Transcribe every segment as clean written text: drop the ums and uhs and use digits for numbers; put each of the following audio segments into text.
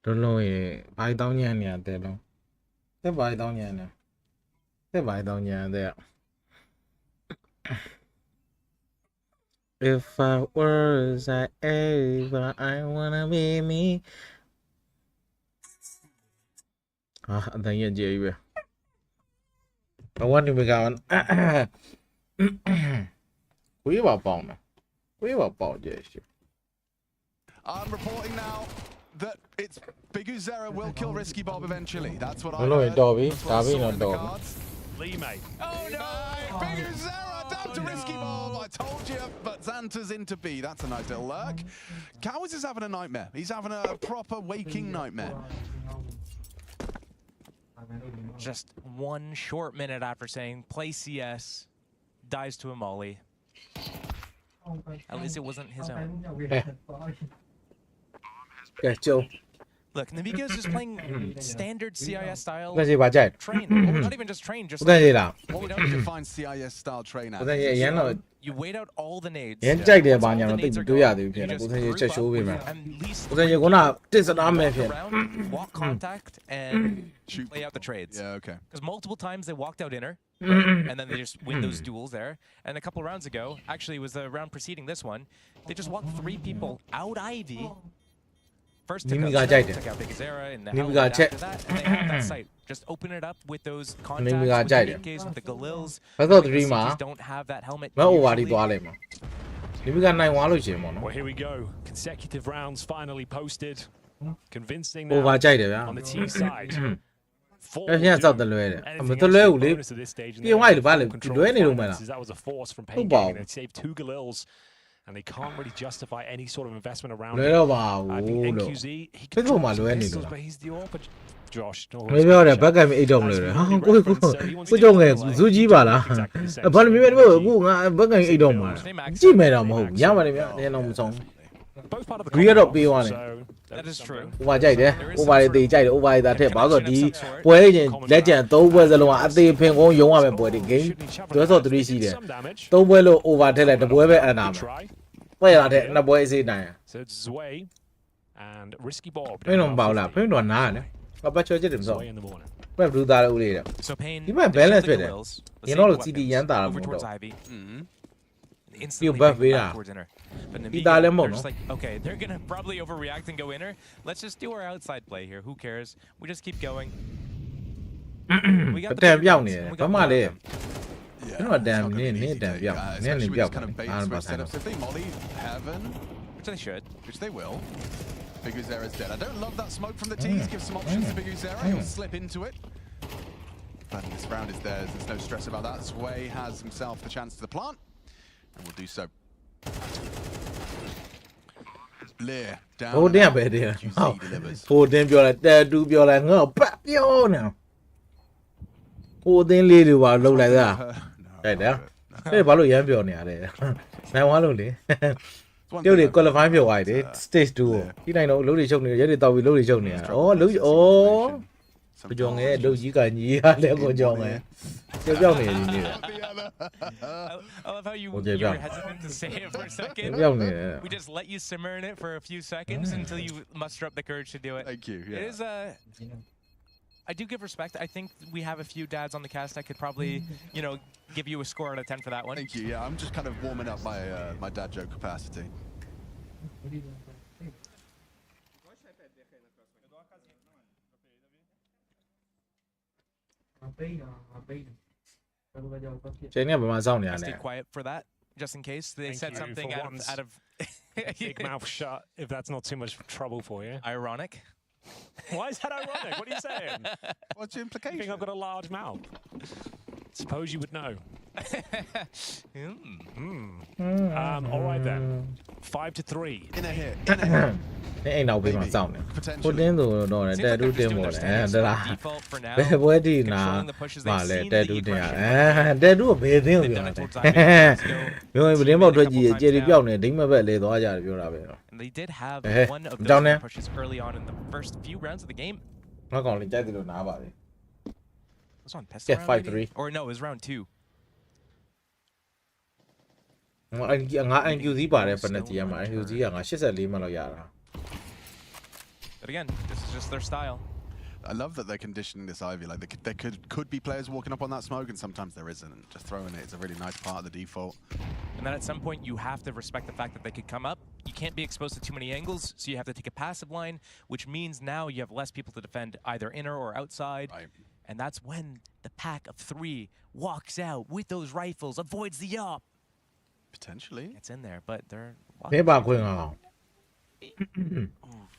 don't know buy down yan there long. They buy down yan. They buy down yan there. If I was a Ava, I wanna be me. Ah, then you Jay. I want to be gone. We were bomb. We were bomb, yes. I'm reporting now that it's Big Uzera will kill Risky Bob eventually. That's what I Hello, heard. Dobby. That's what I Dobby, saw not in the Dobby. cards. Lee, mate. Oh no! Big Uzera down to Risky Bob. I told you, but Xanta's into B. That's a nice little lurk. Cowards is having a nightmare. He's having a proper waking nightmare. Just 1 short minute after saying play CS, dies to a molly. At least it wasn't his own. Okay, Joe. Look, Nemiga is just playing standard CIS style Let's see what I train. Well, not even just train, just What like, là What would you define CIS style train as? you wait out all the nades. Yan jai de ba Once nya all no the tit nades are du ya gone, de you phe na. just Ko group check up show with ma. at least Ko ye ko na tit sa na me walk phe. around, walk contact, and Shoot. play out the trades. Yeah, okay. Because multiple times they walked out inner, and then they just win those duels there. And a couple rounds ago, actually it was the round preceding this one, they just walked 3 people out Ivy. First took Nemiga out jai Snow, de. took out Big Azera, and the Nemiga Helmet check. after that, and they have that site. Just open it up with those contacts, Nemiga with jai the de. Nikkes, with the Galils. Bắt đầu The three mà. CTs don't have that helmet. မအိုဝါဒီ usually. သွားလိုက်မှာဒီမိကနိုင်သွားလို့ရှင်ပေါ့နော် Well, here we go. Consecutive rounds finally posted. Convincing အို now ဝါကြိုက်တယ်ဗျာ on the team side. အဲ့ညစောက်တလွဲတယ်အမတလွဲဘူးလေပြင်ဝိုက်လို့ဗာလေလွဲနေလို့မလား That was a force fromဟုတ် Pain ပါ Gaming. ဘူး They saved 2 Galils, and they can't really justify any sort of investment around လွဲ it. တော့ပါ I think ဘူးလို့ NQZ, he Thế could thôi drop mà some lưới này pistols, được. but he's the AWP. Josh, no, မပြောတယ်ဘက်ကမအိတ်တော့မလို့တယ်ဟာကိုကိုကြောင့်ငယ်ဇူးကြီးပါလားဘာလို့မြင်မြင်အခုငါဘက်ကအိတ်တော့မှာကြည့်မယ်တော့မဟုတ်ဘူးရပါတယ်ဗျာနည်းတော့မဆုံး both part of the Rear up combo, B1 so That is true. အိုဝါကြိုက်တယ်အိုဝါတွေတေးကြိုက်တယ်အိုဝါတွေဒါထက်ဘာလို့ဒီပွဲချင်းလက်ကျန်3ပွဲစလုံးကအသေးဖင်ကုန်းရုံးရမယ်ပွဲဒီ game တွဲစော်3ရှိတယ် some damage. 3ပွဲလို့ over ထက်လိုက်တပွဲပဲအနာမှာ Try. ပွဲရတဲ့နှစ်ပွဲအစိနိုင် So it's Zway and Risky Bob. ဖင်းတော့မပေါလားဖင်းတော့နားတယ်ဘာပတ်ချောချစ်တယ်မစော Zway in the morning. ဘယ်ဘူးသားလဲဦးလေးတဲ့ So Pain. You might they balance showed the with it. Galils, but You saved know, the CD weapons yan tara over mo towards daw. Ivy. Mm. Instantly buff went Vera. back towards inner. But Di Nemiga, dale mo, they're no? just like, okay, they're gonna probably overreact and go inner. Let's just do our outside play here. Who cares? We just keep going. We got the တန် big ပြောက် guns, နေတယ် and we ဘာ got မှ more of လေ them. Yeah, You know what, it's damn, not gonna be an near easy damn, day, yeah. especially Near with damn, this kind of yeah. bait I'm switch about setup. to So if they molly heaven, Which they should. which they will, Big Uzera's dead. I don't love that smoke from the T's. Give some options to Big Uzera. He'll slip into it. But this round is theirs. There's no stress about that. Sway has himself the chance to the plant, and will do so. Lear down. ဟိုတင်းက and ပဲ out. တင်း QC delivers. ဟိုတင်းပြောလိုက်တဲတူပြောလိုက်ငါ့ပတ်ပြောနေဟိုတင်းလေးတွေပါလှုပ်လိုက်တာ No, Right there. အဲ့ဘာလို့ရမ်းပြောနေရလဲနိုင်သွားလို့လေ It's one ပြုတ် thing တွေ I've qualify learned ပြောသွားတယ် about, stage 2ကိုဒီနိုင်တော့လုံးတွေချုပ်နေရဲတွေတောက်ပြီးလုံးတွေချုပ်နေရတာဩလုံးဩကိုကြောင်ငယ်လုံးကြီးကညီရလဲကိုကြောင်ငယ်ပြောက်နေနေတယ် I love how you Okay, were yeah. hesitant to say it for a second. ပြောက်နေတယ် We just let you simmer in it for a few seconds until you muster up the courage to do it. Thank you. It Yeah. is I do give respect. I think we have a few dads on the cast that could probably, you know, give you a score out of 10 for that one. Thank you. Yeah, I'm just kind of warming up my my dad joke capacity. Chạy nè bà mà sao nè I stayed nè quiet for that, just in case they Thank said you something for out once. of Big mouth shut, if that's not too much trouble for you. ironic. Why is that ironic? What are you saying? What's the You implication? think I've got a large mouth? Suppose you would know. All right then. 5-3. In a hit. In a hit. အဲ့နောက်ပေးမှာစောင့်နေဟို Potentially. တင်းဆိုတော့ Seems တဲ like တူ they're တင်း just doing ပေါ် their တယ် standard တလား default for now. ဘယ်ပွဲတီနာ Controlling the pushes. ပါ They've လေ seen တဲ the တူ heat တင်း pressure. တဲတူကဘယ်တင်းကို They've ပြော done တာ it towards Ivy. So မျိုးဗလင်းပေါက်ထွက်ကြည့်ကျေရီပြောက်နေဒိမ့်မဘက်လေသွားကြတယ်ပြောတာပဲ and they did have Eh, one of down those there. pushes early on in the first few rounds of the game. ငါကောင်လေးကြိုက်တယ်လို့နားပါလေ Was on pistol Yeah, round, maybe? 5-3. Or no, it was round 2. ငါ NQZ ပါတယ်ဖက်နက်ကြီးကမှာ NQZ ကငါ84မှလောက်ရတာ But again, this is just their style. I love that they're conditioning this Ivy. Like there could be players walking up on that smoke, and sometimes there isn't. Just throwing it is a really nice part of the default. And then at some point, you have to respect the fact that they could come up. You can't be exposed to too many angles, so you have to take a passive line, which means now you have less people to defend either inner or outside. Right. And that's when the pack of 3 walks out with those rifles, avoids the op. Potentially. It's in there, but they're...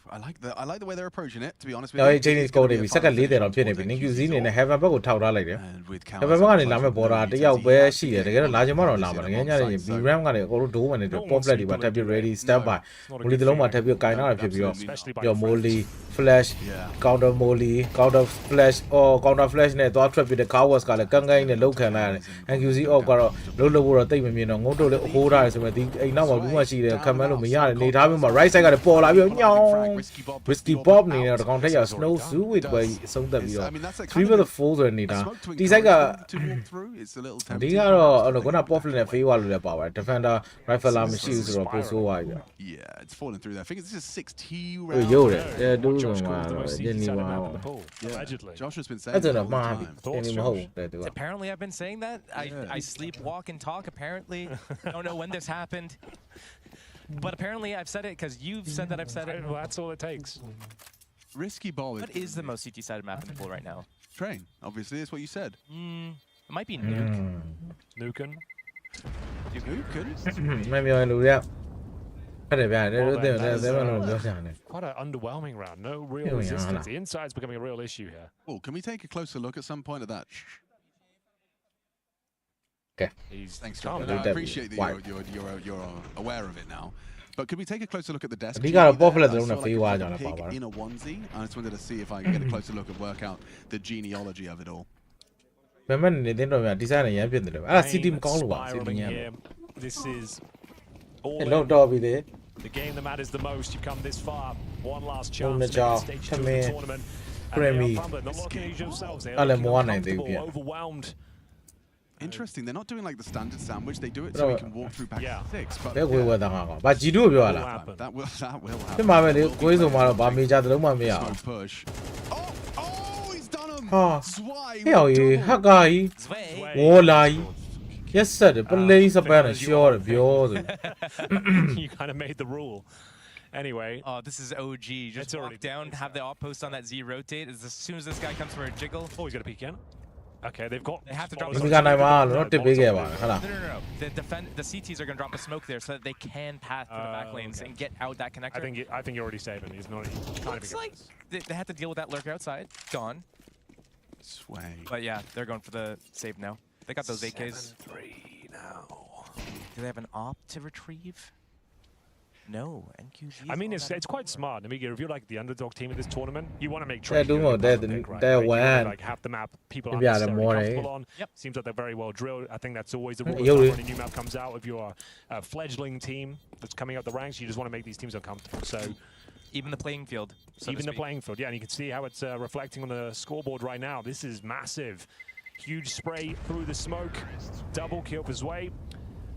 I like the way they're approaching it, to be honest with you. you. Chinese code is second leader of Pinnacle. Cuisine in a heaven bug out like there. However, one in Lama Bora, the out where she had a large amount of Lama. Again, be ram or do and it popularly, but have you ready, stand by. Only the Loma have your kind of your moldy flash, counter moldy, counter flash, or counter flash net, or trap with the cow was got a ganga in the local land. And you see, oh, Lolo were a thing, you know, go to hold eyes with the number of much come out of me. Need having my right side got a ball. Risky Bob near the counter, snow zoo with by some that you 3 with the folder need. These I got. These are going to pop in a few while the power. Defender, rifle arm shoes or post wire. Yeah, it's falling through there. I think this is 6T round. Yo, they're doing Joshua's been saying that. Apparently, I've been saying that. I sleep, walk, and talk. Apparently, I don't know when this happened. But apparently I've said it because you've said that I've said it. Well, that's all it takes. Risky ball. What is the most CT-sided map in the pool right now? Train. Obviously, that's what you said. It might be Nuke. Nuken. Nuken? Maybe I do that. Quite an underwhelming round. No real resistance. The inside's becoming a real issue here. Oh, can we take a closer look at some point at that? Okay. Thanks, John. I appreciate that you're aware of it now. But could we take a closer look at the desk? He got a buffalo in a onesie. I just wanted to see if I can get a closer look and work out the genealogy of it all. This is all the game that matters the most. You come this far. One last chance to stage 2 of the tournament. Overwhelmed. Interesting. They're not doing like the standard sandwich. They do it so we can walk through back 6. But that will happen. That will happen. Push. Oh, he's done him. Yes, sir. The police are better. Sure, you kind of made the rule. Anyway. Oh, this is OG. Just walk down, have the outpost on that Z rotate. As soon as this guy comes for a jiggle. Oh, he's got a peek in. Okay, they have to drop. No. The CTs are going to drop a smoke there so that they can pass to the back lanes and get out that connector. I think you're already saving. He's not. Looks like they had to deal with that lurker outside. Gone. Sway. But yeah, they're going for the save now. They got those AKs. 7-3 now. Do they have an op to retrieve? No, NQG. I mean, it's quite smart. Nemiga, if you're like the underdog team in this tournament, you want to make trade. They're like half the map people aren't necessarily comfortable on. Seems like they're very well drilled. I think that's always the rule when a new map comes out. If you're a fledgling team that's coming up the ranks, you just want to make these teams uncomfortable. So even the playing field. Even the playing field, yeah. And you can see how it's reflecting on the scoreboard right now. This is massive. Huge spray through the smoke. Double kill for Zway.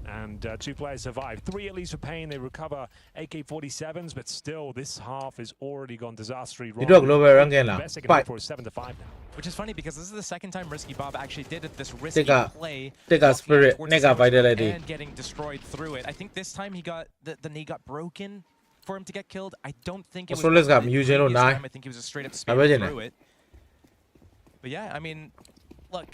And 2 players survive. 3 at least for Pain. They recover AK-47s, but still, this half has already gone disastrously wrong. The best they can hope for is 7-5 now. Which is funny because this is the second time Risky Bob actually did this risky play. Spirit, and getting destroyed through it. I think this time he got the knee got broken for him to get killed. I don't think it was. I think he was a straight up spin through it. But yeah, I mean, look.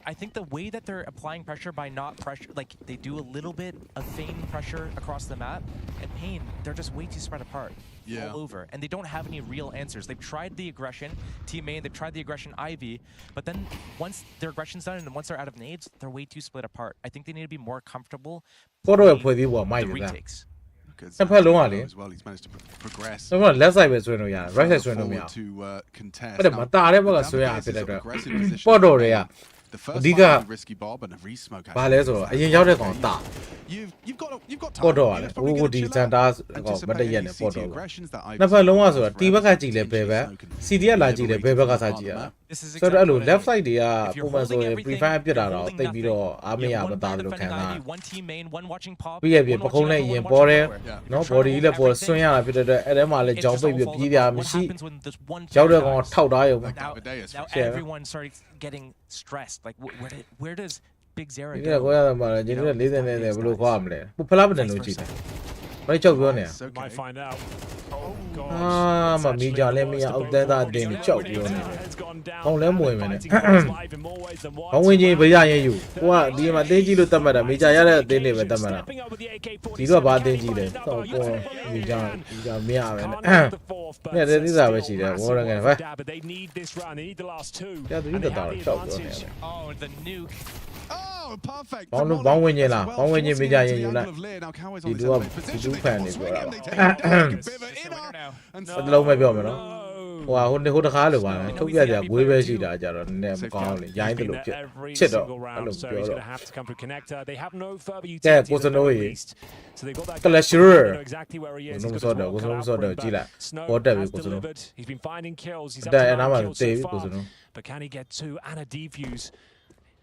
I think the way that they're applying pressure by not pressure, like they do a little bit of feign pressure across the map, and Pain, they're just way too spread apart all over, and they don't have any real answers. They've tried the aggression, Team Main, they've tried the aggression Ivy, but then once their aggression's done and once they're out of nades, they're way too split apart. I think they need to be more comfortable with the retakes. As well, he's managed to progress. Left side is right side to contest. The first fight Risky Bob and a re-smoke. You've got time. This is ဆိုတော့ exactly အဲ့လို what I left mean. side တွေက If you're ပုံမှန်ဆို holding ရင် everything, prefire ပြစ် you're တာတော့ holding တိတ်ပြီးတော့ nothing. အားမ You ရ have မ one သား player လို့ခံ defending စား Ivy, one team main, one watching pop, ပြီးရပြီ one ပခုံး watching နဲ့ upper, ရင် one ပေါ် watching တယ် lower. Yeah. If နော် you're trying body to လည်း hold ပေါ် everything, ဆွင့်ရတာဖြစ်တဲ့အတွက်အဲ့ထဲမှာလည်း it ကြောင် just ပိတ် all ပြီး falls ပြေးပြ apart. မ What ရှိ happens when this one ရောက်တဲ့ player ကောင် dies? ထောက်ထားရုံ Like Now, Amadeus. now Yeah. everyone starts getting stressed. Like, where does Big Zera ဒီကကိုရ go? တာမှာလည်းဒီလို40နဲ့ဘယ်လိုခွာမလဲဘုဖလားပတယ်လို့ကြည့်တယ်ဘာကြောက်ပြောနေ Nice, Might okay. find out. Oh, အာ gosh. မမီကြလည်းမရအောက်တဲသားတင်ကြောက်ပြောနေတယ်ကောင်းလဲမဝင်မနဲ့ဘောင်းဝင်ချင်းဘေးရရင်ယူကိုကဒီမှာတင်းကြီးလို့တတ်မှတ်တာမေဂျာရတဲ့အတင်းတွေပဲတတ်မှတ်တာဒီတော့ဘာတင်းကြီးလဲတော့ကိုမီကြမရပဲနဲ့တဲ့ဒီစားပဲရှိတယ်ဝေါ်ရငယ်ပဲကျသူတက်တာတော့ကြောက်ပြောနေတယ် Oh, the nuke. Oh, perfect. Bóng nguyên nhiên là, bóng nguyên nhiên bây giờ nhìn lại. Chỉ Chỉ đua- chỉ đua phèn để vừa là- Winner now. လုံးပဲပြောမယ်နော်ဟိုဟာဟိုတခါလို့ပါလေထုတ်ပြကြဂွေးပဲရှိတာကြတော့နည်းနည်းမကောင်းလေရိုင်းတယ်လို့ဖြစ်ချစ်တော့အဲ့လိုပြောတော့ကဲကိုစနိုးရေကလရှ်ရဘုံမစောတော့ကိုစနိုးမစောတော့ကြည့်လိုက်ပေါ်တက်ပြီကိုစနိုးတဲ့အဲ့နားမှာတေးပြီကိုစနိုး But can he get two and a defuse?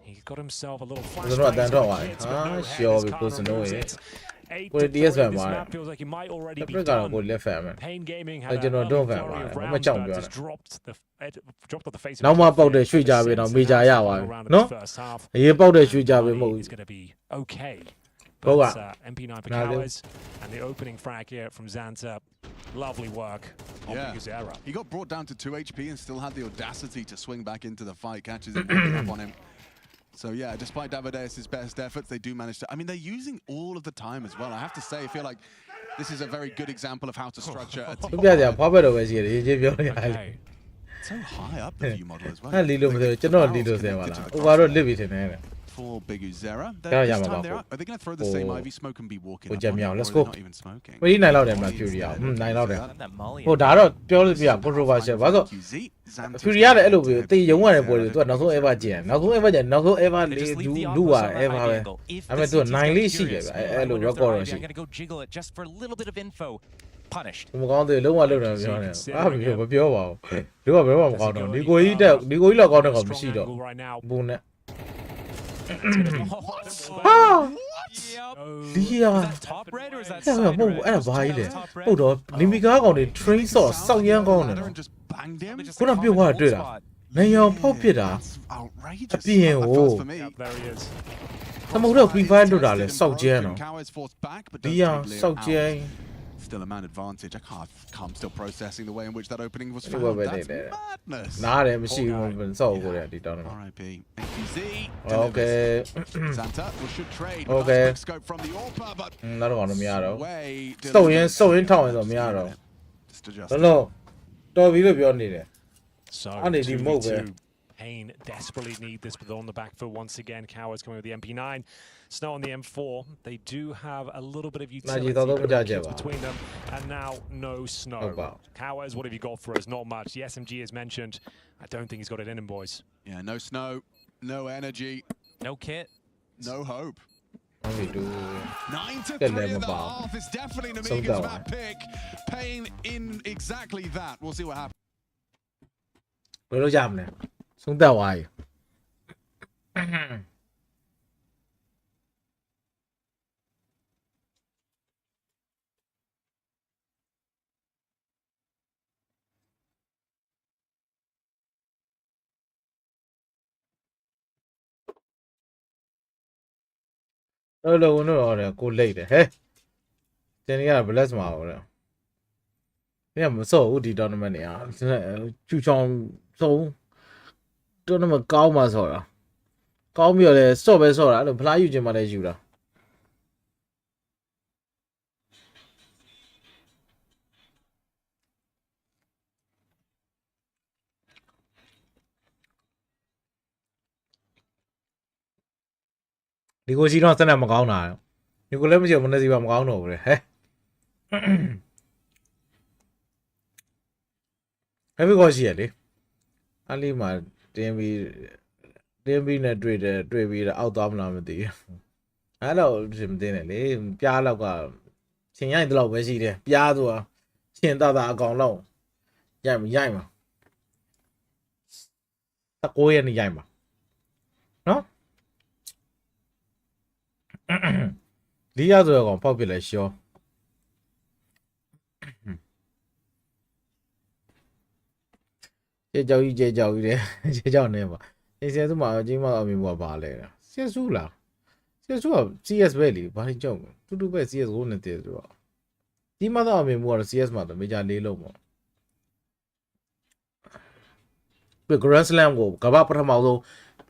He's got himself a little Ko Sano flashbang. atတော့ပါတယ်ဟာရှော်ပြီကိုစနိုးရေကို DS ဖန်ပါတယ် Feels like he might already တ be ပည့်ကတော့ done. ကိုလက်ဖန်မယ် Pain Gaming Ay, had yo no an don't early fan, flurry man. of I'm a rounds, champion. but just dropped off the face of နောက်မှပေါက်တဲ့ရွှေကြပြီတော့မေဂျာရပါပြီနော်အရေးပေါက်တဲ့ရွှေကြပြီမဟုတ် It's going to be okay. Go But on. MP9 for Nah, dude. Cowards and the opening frag here from Xanta. Lovely work on Yeah. Big Zera. He got brought down to 2 HP and still had the audacity to swing back into the fight, catches him walking up on him. So yeah, despite Davideus' best efforts, they do manage to. I mean, they're using all of the time as well. I have to say, I feel like this is a very good example of how to structure a သူ team. ပြကြဖွားဘက်တော့ပဲရှိတယ်ရေးချင်းပြောနေရတယ် Okay. So high up the view model as well. အဲ့လီလို့မဆိုကျွန်တော်လီလို့ဆဲပါလားဟိုကတော့လစ်ပြီထင်တယ် For Big Zera, Yeah, this yeah, time but- they're out. Are they going to throw the same Oh. Ivy smoke and be walking Oh, up jam on yeah, him, let's or is go. not even smoking? ဝီနိုင်လောက်တယ်မှာ Fury အောင်နိုင်လောက်တယ် That Molly. ဟိုဒါတော့ပြောလို့ပြ controversial ဘာလို့ Fury ရတယ်အဲ့လိုပဲတေးရုံရတယ်ပေါ်တယ်သူကနောက်ဆုံး ever ကျန်နောက်ဆုံး ever ကျန်နောက်ဆုံး ever They လေး just leave the လူ opposite ပါ on ever Ivy ပဲ angle. If အဲ့မဲ့ the သူက CTs နိုင် get လေးရှိတယ် curious, ဗျ I အဲ့လို wonder if they're record တော့ Ivy, ရှိ I'm gonna go jiggle it just for a little bit of info. Punished. မကောင်းသေးလုံးဝလုံးတယ်ပြောနေအားမပြောပါဘူးလူကဘယ်မှမကောင်းတော့ဒီကိုကြီးတက်ဒီကိုကြီးလောက်ကောင်းတဲ့ကောင်မရှိတော့ Strong angle right now. ဘူးနဲ့ Yep.ဒီရ Is that top red or is that အဲ့ side မဟုတ် red? အဲ့ဒါဘာကြီးလဲ Top red? ဟုတ်တော့နီမီကာကောင်တွေ train ဆော့စောက်ရမ်းကောင်းတယ် Ladder နော် and just banged him. Just Kuna like pia on wa theတွေ့တာ spot. နေရောင်ဖောက်ဖြစ်တာ That's outrageous. Appeal. At first for me. Yep, there he is. သမုဒ္ဒပရီဖိုင်တို့တာလဲစောက်ကျန်းတော့ Cowards forced back, but ဒီ does ရ take Leo စောက်ကျ out. န်း Still a man advantage. I'm still processing the way in which that opening was It found. was That's there. madness. နားတယ်မရှိဘူးစောက်ကိုရဒီတောင်းတော့ RIP. NQZ. Okay. Santa should trade. Okay. Nice quick scope from the AWPA, but နောက်တော့တော့မရတော့ way စောက်ရင်ထောက်ရင်တော့မရတော့ Just adjust. ဘလို့တော်ပြီလို့ပြောနေတယ် So I need the move, 2v2. Pain desperately need this, but they're on the back foot once again. Cowards coming with the MP9. Snow on the M4. They do have a little bit of utility between them. And now no Snow. Oh, wow. Cowards, what have you got for us? Not much. The SMG is mentioned. I don't think he's got it in him, boys. Yeah, no snow, no energy, No kit. no hope. ဟုတ်ပြီတူ 9 to 3 Good in level the ball. half. It's definitely Some Nemiga's down. map pick. Pain in exactly that. We'll see what happens. ဘယ်လိုရမလဲဆုံးသက်သွားပြီ အဲ့လိုဝင်တော့တယ်ကိုလိတ်တယ်ဟဲ့တင်နေရ bless မှာဟောတယ်ညမစောဦးဒီ tournament နေอ่ะချူချောင်းဆုံး tournament ကောင်းမှာဆိုတာကောင်းပြီးတော့လဲစော့ပဲစော့တာအဲ့လိုဖလားယူခြင်းမှလည်းယူတာဒီကိုကြီးတော့စနက်မကောင်းတာဒီကိုလည်းမရှိဘူးမနေ့စီပါမကောင်းတော့ဘူးလေဟဲ့ heavy ကိုရှိရလေအဲ့လေးမှာတင်းပြီးနဲ့တွေ့ပြီးတော့အောက်သွားမလားမသိဘူးအဲ့တော့ဒီမသိနဲ့လေပြားလောက်ကရှင်ရိုက်တဲ့လောက်ပဲရှိတယ်ပြားဆိုတာရှင်တတာအကောင်လောက်ရိုက်မှာ 19ရက်နေ့ရိုက်မှာနော်ဒီရဆိုကောင်ဖောက်ပြလဲရှောကျေကြောက်ကြီးတဲ့ကျေကြောက်နေပါအင်းစဲသူမှာအချင်းမအမေဘောပါလဲဆီယက်စုလားဆီယက်စုက CS ပဲလေဘာလို့ကြောက်တူတူပဲ CS ကိုနေတယ်ဆိုတော့ဒီမှာတော့အမေဘောကတော့ CS မှာတော့မေဂျာ၄လုံးပေါ့ပြ Grand Slam ကိုကမ္ဘာပထမဆုံး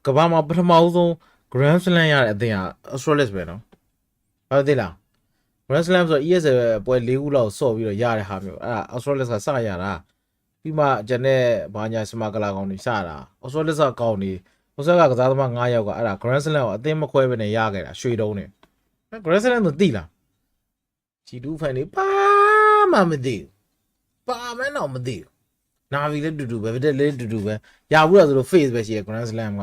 ကမ္ဘာမှာပထမဆုံး Grand Slam ရတဲ့အသင်းက Australis ပဲနော်ဟုတ်သေးလား Grand Slam ဆိုတော့ ES ပွဲ၄ခုလောက်ဆော့ပြီးတော့ရတဲ့ဟာမျိုးအဲ့ဒါ Australis ကစရတာပြီးမှကျန်တဲ့ဘာညာစမကလာကောင်တွေစတာ Australis ကကောင်တွေAustralis ကစားသမား9ယောက်ကအဲ့ဒါ Grand Slam ကိုအသင်းမခွဲဘဲနဲ့ရခဲ့တာရွှေတုံးနေ Grand Slam ဆိုသိလား G2 fan တွေပါမှမသိပါမဲတော့မသိနာဗီလည်းတူတူပဲဗတက်လည်းတူတူပဲရဘူးလားဆိုလို့ face ပဲရှိရ Grand Slam က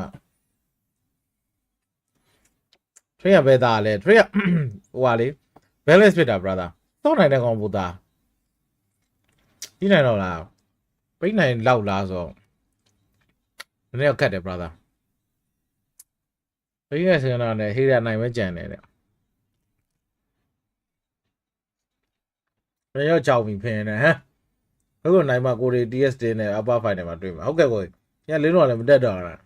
Trey ကပဲသားလဲ Trey ကဟိုပါလေ balance ဖြစ်တာ brother တော့နိုင်တဲ့ကောင်ပူသားဒီနိုင်တော့လားပိတ်နိုင်လောက်လားဆိုနည်းနည်းခက်တယ် brother ပိတ်ရစင်တော့နဲ့ဟေးရနိုင်မဲကြံတယ်တဲ့ဘယ်ရောက်ကြောက်ပြီဖင်နေဟမ်ဘယ်လိုနိုင်မှာကိုရီ TS တင်းနဲ့ upper final မှာတွေ့မှာဟုတ်ကဲ့ကိုညလင်းတော့လည်းမတက်တော့လား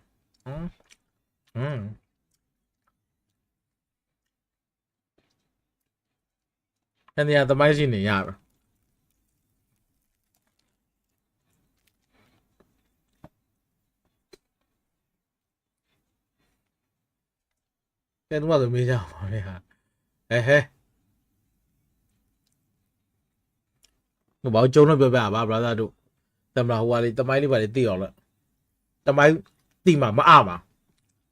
အဲ့ဒီအသမိုင်းရှိနေရပါအဲ့တော့မေးကြပါလေဟာဟဲဘာကျုံတော့ပြောပြပါ brother တို့တမလာဟိုကလေတမိုင်းလေးပါလေသိအောင်လို့တမိုင်းတိမှာမအားပါ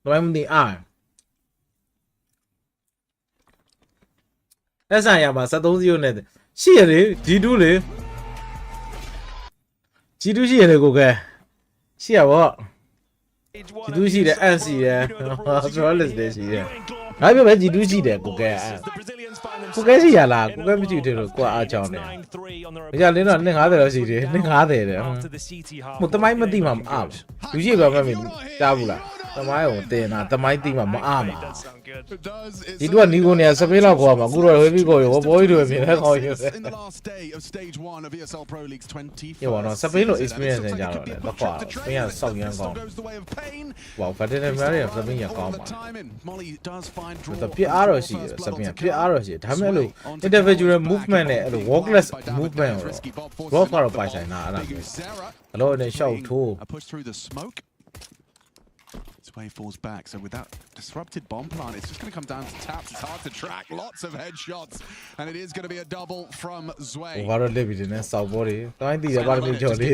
တမိုင်းမသိအားအဲ့ဆိုင်ရမှာ73နဲ့ရှိရလေ G2 လေ G2 ရှိရလေကိုကဲရှိရဗော G2 ရှိတယ် N ရှိတယ် Australis လည်းရှိတယ်ငါပြောပဲ G2 ရှိတယ်ကိုကဲကိုကဲရှိရလားကိုကဲမရှိတယ်လို့ကိုကအားချောင်းတယ်။ဒါကြလင်းတော့250လောက်ရှိတယ်250တဲ့။ဟိုတမိုင်းမသိမှမအားဘူး။လူကြီးကမှမကြားဘူးလား။တမိုင်းကိုတင်တာတမိုင်းသိမှမအားမှာ။ဒီတော့နီကိုနေစပင်းလောက်ခေါ်မှာအခုတော့ဝေးပြီးကိုရောဘောကြီးတွေမြင်တဲ့ခေါ်ယူတယ်။ဒီဘောနော်စပင်းလို့ experience နဲ့ကြတော့လေတော့ကွာမင်းကစောက်ရမ်းကောင်း။ဝါဖတ်တယ်များတယ်စပင်းရကောင်းပါ။ဒါပြအားတော့ရှိတယ်စပင်းပြအားတော့ရှိတယ်ဒါပေမဲ့လို့ individual movement နဲ့အဲ့လို walkless movement ကိုတော့ rock ကတော့ပိုင်ဆိုင်တာအဲ့ဒါမျိုးအလို့နဲ့ရှောက်ထိုး Way falls back, so with that disrupted bomb plant, it's just going to come down to taps. It's hard to track. Lots of headshots, and it is going to be a double from Zwei. Overall, they did not stop body. I think about me, Johnny.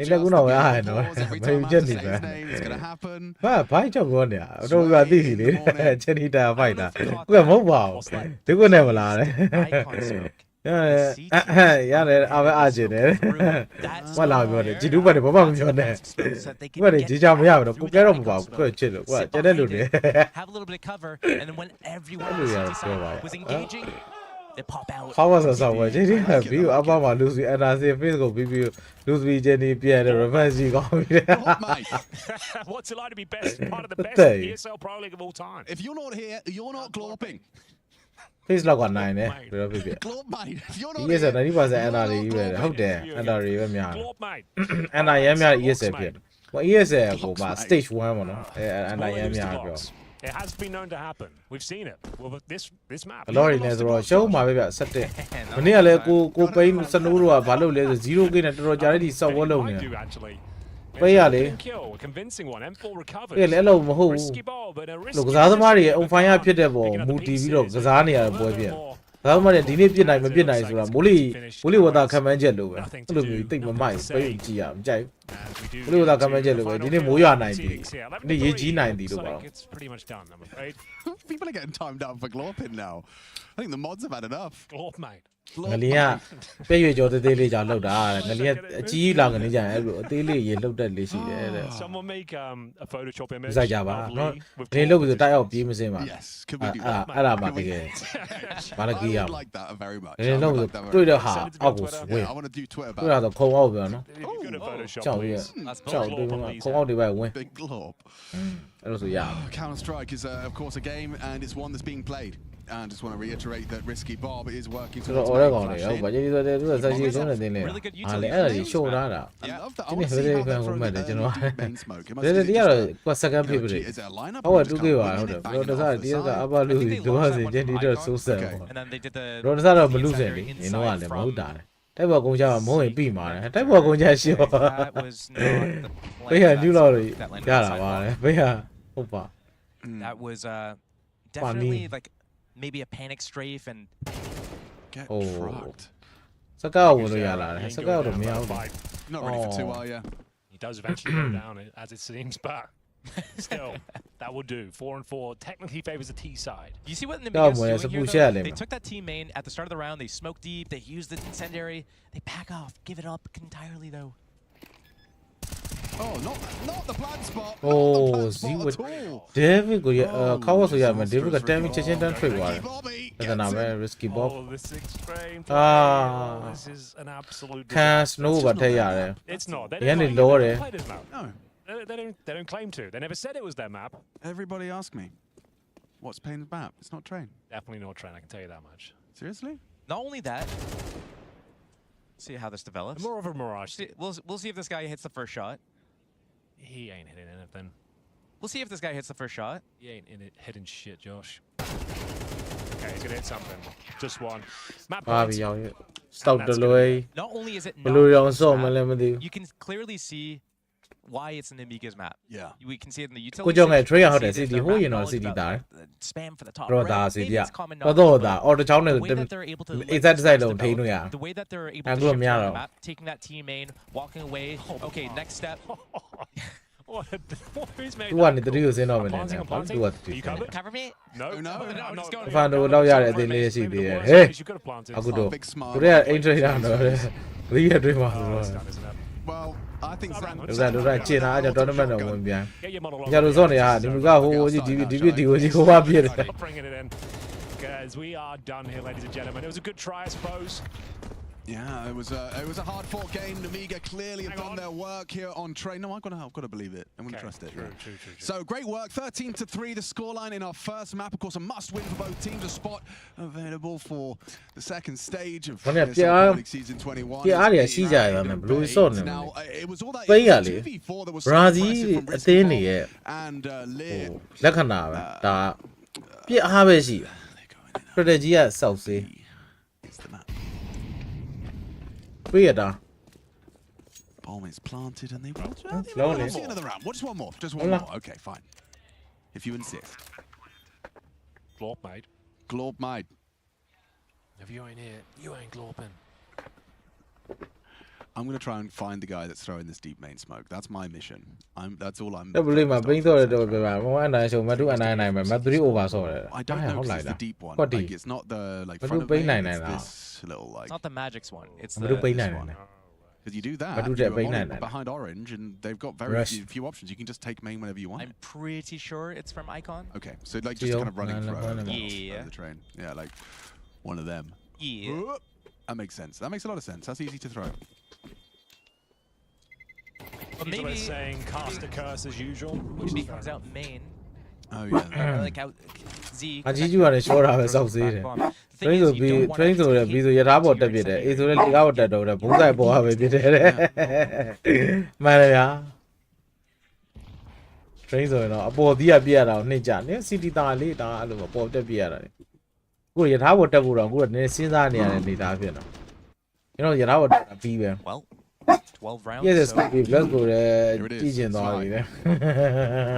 It's like no, I know. Maybe Jenny. It's going to happen. But by John Gonia, I don't know what this is. Jenny, the fighter. We are mobile. They will never lie. Yeah, I'm agile. What are you? Did you want to bomb your neck? What did you jump out of? Get on about chill. What? Have a little bit of cover, and then when everyone was engaging, they pop out. How was the someone? Did you have you about Lucy and I say physical BB Lucy Jenny Pierre revenge? What's it like to be best part of the best ESL Pro League of all time? If you're not here, you're not glorping. Face lock on 9 eh? Yes, and I was an NRE. How dare NRE? And I am your ESL. Well, ESL go by stage 1 and I am your. It has been known to happen. We've seen it. Well, this map. Lorry Nezro, show my baby at Saturday. When you let go pain Sanuru, Valo, 0 gain at Rojardi, so well. Actually. Payale. Kill, a convincing one. M4 recovered. Hello, Maho. Risky ball, but a risky. Look, Zadamari, on fire pitable, Muti, Zazania, boy. Zadamari, didn't night, maybe nice. Bully without command yellow. Look, you think my mind, Jay. Bully without command yellow. Didn't move your 90. The G90. It's pretty much done, I'm afraid. People are getting timed out for Glorpin now. I think the mods have had enough. Glorp, mate. Ngalia, pay your daily job. Ngalia, G long and daily yellow that list. Someone make a Photoshop image. Java, no? They look with the type of beam. Yes, could we do that? I like that very much. They know the Twitter. I want to do Twitter. We are the co over, no? Good at Photoshop. ကြောက်ရ That's ကြောက် both. တွေမှာခေါင်းအောက်တွေပဲဝင် Big glob. အဲ့လိုဆိုရ Counter Strike is, of course, a game, and it's one that's being played. And I just want to reiterate that Risky Bob is working ဆိုတော့ order ကောင်တွေဟုတ်ဗာကြီးဆိုတဲ့သူကဆက်ရှိဆုံးနေတယ်လေအဲ့ဒါကြီးရှိုးထားတာ I love that. I ဒီ want နေ့ to ဟို see တွေ how က they're ဟို throwing မှတ်တယ်ကျွန်တော် deep main smoke. It must ဒါ be တည်းကတော့ just- ကွာ second favorite Is there a lineup? ဟို or က just 2K go ပါ in ဟုတ်တယ် and ဘ bang ယ် it တော့ off စား the ဒီက side? အဘလူ I think they တော့ lost စင် that ကျ one န်ဒီ from တော့ Icon, ဆိုးဆက်ပေါ့ and then they did the တော့စားတော့မလူစင် Center လေနင် inside တော့လည်းမဟုတ် from- တာလေတိုက်ပေါ်ကုန်ကြမှာမဟုတ်ရင်ပြီးမှာလေတိုက်ပေါ်ကုန်ကြရှိရော That was not the plan ဘေးက for ညူ that လောက် smoke ရ that landed တာ inside ပါ bomb. လေဘေးကဟုတ်ပါ That was definitely like maybe a panic strafe and Get Oh. trucked. စကောက်ဝင်လို့ရလာတယ် He ain't စကောက် going တော့မရ down ဘူး by five. Not ready for two, Oh. are you? He does eventually go down, as it seems, but still, that will do. 4 and 4 technically favors the T side. you see what That Nemiga's one is doing a here, bullshit, though? They man. took that team main at the start of the round, they smoke deep, they used the incendiary, they back off, give it up entirely though. Oh, not the plan spot. Oh, not the plan see spot what- at all. ဒေးဗစ်ကိုခေါက်ဆိုရမယ်ဒေးဗစ်က Disastrous တမ်းပြီးချက်ချင်းတန်းထွက်သွားတယ် Ricky Bobby ဒါက gets နာပဲ it. risky bob Oh, this extreme Ah. play. This is an absolute ခံ disaster. snow ပါထည့်ရတယ် It's not. They Yeah, don't, they claim, lowered they it. don't play this map. No, They don't claim to. They never said it was their map. everybody ask me. What's Payne's map? It's not train. Definitely not Trent, I can tell you that much. Seriously? Not only that, see how this develops. More of a mirage. We'll see if this guy hits the first shot. He ain't hitting anything. We'll see if this guy hits the first shot. He ain't in it hitting shit, Josh. Okay, he's gonna hit something. Just one. Map ပါပြီ points. ရောက်ရ stop တလွယ် Not only is it ဘယ်လို not ရောင် his စော့မ map, လဲမသိဘူး you can clearly see why it's Nemiga's map. Yeah. We can see it in the utility. ကိုကြောင့်ငယ် section, trade we can ဟုတ်တယ် see city their ဟို map ရင်တော့ knowledge city about တာ the spam for the top. ဘရော right? ဒါ Maybe city it's common တော့ knowledge, တော့ but ဒါ order ချောင်းနဲ့ the way that they're able to let exact these side guys လုံးထိန်းလို့ရ develop, the way that they're able to Aku shift miaro. around the map, taking that team main, walking away. Okay, next step. What? Who's made သူ that ကနေတတိကိုစင်းတော့မယ် I'm နဲ့ planting, I'm ဘာ planting. လို့ Are သူ you က covered? Cover me. No, No, I'm not going. Fan will allow you to do this, Maybe the yeah. worst Hey. place you could have planted. အခုတော့ Big smile. သူတွေက intro ရအောင်တော့လေးရတွေ့မှာဆို Oh, တော့ it's done, isn't it? Well, I think Alright, Zan- ဒါတို့ကကျင်လာကြ tournament တော့ဝင်ပြန် Get your model ညတို့စောနေရဒီမကဟိုကြီးဒီဒီဒီကိုကြီးဟိုပါပြည့်တယ် Stop bringing it in. Because we are done here, ladies and gentlemen. It was a good try, I suppose. Yeah, it was a hard-fought game. Nemiga clearly have Hang done on. their work here on train. No, I've got to believe it. I'm going to Okay, trust it. true, yeah. true. So great work, 13-3, the scoreline in our first map. Of course, a must-win for both teams. A spot available for the second stage of Well, yeah, this yeah, Pro League season 21. yeah, It's yeah, the she round died, of man. Blue eight. is on them, Now, man. it was all that. But It was yeah, 2v4 that was so Brazil impressive from အ Risky သင်း Bob တွေရဲ့ and Lear. လက္ခဏာပဲဒါပြစ်အားပဲရှိ They're going in. strategy ကစောက်စေး It's the map. တွေ့ရတာ Bomb is planted and they will. Slowly. Let's see another round. What, just one more. Just one Hola. more. Okay, fine. If you insist. Glorp, mate. Glorb mate. If you ain't here, you ain't glorping. I'm gonna try and find the guy that's throwing this deep main smoke. That's my mission. That's all I'm. တက်ပလေးမှာ focused ဘိန်း on တော့ for တယ် this တော့ပြပါမအနိုင်ရှုံမတူအနိုင်နိုင်မယ်မ3 over ဆော့တယ် I don't know ဟုတ် 'cause လိုက် it's လား the deep one. ကွက်တီ Like it's not the like But front do of bait main, nine it's now. this little like. It's not the Magic's one. It's But do bait this nine one. now. Because you do that, But do you're that bait on nine. behind orange, and they've got very Rush. few options. You can just take main whenever you want. I'm pretty sure it's from Icon. Okay, so like just kind of running No, no, through no, no. Yeah. the train. Yeah, like one of them. Yeah. That makes sense. That makes a lot of sense. That's easy to throw. But People maybe are saying cast a curse as usual. Which maybe is he comes out main. Oh yeah. Like how Z. အကြီးကျူကလည်းရှော့တာပဲစောက်စေးတယ် The train thing is, ဆို you ပြီး don't want train ဆိုရပြီးဆိုရထားပေါ်တက်ပြတယ်အေးဆိုလည်းလေကားပေါ်တက်တော့တယ်ဘုံဆိုင်ပေါ်ကပဲပြတယ်တဲ့မှန်တယ်ဗျာ train ဆိုရင်တော့အပေါ်သီးကပြရတာကိုနှိမ့်ကြနင်း city သားလေးဒါအဲ့လိုအပေါ်တက်ပြရတာလေကိုရထားပေါ်တက်ဖို့တော့ကိုကနည်းစဉ်းစားနေရတဲ့နေသားဖြစ်တော့ကျွန်တော်ရထားပေါ်တက်တာပြီးပဲ Well, 12 rounds. yes so let's go တဲ့ Here it is. ကြည့်ကျင်သွားပြီလေ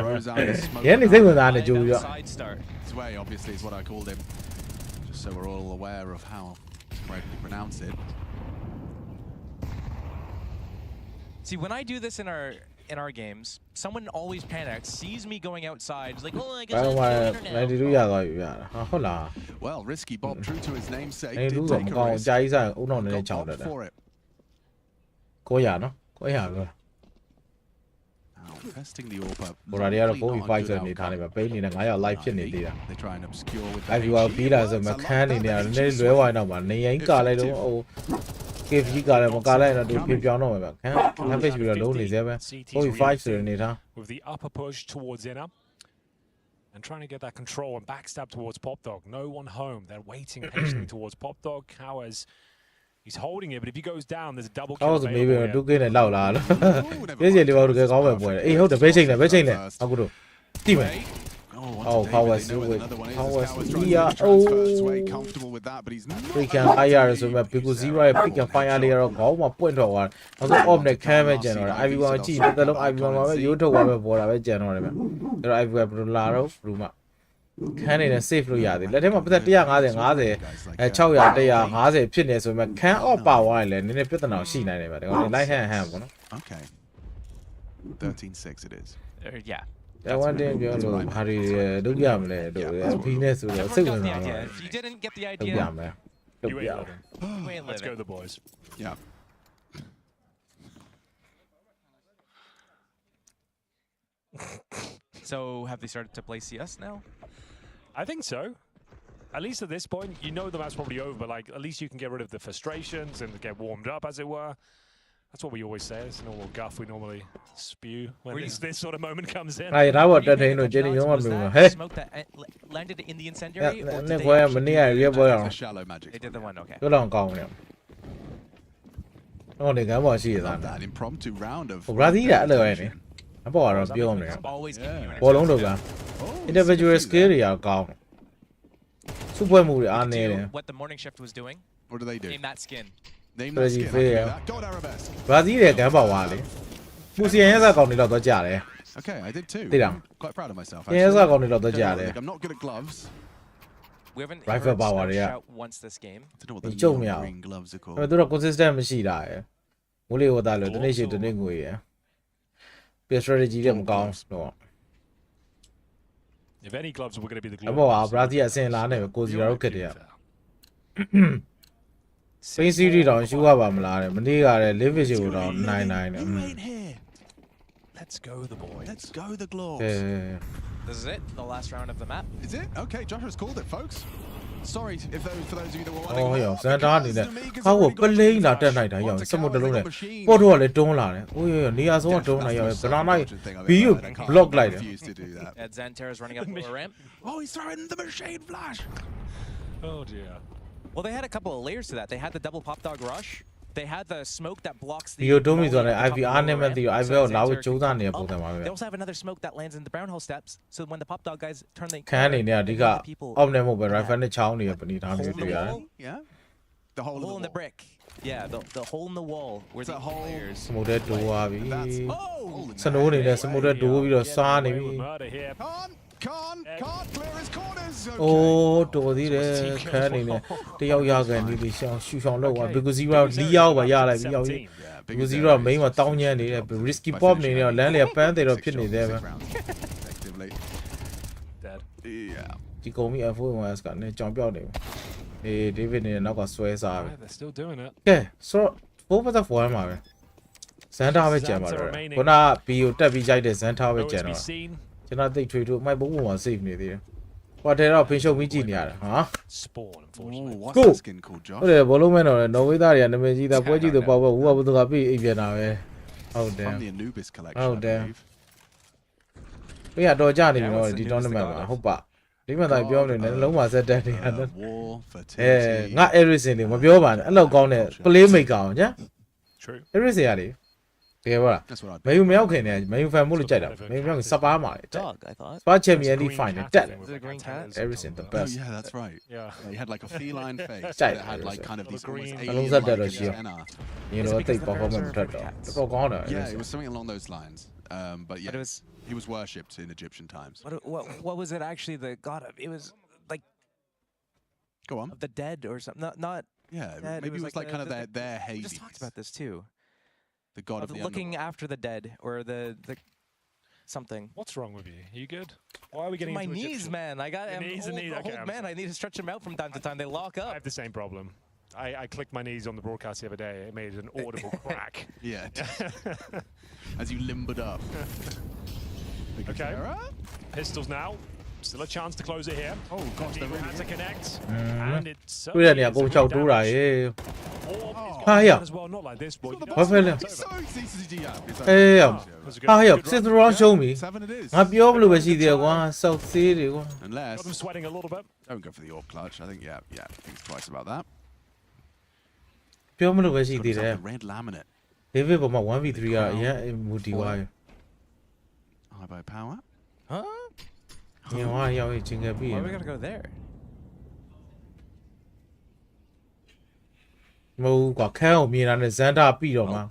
Throws out the smoke. ရန်နေစိတ်ဝင်စားနေ line ကြိုးပြီး down တော့ side start. Sway, obviously, is what I called him. Just so we're all aware of how to correctly pronounce it. See, when I do this in our games, someone always panics, sees me going outside, is like, oh, I guess ဘာ I'm မှ going 92 now. ရသွားပြီဗျာဟာဟုတ်လား Well, Risky Bob, true to his namesake, 92 did ဆို take မ a ကောင်း risk. ကြာကြီးစားဦးတော်နဲ့ Got ချောင်း popped တက်တယ် for it. 900နော်900ပြော Now, testing the AWP. ဟိုရာတွေကတော့ Likely 4v5 not a ဆို good နေထားနေ outcome. ပါပိန်းနေတဲ့900 live ဖြစ်နေသေးတာ They try and obscure with the live viewer HE. ပြီးတာဆို Works, မ I like ခန်းနေ that. နေတာ The နည်း HE လွဲသွားရင်တော့ဗာနေရင်ကာလိုက်တော့ဟို give ကြီးကလည်းမကလိုက်တော့သူပြပြောင်းတော့မှာဗျခံ page ပြီးတော့လုံးနေသေးပဲ 45 ဆိုတဲ့အနေထား with the upper push towards inner and trying to get that control and backstab towards Pop Dog. No one home. They're waiting patiently towards Pop Dog. Cowers, he's holding it, but if he goes down, there's a double kill. Cowers maybe 2 ကင်းနဲ့လောက်လာလို့ပြည့်စည်လေးပါတော့ကောင်းပဲပွဲအေးဟုတ်တယ်ပဲချိန်တယ်အခုတို့တိမယ် Oh, Cowers with Cowers yeah oh we can IR ဆိုမဲ့ because 0 ရဲ့ pick and fire လေးတော့ခေါင်းမှာပွင့်တော့သွားနောက်ဆုံး off နဲ့ခံပဲကျန်တော့တယ် IV1 ကြည့်တဲ့လုံး IV1 မှာပဲရိုးထုတ်သွားပဲပေါ်တာပဲကျန်တော့တယ်ဗျအဲ့တော့ IV1 ဘယ်လိုလာတော့ဘယ်လိုမှခန်းနေတဲ့ save လို့ရတယ်လက်ထဲမှာပတ်သက်150 50အဲ600 150ဖြစ်နေဆိုပေမဲ့ခန်း off ပါသွားတယ်လေနည်းနည်းပြဿနာရှိနိုင်တယ်ဗျဒါကောင် light hand ပေါ့နော် Okay 13-6 it is yeah I want to be alone. Harry, do you have a penis or a signal? If you didn't get the idea, let's go, the boys. Yeah. So, have they started to play CS now? I think so. At least at this point, you know the match's probably over, but like at least you can get rid of the frustrations and get warmed up, as it were. That's what we always say. It's a normal guff we normally spew when this sort of moment comes in. I know what that ain't no Jenny. You want me? Hey, smoke that landed in the incendiary. Or did shallow magic. They did the one. Okay. Go down, go on. Oh, they got what she is on that impromptu round of. Brother, that other way. I bought a beyond there. Always give you an What on the ground? Individual scary are gone. Super movie on there. What the morning shift was doing? What do they do? In that skin. Name that skin. God arabesque. Brother, they got what wally. Pussy has a got the jolly. Okay, I did too. Quite proud of myself. Yes, I got the jolly. I'm not good at gloves. We haven't Rifle power, yeah. Once this game. I don't know what the green gloves are called. I don't know consistent machine. Only what I learned. They should do it. Be strategy them gone. No. If any gloves were going to be the gloves. I'm brother saying Lana because you're okay there. Basically, don't show up. I'm like, Nemiga live is you down 99. You ain't here. Let's go, the boys. Let's go, the gloves. This is it. The last round of the map. Is it? Okay, Joshua's called it, folks. Sorry if for those of you that were wondering. Oh, yeah, Santa did that. Nemiga's How already got will play the that night? flash. Yeah, some of the Wants a loan. coward in the What do machine. I don't learn? Oh, yeah, Nia's one don't That's know. the But I self-indulgent thing I've be ever you heard. I can't- block I like refuse to do that. Xanter is running up the ramp. Oh, he's throwing the machine flash. Oh dear. Well, they had a couple of layers to that. They had the double pop dog rush. They had the smoke that blocks the. You told me molly that at the top of the lower ramp, I so will Xanter allow it can to come near up. both of them. They also have another smoke that lands in the brown hole steps. So when the pop dog guys turn, they Can in there, they got people. up them over rifle and the chow near beneath Hole in the yeah. wall? Yeah. The hole Hole in the brick. Yeah, the hole in the wall where It's the a hole. layers. Some that do That's Oh! some of the some of that do with your son. Murder here. Can't clear his corners. Okay. Oh, do the can in the yoga and the shoes on low because you are Leo, but yeah, like you. Because you are main or down here, risky pop near your land, a panther or kidney there. Effectively. Dead. Yeah. You call me a fool when I got a jump out. Hey, David, and I got swears out. They're still doing it. Okay, so what was the form of it? Santa have a jammer. When I be you, Tabby Jide, Santa have a Nowhere to be general. seen. Can I take to my boo was safe near there? What they up and show me genius, huh? Spawn, Oh, unfortunately. what's Cool. that skin called, Josh? Oh, the volume or no with that, and the magic that what you the power who would have been if you know. Oh, From the damn. Anubis collection, Oh, I damn. believe. We had no Johnny, you know, what's the the news tournament. they got I hope. Even like beyond and Loma said that. War, Eh, fertility. not everything. My bioman, I love gone there. Play make out, yeah? True. Everything. Yeah, well. That's what I'd May you milk in it, may you find multi cheddar, may you Sabama. Dog, I thought. Watch him There's a and he green find cat it. Dead. thing with Is it a like green cat? antennas Everything on the top. Oh, best. yeah, that's right. Yeah. He had like a feline face. Right. That had like kind of these almost green- alien-like that was antenna. You Is know, it take because the bears performance are to cats? the corner. Yeah, it was something along those lines. But yeah, But it was. he was worshipped in Egyptian times. What was it actually the god of? It was like Go on. of the dead or something. Not. Yeah, dead, maybe it was like kind of their We Hades. just talked about this too. The god of Of the looking underworld. after the dead or the something. What's wrong with you? Are you good? Why are we getting My into knees, Egyptian? man. I got Your I'm knees and old, knees, okay, old I'm man. sorry. I need to stretch them out from time to time. They lock I up. have the same problem. I clicked my knees on the broadcast the other day. It made an audible crack. Yeah. As you limbered up. Big Okay. Sarah? Pistols now. Still a chance to close it here. Oh gosh, they're Nemiga really had to connect. Mhm. And it's Quy định nhà cô chào tu rồi. Orb is Ah, yeah. As well, not like this, but What fell? So easy, yeah. Hey, was a good, ah, yeah. good Since run. the round show me. 7 it is. I'm pure blue, but she there. One South City. Got them Unless, sweating a little bit. don't go for the AWP clutch. I think, yeah, think twice about that. Pure blue, but she Got himself there. the red laminate. David, but my 1v3 yeah, Moody why. High by power. Huh? Yeah, why you eating a Why beer? are we gonna go there? Mo got cow me and the Zanda beat on man.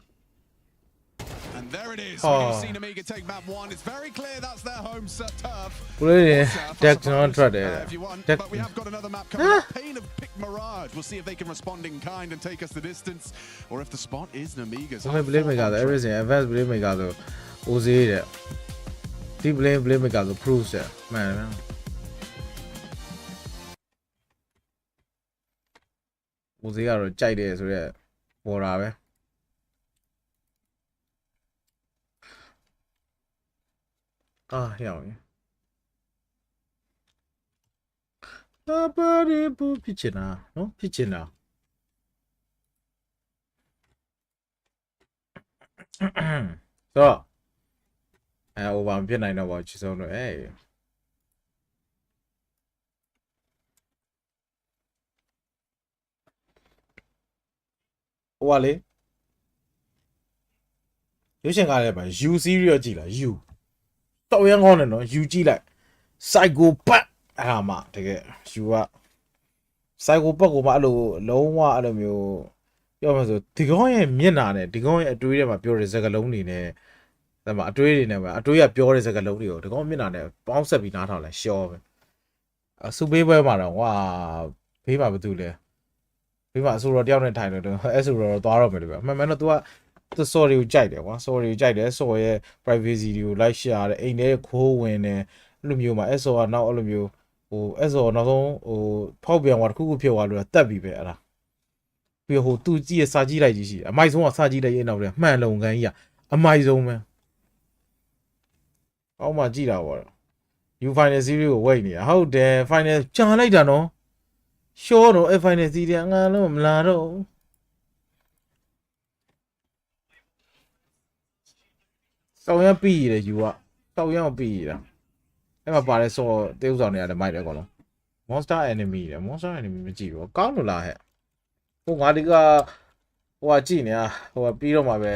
And there it is. Oh. When you see Nemiga take map 1, it's very clear that's their home turf. Really? Deck on try there. If you want, but we have got another map coming up. Pain of Pick Mirage. We'll see if they can respond in kind and take us the distance, or if the spot is Nemiga's. I believe me got everything. Advanced believe me got the Uzi there. Deep blame believe me got the proofs there. Man. Uzi got a jai there so yeah. Whatever. Ah, yeah. Nobody put pitching now. No pitching now. So, over I'm feeling I watch so no hey. Wale. You should get it by U serious ကြည့်လား U တော့ရန်ကောင်းတယ်နော် U ကြည့်လိုက် psychopath အဲ့ဒါမှတကယ် U က psychopath ကိုမှအဲ့လိုလုံးဝအဲ့လိုမျိုးပြောမှဆိုဒီကောင်းရဲ့မျက်နှာနဲ့ဒီကောင်းရဲ့အတွေးထဲမှာပြောတဲ့စကားလုံးတွေနဲ့ဒါမှအတွေးတွေနဲ့ပဲအတွေးကပြောတဲ့စကားလုံးတွေကိုဒီကောင်းမျက်နှာနဲ့ပေါင်းဆက်ပြီးနားထောင်လိုက်ရှော့ပဲအစုပေးပွဲမှာတော့ဝါဖေးမှာဘာတူလဲဖေးမှာအဆိုတော်တယောက်နဲ့ထိုင်လို့အဲ့ဆိုတော်သွားတော့မယ်လို့ပဲအမှန်မှန်တော့ तू ကသူ sorry ကိုကြိုက်တယ်ကွာ sorry ကိုကြိုက်တယ် ဆိုရဲ့ privacy တွေကိုလိုက်ရှာတယ်အိမ်ထဲခိုးဝင်တယ်အဲ့လိုမျိုးမှာ SO ကနောက်အဲ့လိုမျိုးဟို SO နောက်ဆုံးဟိုဖောက်ပြန်သွားတစ်ခုခုဖြစ်သွားလို့တက်ပြီပဲအဲ့ဒါပြီးဟိုသူကြည့်ရစာကြည့်လိုက်ကြီးရှိအမိုက်ဆုံးကစာကြည့်လိုက်ရင်နောက်တယ်မှန်လုံကန်ကြီးကအမိုက်ဆုံးပဲအောက်မှာကြည့်တာပေါ့ U final series ကိုဝိတ်နေတာဟုတ်တယ် final ကြာလိုက်တာနော်ရှောတော့ final series ငါလုံးမလာတော့တောင်ရပြီရယူอ่ะတောင်ရပြီရအဲ့မှာပါလဲစောတေးဥဆောင်နေရတယ်မိုက်တယ်ကောလုံး monster enemy တယ် monster enemy မကြည့်ဘူးကောင်းလို့လားဟဲ့ဟိုငါဒီကဟိုကကြည့်နေတာဟိုကပြီးတော့မှာပဲ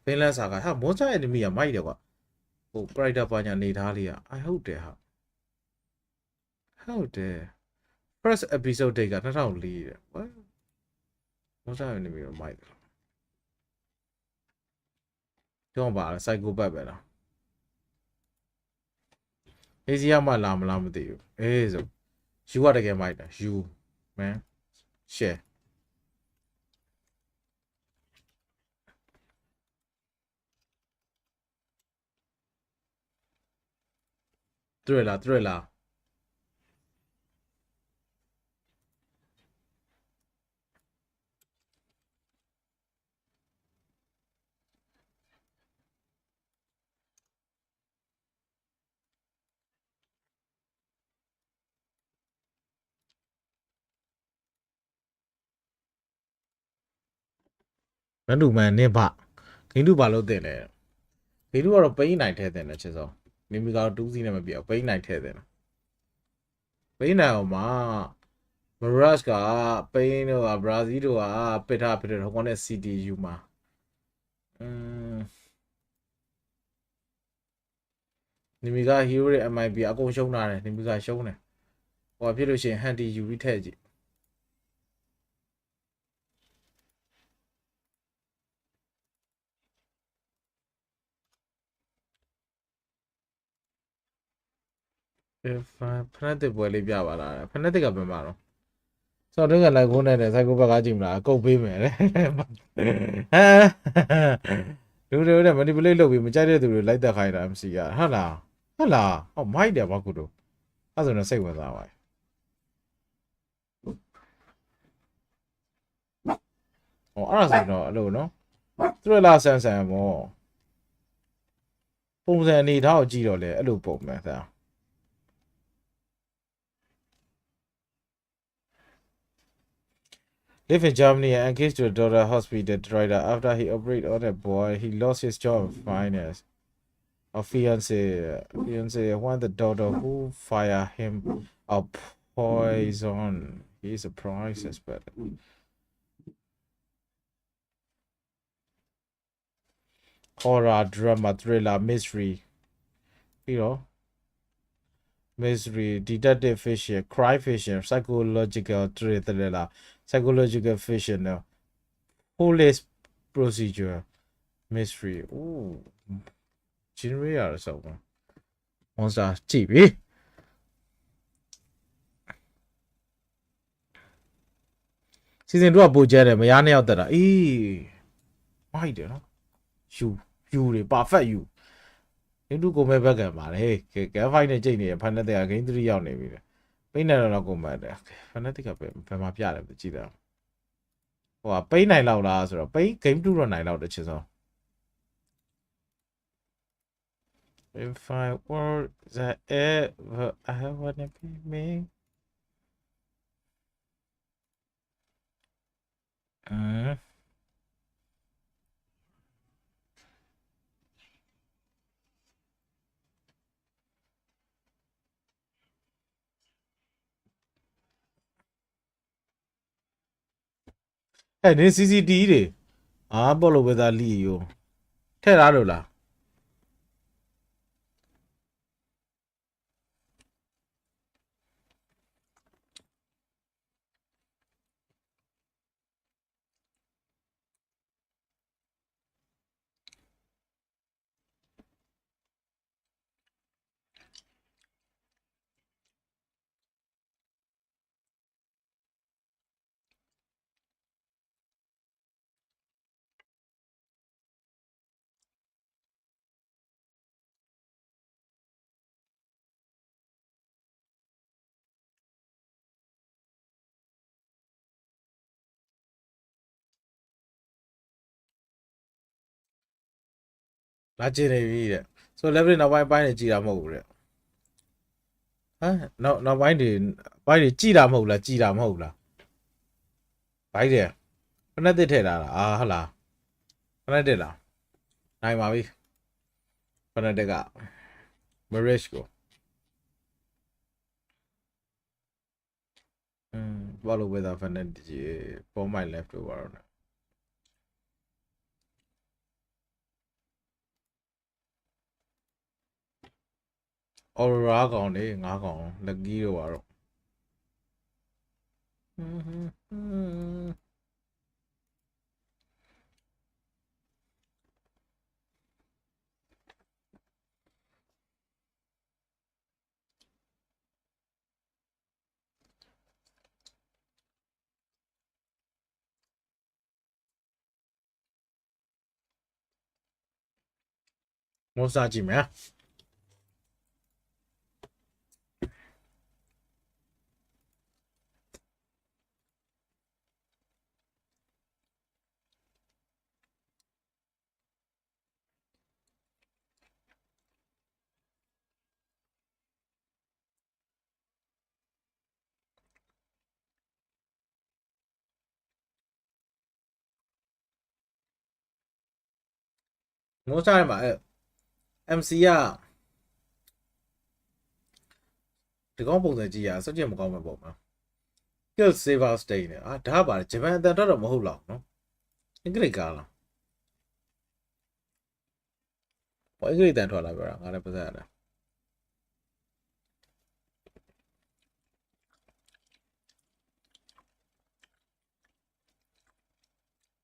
ဖင်လန်စာကဟာ monster enemy ကမိုက်တယ်ကွာဟို character ပါညာနေသားလေးอ่ะ I ဟုတ်တယ်ဟာဟုတ်တယ် first episode date က2004တဲ့ what monster enemy ကမိုက်တယ်တော့ပါ psychopath ပဲလားအေးစီရမလာမလားမသိဘူးအေးဆို you ကတကယ်မိုက်တာ you man share တွေ့လားတွေ့လားမန်တူမန်နင်းပါဂိမ်းတူပါလို့တင်တယ်ဂိမ်းတူကတော့ပိန်းနိုင်ထဲတင်တယ်ချစ်စောနေမီကတော့2စီးနဲ့မပြတ်ပိန်းနိုင်ထဲတင်တယ်ပိန်းနိုင်အောင်မှာမရတ်ကပိန်းတော့ဘရာဇီးတို့ကပစ်ထားဖြစ်တယ်ဟိုကနေ CTU မှာနေမီက hero ရဲ့ MIP အကုန်ရှုံးတာတယ်နေမီကရှုံးတယ်ဟိုဖြစ်လို့ရှိရင် Handy UV ထည့်ကြည့်ဖနက်တစ်ပွဲလေးပြပါလားဖနက်တစ်ကဘယ်မှာတော့စော်တင်းကလိုက်ခိုးနေတဲ့စိုက်ကိုဘက်ကကြည့်မလားအကုတ်ပေးမယ်လေလူတွေနဲ့ manipulate လုပ်ပြီးမကြိုက်တဲ့သူတွေလိုက်တက်ခိုင်းတာ MC ကဟုတ်လားဟောမိုက်တယ်ဘာကူတို့အဲ့ဆိုတော့စိတ်ဝင်စားပါဟောအဲ့ဒါဆိုတော့အဲ့လိုနော်သူရလာဆန်ဆန်ပေါ့ပုံစံအနေထားကိုကြည့်တော့လေအဲ့လိုပုံမှန်သား Live in Germany and engaged to a daughter hospital driver. After he operated on a boy, he lost his job in finance. A fiance want the daughter who fire him a poison. He's a price suspect. Horror, drama, thriller, mystery. You know, mystery, detective fiction, crime fiction, psychological thriller, psychological fiction, police procedure, mystery. Ooh, genre or something. Monster TV. Season 2ကပိုကျဲတယ်မရနှစ်ယောက်တက်တာအေးမိုက်တယ်နော်ယူတွေ perfect ယူအင်းတူကိုမဲ့ဘက်ကံပါလေကဲ fight နဲ့ကြိတ်နေရဖန်တဲ့က game 3ရောက်နေပြီပိန်းနိုင်တော့ကိုမဲ့တယ်ဖန်တဲ့ကဘယ်မှာပြတယ်ကြည့်တယ်ဟိုကပိန်းနိုင်လောက်လားဆိုတော့ပိန်း game 2တော့နိုင်လောက်တယ်ချစ်စော If I were that ever I wanna be me အဲ့နင်း CCD တွေဘောလို့ပဲသားလီယောထဲ့ထားလို့လားလာကျင်နေပြီတဲ့ဆို level နောက်ပိုင်းနေကြည်တာမဟုတ်ဘူးတဲ့ဟမ်နောက်ပိုင်းတွေကြည်တာမဟုတ်လားကြည်တာမဟုတ်လားဘိုက်တယ်ဖက်နက်တစ်ထည့်ထားတာဟုတ်လားဖက်နက်တစ်လားနိုင်ပါပြီဖက်နက်တစ်က marriage ကိုဘာလို့ပဲသားဖက်နက်ကြီး for my left တော့ပါတော့အော်ရာကောင်လေငါးကောင်လက်ကီးတော့ပါတော့မောစားကြည့်မယ်မောစားရမှာMC ကဒီကောင်ပုံစံကြည့်ရစက်ချက်မကောင်းမဲ့ပုံမှာ kill saver stay နဲ့ဒါပါဂျပန်အတန်တော့မဟုတ်တော့နော်အင်္ဂလိပ်ကားလားဘာအင်္ဂလိပ်တန်ထွက်လာပြောတာငါလည်းပတ်သက်ရတယ်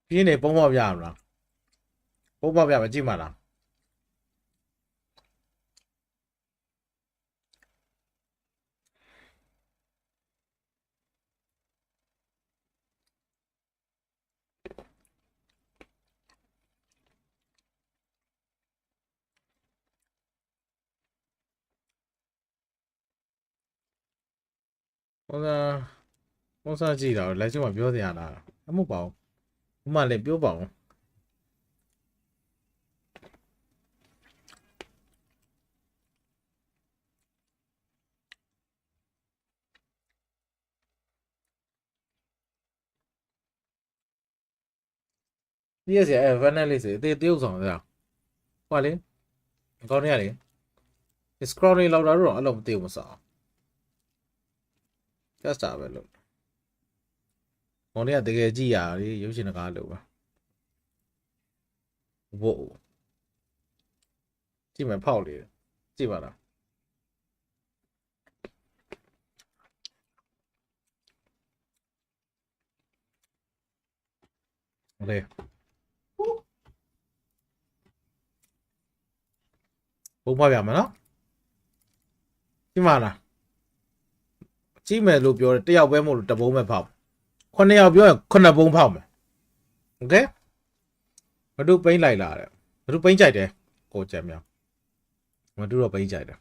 ပြင်းနေပုံပေါက်ပြရမလားပုံပေါက်ပြမကြည့်မှလားပုံစံကြည့်တာလိုက်ကျမပြောစရာလားအမှုပါဘူးဥမာလည်းပြောပါဦး Yes, yeah, finally say they do something there. Quali, go nearly. It's crawling louder. I love the was just have a look. Only at the GR, using a car over. Whoa. See my Pauli. See what? Okay. ဘုံဖောက်ရမှာနော်ဒီမှာလားကြည့်မယ်လို့ပြောတယ်တယောက်ပဲမဟုတ်လို့တဘုံပဲဖောက်9ယောက်ပြောရင်9ဘုံဖောက်မယ်โอเคမတို့ပိန်းလိုက်လာတယ်မတို့ပိန်းကြိုက်တယ်ကိုကြက်မြောင်မတို့တော့ပိန်းကြိုက်တယ်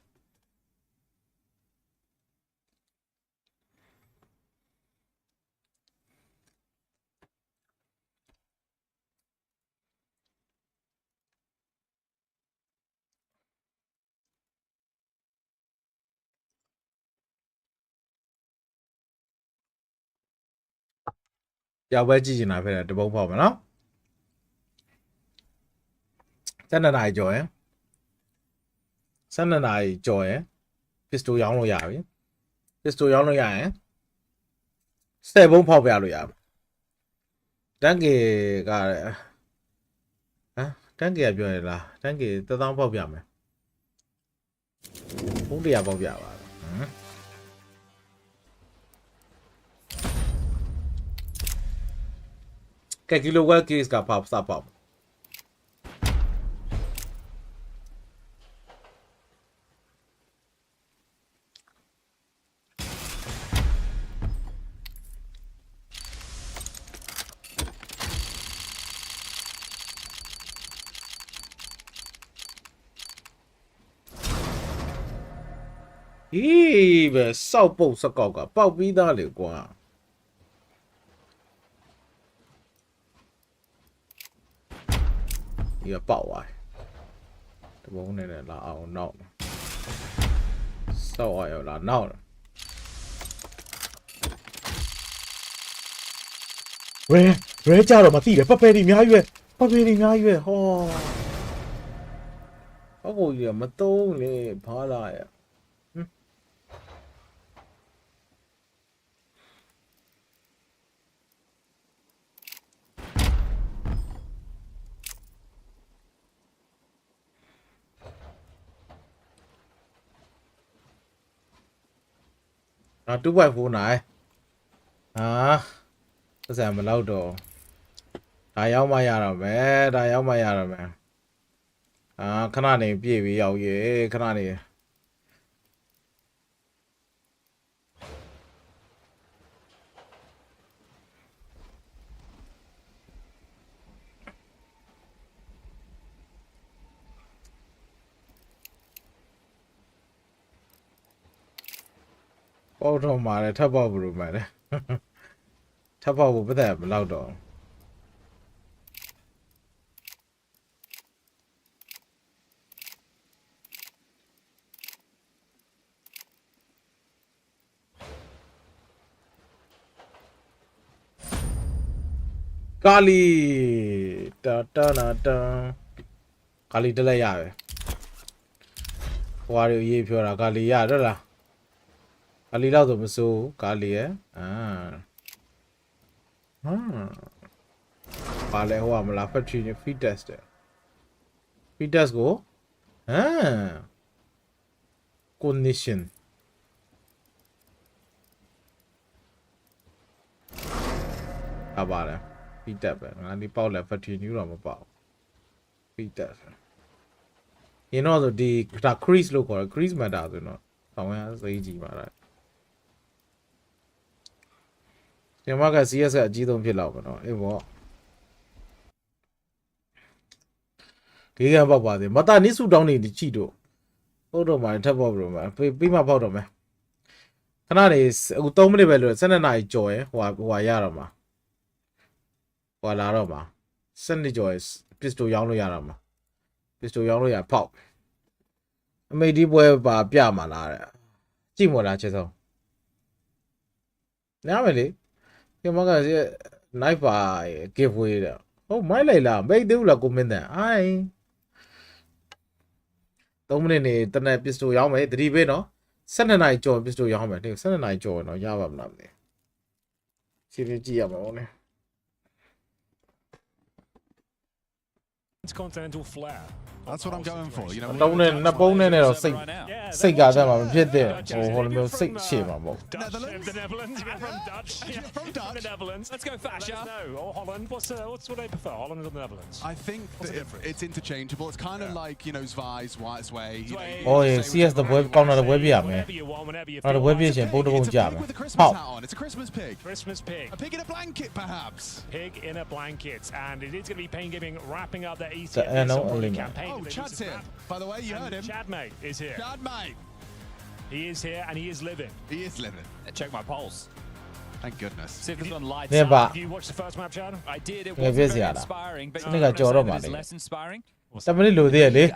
ယောက်ပဲကြည့်နေတာဖြစ်တယ်တဘုံဖောက်မယ်နော်12နာရီကျော်ရင်12နာရီကျော်ရင်ပစ္စတိုရောင်းလို့ရပြီပစ္စတိုရောင်းလို့ရရင်10ဘုံဖောက်ပြလို့ရပြီတန်းကေကဟမ်တန်းကေကပြောရလားတန်းကေ1000ဖောက်ပြမယ်ဘုံ100ဖောက်ပြပါကဲကီလိုဝဲကေစ်ကပေါက်စပေါက်ပဲစောက်ပုတ်စကောက်ကပေါက်ပြီးသားလေကွာဒီကပေါက်သွားတဘုံနဲ့လာအောင်နောက်စောက်ရလာနောက်ရဲကြတော့မသိတယ်ပပဲတွေအများကြီးပဲပပဲတွေအများကြီးပဲဟောအကိုကြီးမတုံးလေဘာလာရ2.4နိုင်ပတ်စံမလောက်တော့ဒါရောက်မှရတော့မယ်ဒါရောက်မှရတော့မယ်ခဏနေပြည့်ပြီးရောက်ရေခဏနေပေါတော့မှာလေထပ်ပေါဘလို့မှာလေထပ်ပေါဖို့ပတ်သက်မလောက်တော့ကာလီတာကာလီတက်လိုက်ရပဲဟွာရီရေးပြောတာကာလီရတော့လားကာလီလောက်ဆိုမစိုးကာလီရဲ့ပါလဲဟိုကမလား factory နဲ့ feed test တဲ့ feed test ကိုcondition ပါလဲ feed test ပဲငါဒီပေါက်လဲ factory new တော့မပေါက် feed test ရင်းတော့ဆိုဒီဒါ crease လို့ခေါ်တယ် crease matter ဆိုတော့တောင်းရစိတ်ကြည့်ပါလားဒီမှာက CS အကြီးဆုံးဖြစ်လောက်ပဲเนาะအေးပေါ့ဒီကပေါက်ပါသေးမတာနိစုတောင်းနေကြည့်တော့ဟုတ်တော့မှထပ်ပေါက်ပြီးတော့မှပြီးမှပေါက်တော့မယ်ခဏနေအခု3မိနစ်ပဲလို့12နာရီကြော်ရယ်ဟိုရတော့မှာဟိုလာတော့မှာ12ကြော်ရယ်ပစ္စတိုရောင်းလို့ရတော့မှာပစ္စတိုရောင်းလို့ရဖောက်အမေဒီပွဲပါပြမှာလားတဲ့ကြည့်မလားချက်ဆုံးနားမယ်လေဒီမှာက knife ပါ giveaway တဲ့ဟုတ် Oh, my Layla, make the Ula come in there. Aye. Domini, the night pistol yame, 3 way no. Send a night job pistol yame, send a night job no Yavam Namne. CVG. It's continental flair. That's what I'm going for. You know, Don't in a bone in it or say got them a bit there. Or hold 6 shape. The Netherlands, from Dutch. From Dutch. The Netherlands. Let's go Fasha. No, or Holland. What's what they prefer? Holland or the Netherlands? I think that it's interchangeable. It's kind of like, you know, Zvai's, White's way. Oh, yeah, see as the web corner of the web, man. Whatever you want, whenever you Not a feel web like is it. in both of them It's a pig with a Christmas hat on. It's a Christmas pig. Christmas pig. A pig in a blanket, perhaps. Pig in a blanket. And it is going to be Pain Gaming wrapping up their The ECF campaign. Oh, Chad's here. By the way, you heard him. Chad, mate, is here. Chad, mate. He is here and he is living. He is living. Check my pulse. Thank goodness. See if this one lights Yeah, up. but Did you watch the first map, Chad? I did. It Yeah, wasn't busy, very Ada. inspiring, but Sini kat jorok it is balik. less inspiring. somebody low there, eh?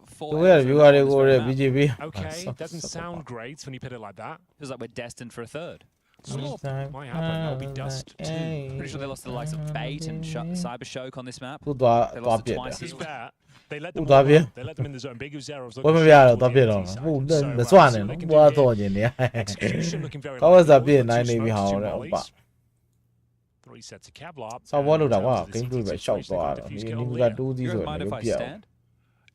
For Where you are go BGB. Okay, doesn't sound great when you put it like that. Feels like we're destined for a third. Might happen. That'll be dust too. Pretty sure they lost to the likes of Bait and Cyber Shoke on this map. Who They lost it twice. To be fair, they let them Who all do I run. They let them in the zone. Big Uzera was What looking maybe I short don't towards know. the Who empty side. the So, swan so and they can do what here. thought in Execution looking very How was that low. being Two 9 maybe smokes, two how mollies. 3 sets of Kevlar. So what And do in that terms of work? the Can you do CT a shot situation, they for can defuse you kill need Leah. to do You these don't mind if I stand?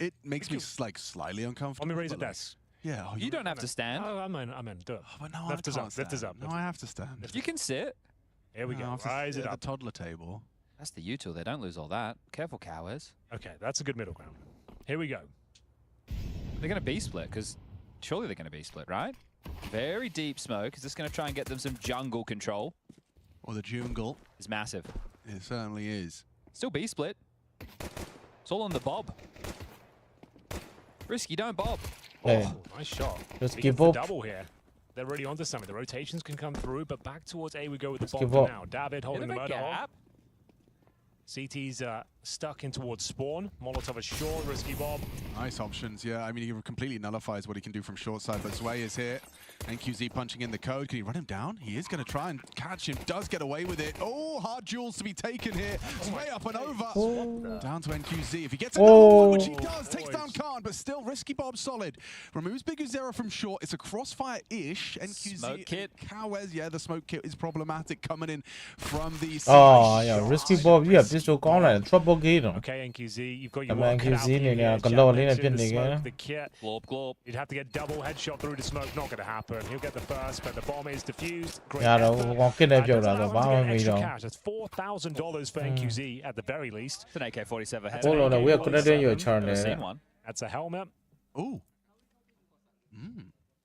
It makes me like slightly uncomfortable. Let me raise it but, like, this. Yeah. Oh, You don't have to stand. Oh, I'm in. Do it. Oh, but no, Lift I us can't up, lift us stand. up, No, lift I us have to stand. You can sit. Here we No, I go. have to Rise sit it at up. the toddler table. That's the util. They don't lose all that. Careful, cowards. Okay, that's a good middle ground. Here we go. They're going to be split, because surely they're going to be split, right? Very deep smoke. Is this going to try and get them some jungle control? Or the jungle. It's massive. It certainly is. Still B split. It's all on the bob. Risky, don't bob. Hey, Oh, nice shot. Just He give gets the up. double here. They're really onto something. The rotations can come through, but back towards A we go with the Just bomb give for up. now. David Bit holding of the a murder hole. gap. CT's stuck in towards spawn. Molotov is short. Risky bomb. Nice options, yeah. I mean, he completely nullifies what he can do from short side, but Zwei is here. NQZ punching in the code. Can he run him down? He is going to try and catch him. Does get away with it. Oh, hard duels to be taken here. Zwei up and over. Down to NQZ. If he gets another one, which he does, takes down Khan, but still Risky Bob solid. Removes Big Uzera from short. It's a crossfire-ish. NQZ. Smoke kit. Cowes, yeah, the smoke kit is problematic coming in from the Oh, side. yeah, Risky Bob, you have pistol corner and trouble game. Okay, NQZ, you've got your I'm work cut out NQZ for you in here. a Chad galore in a mentioned the pin smoke, again. the kit. Glorp, glorp. You'd have to get double headshot through the smoke. Not going to happen. He'll get the first, but the bomb is defused. Great Yeah, effort. we're going to get Doesn't that. allow him to But get I'm extra going cash. That's $4,000 for NQZ at the very least. It's an AK-47 head. Hold on, we are connecting your turn Never seen there. one. That's a helmet. Oh.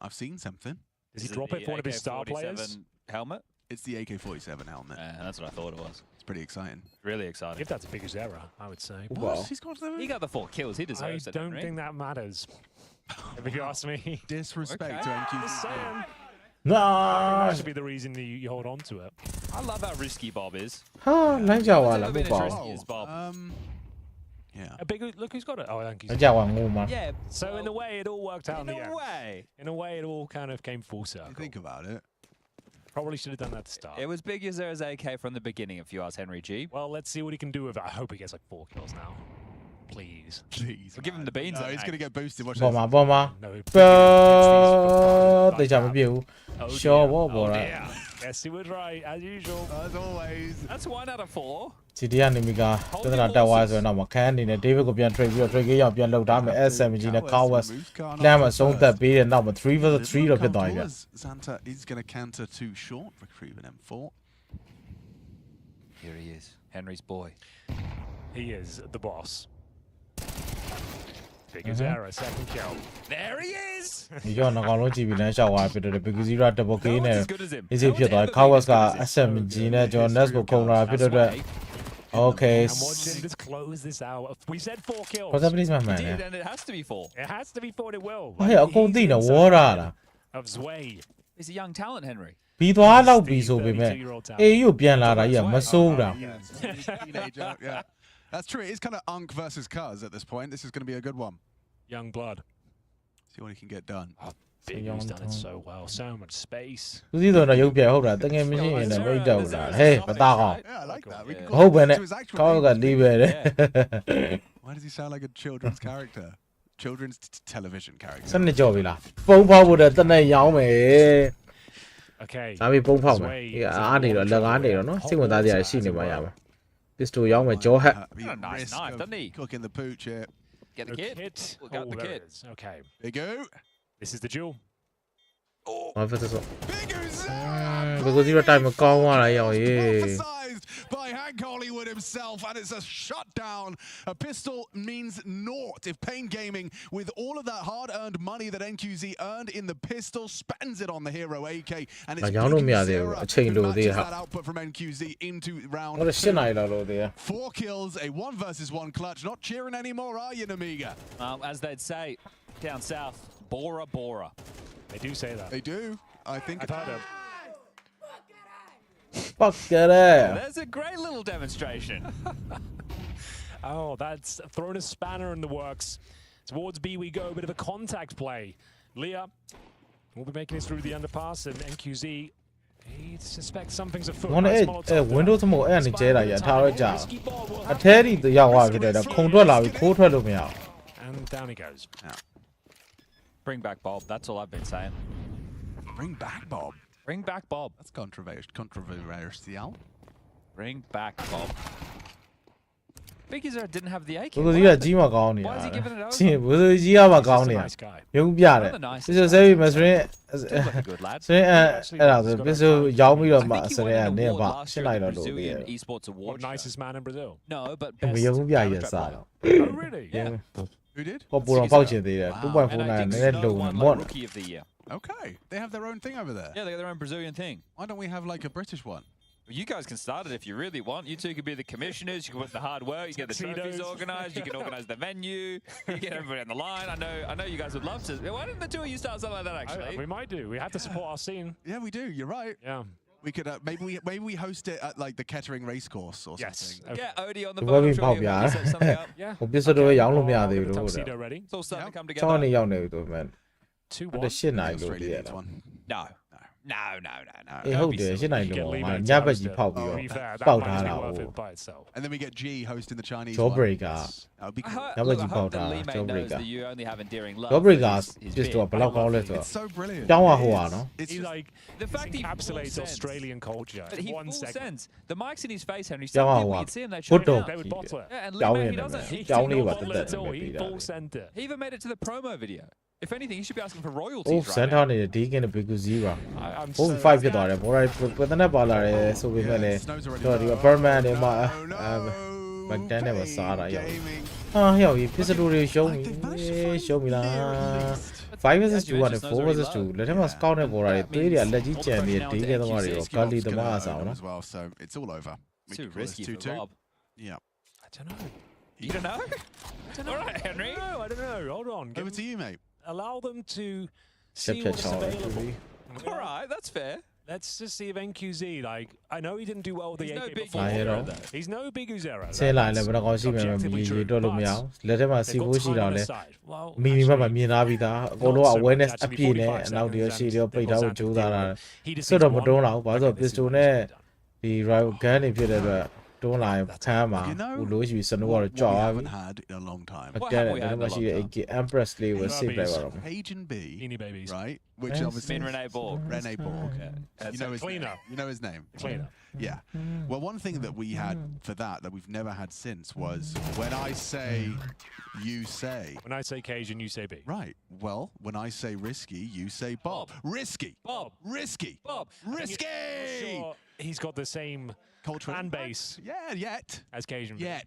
I've seen something. Does he Is drop the it for one of his star AK-47 players? helmet? It's the AK-47 helmet. That's what I thought it was. It's pretty exciting. Really exciting. If that's a biggest error, I would say. Well, He's got the He got the 4 kills. He I deserves it. don't Henry. think that matters. If you ask me. disrespect Okay. to NQZ. Just saying. no. That should be the reason you hold on to it. I love how risky Bob is. Ha, lãnh chào What's à là ever bố been as bảo. risky as Bob? Yeah. A big look who's got it. Oh, I think he's. Lãnh chào à ngu mà. Yeah. So in a way, it all worked out in in the a end. way. In a way, it all kind of came full You circle. think about it. Probably should have done that to start. It was Big Uzera's AK from the beginning, if you ask Henry G. Well, let's see what he can do with it. I hope he gets like 4 kills now. Please. Please. We'll give him the beans No, then, he's mate. going to get boosted. Watch Bỏ this. mà, bỏ mà. No. They chạm biểu. Show what Oh, what. dear. Yes, he was right, as usual. As always. That's 1 out of 4. Chỉ đi Nemiga. Tức là đào hoa rồi nào mà khán thì này David có biến tradeပြီး trade ကြီးရောက်ပြန်လောက်တာမယ် SMG နဲ့ Cowers လမ်းမှာဆုံးသက်ပြီးတဲ့နောက်မှာ 3 vs 3တော့ဖြစ်သွားပြီဗျ Xanta is going to counter too short. Retrieve an M4. Here he is, Henry's boy. He is the boss. Big Uzera, second kill. There he is! ဒီကြောင့်ငါကောင်လုံးကြည့်ပြီးလမ်းလျှောက်သွားပြီးတော့ Big Zero double K No one's နဲ့ as good as him. easy No ဖြစ် one's သွား ever တယ် been Cowers as က good as him. SMG နဲ့ကျွန်တော် Nest ကိုခုံလာဖြစ်တဲ့အတွက် Okay And watch him just close this out. We said 4 kills. possibilities မှမှန် He တယ် did, and it has to be 4. It has to be 4, it will. ဟဲ့အကုန်သိနေဝေါ်တာလား Of Zwei. He's a young talent, Henry. ပြီးသွားတော့ပြီးဆိုပေမဲ့အေးရုပ်ပြန်လာတာကြီးကမစိုးတာ Teenager, yeah. That's true. It is kind of Unk versus Cuz at this point. This is going to be a good one. Young blood. See what he can get done. Bigu's done it so well. So much space. သူစီတော့ရုပ်ပြဟုတ်တာတကယ်မရှိရင်လည်းမိတ်တော့လာဟဲ့မသားကောင်း Yeah, I like that. We can မ call ဟုတ်ပဲ it နဲ့ to his actual ကောင်း name. ကလေးပဲတဲ့ Why does he sound like a children's character? Children's television character. စနစ်ကြော်ပြီလားပုံဖောက်ဖို့တဲ့တနက်ရောင်းမယ် Okay. ဒါပြီးပုံဖောက်မယ်ဒီအားနေတော့လက်ကားနေတော့နော်စိတ်ဝင်စားစရာရှိနေမှရမယ် pistol ရောင်းမယ်ကြောဟက် He Got a nice risk knife, of doesn't he? Cooking the pooch here. Get the kit. We'll got Oh, the there kit. it is. Okay. Bigu. This is the duel. Oh, ဘာဖြစ်ဆို Bigu ဘယ်ကိုစီတော့တိုင်မကောင်းသွားတာရောရေး Emphasized by Hank Hollywood himself, and it's a shutdown. A pistol means naught if Pain Gaming, with all of that hard-earned money that NQZ earned in the pistol, spends it on the hero AK, and it's Y'all know me, Bigu I do. Zera I chain who load matches there. that output from NQZ into round ဟိုရှင်းနိုင် two. လာလို့တရား 4 kills, a 1 versus 1 clutch. Not cheering anymore, are you, Nemiga? As they'd say down south, Bora Bora. They do say that. They do. I think. I've heard of. fuck that There's a great little demonstration. Oh, that's thrown a spanner in the works. Towards B we go. A bit of a contact play. Leah will be making it through the underpass, and NQZ. He suspects something's afoot. ဟိုနဲ့ Nice အဲ့ Molotov windows မို့အဲ့အနေကျဲတာရထားတော့ကြာအထဲထိရောက်သွားဖြစ်တယ်ဒါခုံထွက်လာပြီးခိုးထွက်လို့မရအောင် And down he goes. Bring back Bob. That's all I've been saying. Bring back Bob. Bring back Bob. That's controversial. Bring back Bob. Biggie Zera didn't have the AK. ဘယ်လိုကြီးကကြီးမကောင်းနေ Why တာ is he giving it over? ချင်းဘယ်လိုကြီးကမကောင်း He's နေ a တာ nice guy. ရုပ်ပြတယ်ဒီလိုဆဲပြီးမစရင် Still looking good, lad. စရင်အဲ့ဒါဆိုပစ္စရောင်းပြီးတော့မှ I think he စ won ရင် an နေ award ပါ last ရှင်း year လိုက် at တော့ the လို့ပြီး Brazilian Esports Award. What nicest man in Brazil? No, but မ best ရုပ်ပြရ counter-trap စား player. Oh, really? Yeah. Who did? ဟောပူတော့ပေါက်ချင်သေးတယ် And I 2.49 think နည်းနည်း Snow လုံ won မော့ like Rookie of the Year. Okay. They have their own thing over there. Yeah, they got their own Brazilian thing. Why don't we have like a British one? You guys can start it if you really want. You two could be the commissioners. You can put the hard work. You get the trophies Tuxedos. organised. You can organise the venue. You get everybody on the line. I know you guys would love to. Why didn't the two of you start something like that? Actually, We might do. We have to support our scene. Yeah, we do. You're right. Yeah. We could maybe we host it at like the Kettering racecourse or Yes. something. Okay. yeah, Odie on the Well, phone. we I'm sure pop, you yeah. set something up. Yeah. ဟိုပစ္စတော့ရောင်းလို့မရ I'll သေး get ဘူး the လို့ tuxedo ready. It's all starting to come ချောင်း together. နေရောက်နေပြီဆိုမှ 2-1. တဲ့ရှင်းနိုင် The လို့ Australia တည်ရ needs တာ one. No.အေး Don't ဟုတ် be တယ် silly. ရှင်းနိုင် You လို့ get Lima ငါ and ညဘက် Travis ကြီး to- ဖောက်ပြီး To တော့ be fair, that ပေါက် might ထား be တာ worth ဟို it by itself. And then we get G hosting the Chinese Jawbreaker. one. That would be I cool. hope, That look, was I hope that about, Lee May knows Jawbreaker. that you only have endearing love. Jawbreaker for his pistol bid. ဘယ်လောက်ကောင်းလဲဆို It's so brilliant. ကျောင်းက It ဟို is. ဟာနော် It's He just- like The fact he encapsulates full sense. Australian culture But he in one full segment. sense. The mic's in his face, Henry. Yeah, Some people wow. you'd see him, they'd Good shut him dog. down. David Bottler. Yeah, and Lee Down May, in he there, doesn't. man. He, Down No here, what bottle the at all. He beat full out. center. he even made it to the promo video. If anything, he should be asking for အိုး royalties စန် right ထား now. နေတဲ့ဒီကင်းနဲ့ဘီကူ0 I'm ဟို so 5ဖြစ်သွားတယ်ဘော်ရိုက်ပဒနဲ့ပါလာတယ်ဆိုပေမဲ့လည်း Snow's already တော့ဒီ low. apartment တွေမှာ No, McDan နဲ့ပါစားတာရောက် Gaming. ဟာဟျောက်ကြီးပစ္စတိုတွေရှုံးပြီ Like, they've managed to ရှုံးပြီလား nearly least. 5 vs 2ကနေ4 vs 2လက်ထက်မှာ scout နဲ့ပေါ်လာတယ်သွေးတွေကလက်ကြီးကြံပြီးဒီကဲသမားတွေရောကာလီသမားအဆောင်နော် As well, so it's all over. We Too can call this risky for 2-2. Bob. Yeah. I don't know. You don't know? All right, Henry. No, I don't know. Hold on. Over to you, mate. Allow them to Ship see your what's child, available. All right, that's fair. Let's just see if NQZ, like, I know he didn't do well with the He's no AK big before. hero. He's no big Uzero. ဆဲလာရင်လည်းဘယ်တော့ကောင်းရှိမယ်မမြင်ရတော့လို့မရဘူးလက်ထက်မှာစီ They've ဖို့ got ရှိ time တာ on လဲ their side. Well, မီနီမတ်မှာ actually, မြင်သားပြီးသားအကုန်လုံး awareness အပြည့်နဲ့အနောက်တရရှိတယ်ပိတ်ထားဖို့ကြိုးစားတာ he defeats စွတ်တော့မ one. တွန်းလာဘူးဘာလို့ Okay, this is pistol what နဲ့ he's done. ဒီ rival gun တွေဖြစ်တဲ့အတွက်တွန်းလာရင်ခမ်းမှာ You know ဘူးလို့ရှိပြီးစနိုး What ကတော့ we ကြောက်သွားပြီ haven't had in a long time. အကဲတယ်ဒါမှရှိတဲ့ AK Empress လေးကို save လိုက်ပါတော့ Page and B, Beanie Babies. right? Which Yes. obviously Mean Rene Borg. Rene Borg. That's You know his cleaner. name. You know his name. Cleaner. Yeah. Well, one thing that we had for that we've never had since was when I say, you say. When I say Cajun, you say B. Right. Well, when I say risky, you say Bob. Risky. Bob. Risky. Bob. Risky. Sure, he's got the same Cultural fan impact. base Yeah, yet. as Cajun. Yet.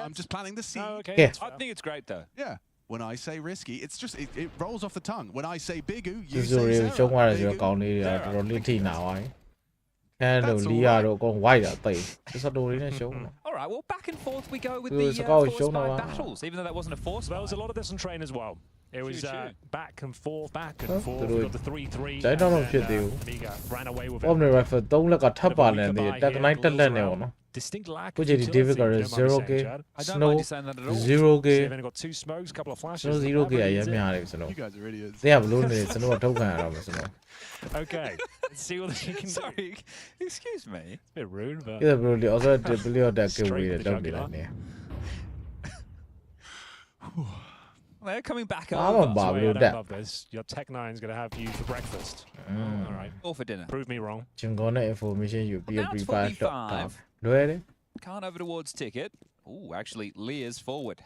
I'm just planting the seed. Oh, okay. Yeah. that's I fair. think it's great, though. Yeah. When I say risky, it's just it rolls off the tongue. When I say Bigu, ဒီ you ဆို say ရီ Zara. ရှုံးသွားတယ်ဆိုတော့ Bigu. ကောင်းလေးတွေကတော်တော်လေးထိနာသွားပြီအဲလို That's လီ all ယာ right. တော့အကုန် white တာတိတ်ပစ္စတိုတွေနဲ့ရှုံးတယ် All right, well, back and forth we go with It the was a goal, force show by now. battles, even though that wasn't a force. So there was a lot of this on train as well. It was Choo-choo. back and forth, back and Huh? forth. Did We we- got the 3-3. They don't know and if you then, do. Nemiga ran away with ပေါ် it. နေ rifle 3လက်ကထပ်ပါလန်သေးတယ်တက်တိုင်းတက်လက်နေပေါ့နော် distinct lack ကို of ကြည့်ဒီ David က utility, if you don't mind me 0k saying, Chad. I don't Snow mind you saying that at all. 0k So they've only got 2 smokes, a couple of flashes. Snow that 0k never အ needs ရင် it. များတယ်စနိုး You guys are idiots. တင်းကဘလို့နေစနိုးကထုတ်ခံရတော့မယ်စနိုး Okay, let's see what they can do. Sorry, excuse me. It's a bit rude, but ဒီဘလို့ဒီ also ဘလို့တက်ကေဝေးတယ် Straight တော့ for နေ the တယ်နေ They're coming back Ah, over. Bob. Sway, I that. don't love this. Your Tech 9's going to have you for breakfast. All right, All for dinner. prove me wrong. ဂျင်ကောနဲ့ information ယူပြီး Now it's prepare တော့ 45. လွယ်တယ် Can't over towards ticket. Oh, actually, Lear's forward.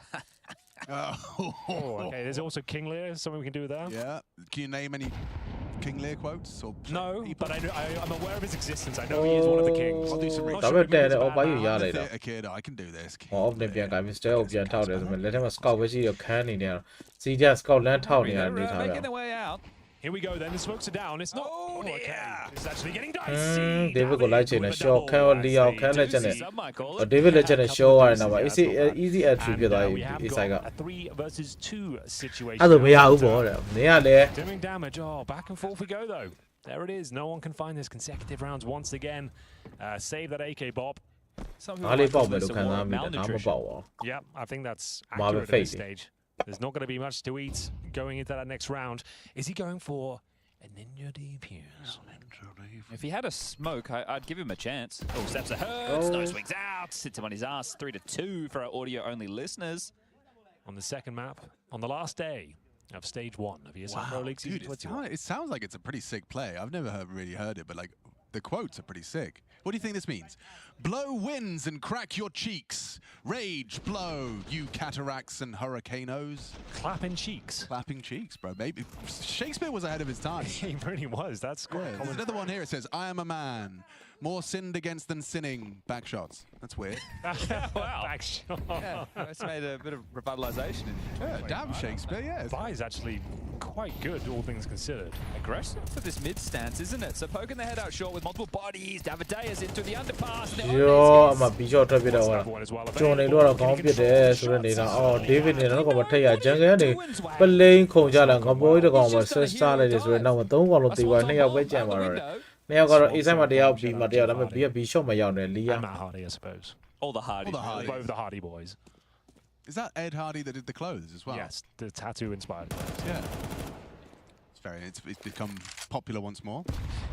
Oh, okay, there's also King Lear. Something we can do with that? Yeah. Can you name any King Lear quotes or No, people? but I'm aware of his existence. I know he is one of the kings. I'll do some Not research. ဒါ sure ပေ if he မဲ့ is တဲ့ bad အော်ဘာယူ now. ရ I'm လိုက် a တော့ kid. I can do this. ဟော update ပြန်က Mr. ကိုပြန်ထောက်တယ်ဆိုမှလက်ထက်မှာ scout ပဲရှိရခန်းနေတယ် CJ scout လမ်းထောက်နေရ They're နေထားတယ် making their way out. Here we go then. The smokes are down. It's not. Oh, okay. dear. It's actually getting dicey. David ကို လိုက်ချင်တယ် with a short double, ခန်းရော I Leo see. ခန်းလက်ချက်နဲ့ Some might call it. David လက်ချက်နဲ့ short ရတယ်နော် Yeah, easy that's not bad. easy entry ဖြစ်သွား And ပြီ we have ဒီ side က got a 3 versus 2 situation. အဲ့ဒါမရဘူးပေါ့တဲ့နေရလေ Doing damage. Oh, back and forth we go though. There it is. No one can find this consecutive rounds once again. Save that AK Bob. Some people အားလေး might ပေါက် call မယ် this လို့ a ခံ war စား of မိတယ်ဒါမှမ malnutrition. ပေါက်ပါ Yep, I think that's Marvel accurate at this faded. stage. There's not going to be much to eat going into that next round. Is he going for a Ninja DPS? If he had a smoke, I'd give him a chance. Oh, steps ahead. Oh. No swings out. Sits him on his ass. 3-2 for our audio-only listeners. On the second map, on the last day of stage 1 of ESL Pro League Season Dude, 21. it sounds like it's a pretty sick play. I've never really heard it, but like the quotes are pretty sick. What do you think this means? Blow winds and crack your cheeks. Rage blow, you cataracts and hurricanes. Clapping cheeks. Clapping cheeks, bro. Maybe Shakespeare was ahead of his time. He really was. That's quite Yeah, there's common. another one here. It says, I am a man. More sinned against than sinning. Back shots. That's weird. Wow. Back shot. Yeah, it's made a bit of revitalization. Yeah, damn Shakespeare, yeah. Vi is actually quite good, all things considered. Aggressive for this mid stance, isn't it? So poking the head out short with multiple bodies. Davideus into the underpass. And ရောအမဘီချော့ထွက်ပြတော့ဟော Another one as well. ကျွန်တော်နေလို့တော့ခေါင်းပြစ်တယ်ဆိုတဲ့နေတာအော် David နေတော့ကမထိတ်ရဂျန်ကနေပလိန်ခုံကြလာငပိုးတကောင်မှာဆက်စားလိုက်တယ်ဆိုတော့နောက်မှာ3ကောင်လို့တေးပါ2ယောက်ပဲကြံပါတော့တယ်2ယောက်ကတော့ A side မှာ1ယောက် B မှာ1ယောက်ဒါပေမဲ့ B က B shot မရောက်တယ်လီယာ And Matt Hardy, I suppose. all the Hardy. All the Hardy. Both the Hardy boys. Is that Ed Hardy that did the clothes as well? Yes, the tattoo inspired. Yeah. It's become popular once more.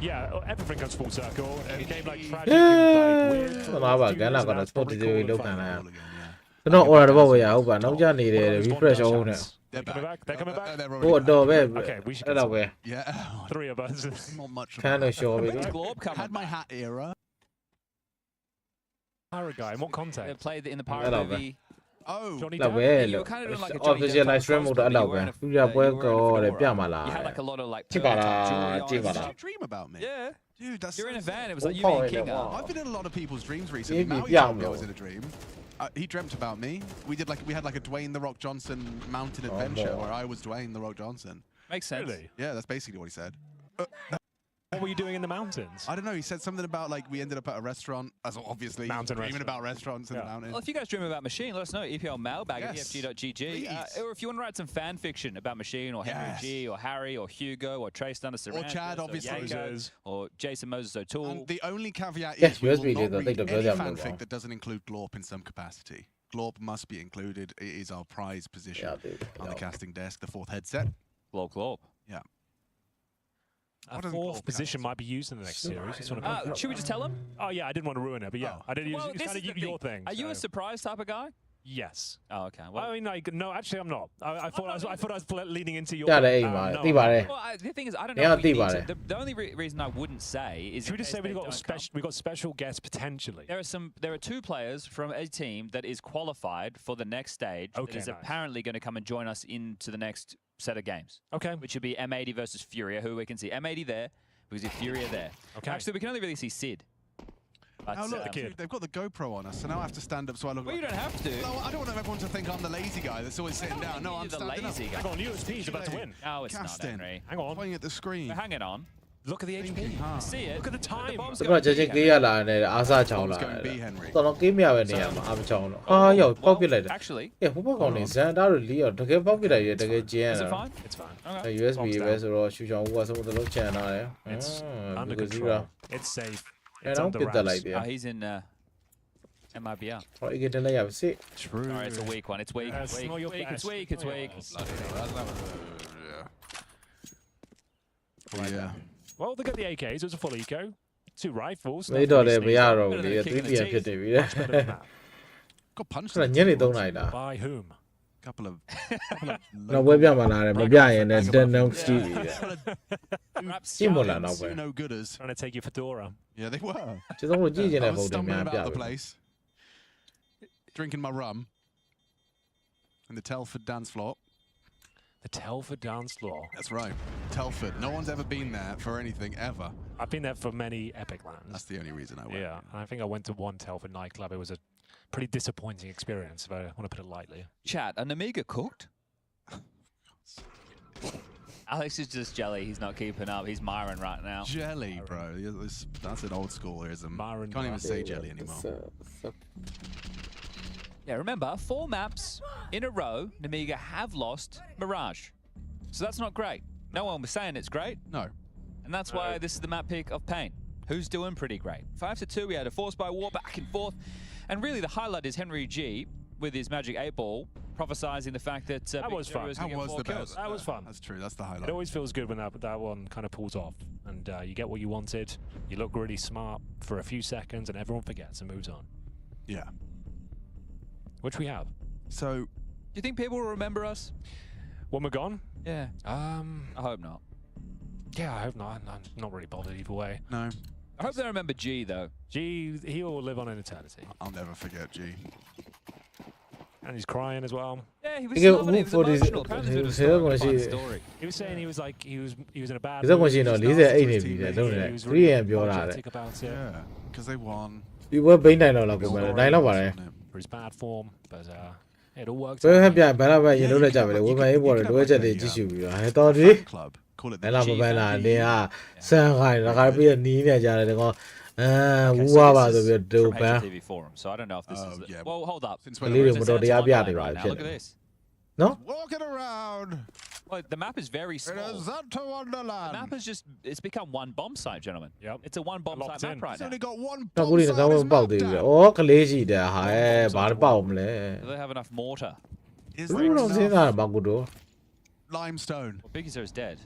Yeah, everything comes full circle. And a game like Tragic, Yeah. like weird. Well, for I studios, got and that's spot probably to cool do and look fun. and All again, yeah. ကျွန်တော် order တော့ပဲရဟုတ်ပါနောက်ကျနေတယ် What are those refresh Bond အောင်နဲ့ shots? They're They're coming back. They're coming back. They're ဟို already တော့ပဲ Okay, we should အဲ့ get တော့ပဲ Yeah. 3 of us. Not much. ခန်းတော့ show ပဲ Where's Glorb coming? Had my hat era. Pirate guy, in what They context? played in the Hello, Pirate man. movie. Oh. Johnny တော့ Depp? ပဲ Yeah, you were kind of doing like a Johnny official Depp live stream type မဟုတ်တော့အဲ့လောက်ပဲ cosplay, ပြပွဲကောတယ်ပြမှာလား You had like a lot of like ကြည့်ပါလား jewelry ကြည့်ပါ on. လား Did you dream about me? Yeah. Dude, that's You're in a so van. sick. It was like you Oh, being King wow. Up. I've been in a lot of people's dreams recently. Maybe Maui yeah, told me I bro. was in a dream. He dreamt about me. We had like a Dwayne the Rock Johnson mountain Oh, adventure no. where I was Dwayne the Rock Johnson. Makes sense. Really? Yeah, that's basically what he said. What were you doing in the mountains? I don't know. He said something about like we ended up at a restaurant, as obviously Mountain dreaming restaurant. about restaurants in the Yeah. mountains. Well, if you guys dream about Machine, let us know. EPL mailbag at Yes. EFG.gg. Please. Or if you want to write some fan fiction about Machine or Henry Yes. G or Harry or Hugo or Trace Dunner Cervantes Chad, obviously. Moses. or Jason Moses O'Toole. And the only caveat Yes, is we USB will did, I not think read the any program was fanfic wrong. that doesn't include Glorp in some capacity. Glorp must be included. It is our prize position Yeah, dude. on the Yeah. casting desk. The 4th headset. Glorp. Yeah. A What doesn't 4th Glorp position count? might be used in the next series. Just wanna Should we just tell him? oh yeah, I didn't want to ruin it, but yeah, Oh. I did use Well, it's this kind is of the your thing. Are you a so- surprise type of guy? Yes. Oh, okay. Well, I mean, like, no, actually, I'm not. I thought I was leaning into your. Yeah, there you are. no, Think about it. well, the thing is, I don't Yeah, know. If we think need about to, the only reason I wouldn't say is Should we in just case say we they got don't come. we got special guests potentially? There are 2 players from a team that is qualified for the next stage Okay, that is nice. apparently going to come and join us into the next set of games, Okay. which would be M80 versus Furia, who we can see M80 there, we see Furia there. Okay. Actually, we can only really see Sid. But, Now look, the kid. dude, they've got the GoPro on us, so now I have to stand up so I look well, you like... don't have to. No, I don't want everyone to think I'm the lazy guy that's always sitting down. No, I'm You're the standing lazy up. guy. Hang on, USP's about to win. No, it's not, Casting. Henry. Hang on. Pointing at the screen. We're hanging on. Look at the HP. Thinking hard. See it. Look at the time. bomb's ကျွန်တော်ချက်ချင်း going ကေးရလာတယ်အားစားချောင်းလာ Bomb's going B, Henry. တော်တော်ကေးမြပဲနေရမှာအားမချောင်းတော့ဟာရောက်ပောက်ပစ်လိုက်တယ် Actually, အေးဟိုဘက်ကောင်နေဇန်တာတို့လီရောတကယ်ပောက်ပစ်လိုက်ရတကယ်ကျင်းရ is တာ it fine? It's fine. Okay. USB Bombs ပဲ down. ဆိုတော့ရှူချောင်းဦးကသုံးသလုံးချန်လာတယ် It's under ဒီကစီး control. တာ It's safe. အဲ့ It's တော့ under ပစ်တက်လိုက် wraps. တယ် He's in MIBR. Or you get another sit. True. Alright, it's a weak one. It's weak. That's It's weak. not your Weak. It's best. weak. It's weak. Yeah. Well, they got the AKs. It was a full eco. 2 rifles. They don't have nothing a sneaky. yarrow. 3 PMဖြစ်နေပြီလေ Much better than that. Got punched. အဲ့ညနေ3နာရီလား By whom? Couple of နောက်ပွဲပြမှာလာတယ်မပြရင်လည်းတန်တန်းကြည့်ပြီ Perhaps ကြည့်မလားနောက်ပွဲ no gooders. Trying to take your fedora. Yeah, they were. ကျေးဇူးတော်ကြည့်ကျင် I တဲ့ was ပုံတွေ stumbling များပြ about the ပြီ place, drinking my rum in the Telford dance floor. The Telford dance floor. That's right, Telford. No one's ever been there for anything ever. I've been there for many epic lands. That's the only reason I went. Yeah, and I think I went to one Telford nightclub. It was a pretty disappointing experience, if I want to put it lightly. Chat, are Nemiga cooked? Alex is just jelly. He's not keeping up. He's Myron right now. Jelly, bro. That's an old schoolerism. Myron Can't even Brown. say jelly anymore. Yeah, remember, 4 maps in a row, Nemiga have lost Mirage. So that's not great. No one was saying it's great. No. And that's why this is the map pick of Pain. Who's doing pretty great? 5-2, we had a force by war back and forth. And really the highlight is Henry G with his magic 8-ball, prophesizing the fact that That was fun. was That going to was get 4 the kills. best. That was fun. That's true. That's the It highlight. always feels good when that one kind of pulls off, and you get what you wanted. You look really smart for a few seconds, and everyone forgets and moves on, Yeah. which we have. So Do you think people will remember us? When we're gone, Yeah. I hope not. yeah, I hope not. I'm not really bothered either way. no, I hope they remember G though. Gee, he will live on in eternity, I'll never forget G. and he's crying as well. Yeah, he was He got sobbing, he was for his- emotional. Apparently there's a his bit of a hair story, was fun he- story. He was saying he was like he was in a bad. ဒီစက်ကွန် mood. ရှင်တော့ He was 48 နေ nasty ပြီလေ to လုံး his နေ teammates. 3 He was really AM ပြောတာတဲ့ apologetic about it Yeah, because they won. ဒီပွဲဘိန်းနိုင်တော့လောက်ကိုပဲနိုင်တော့ပါတယ် for his bad form, but it all worked ဘယ်ဟ out. ပြဘယ်တော့ပဲရင်လို့လက်ကြပဲလေဝေမအေးပေါ်တော့တွဲချက်တွေကြည့်ရှုပြီးတော့ဟဲ့တော်ဒီ Club. Call it လဲ the လာ G မပန်းလာ family. နေကဆန်ခိုင်းတော့ခါပြီးနီးနေကြတယ်ကောဝူဝါပါဆိုပြီးဒူ From ပန်း HLTV forum, so I don't know if this is. yeah. Well, hold up. Since Believe when it, As I but said, it's don't online be right right, now. Look at yeah. this. No? walking around Well, the map is very in a small. Zanta The Wonderland. map is just—it's become one bomb site, gentlemen. Yep. It's a one bomb Locked site in. map right He's now. only got one တော့ bomb ကိုရီ site ကော on င်း his ပေါက် map သေးပြီ down. ဩကလေးရှိတယ်ဟာဘာပေါက်မလဲ Do they have enough mortar? Is ဘယ် there လိုစဉ်းစား enough ဘာကူတော့ limestone? Well, Biggie Sir is dead.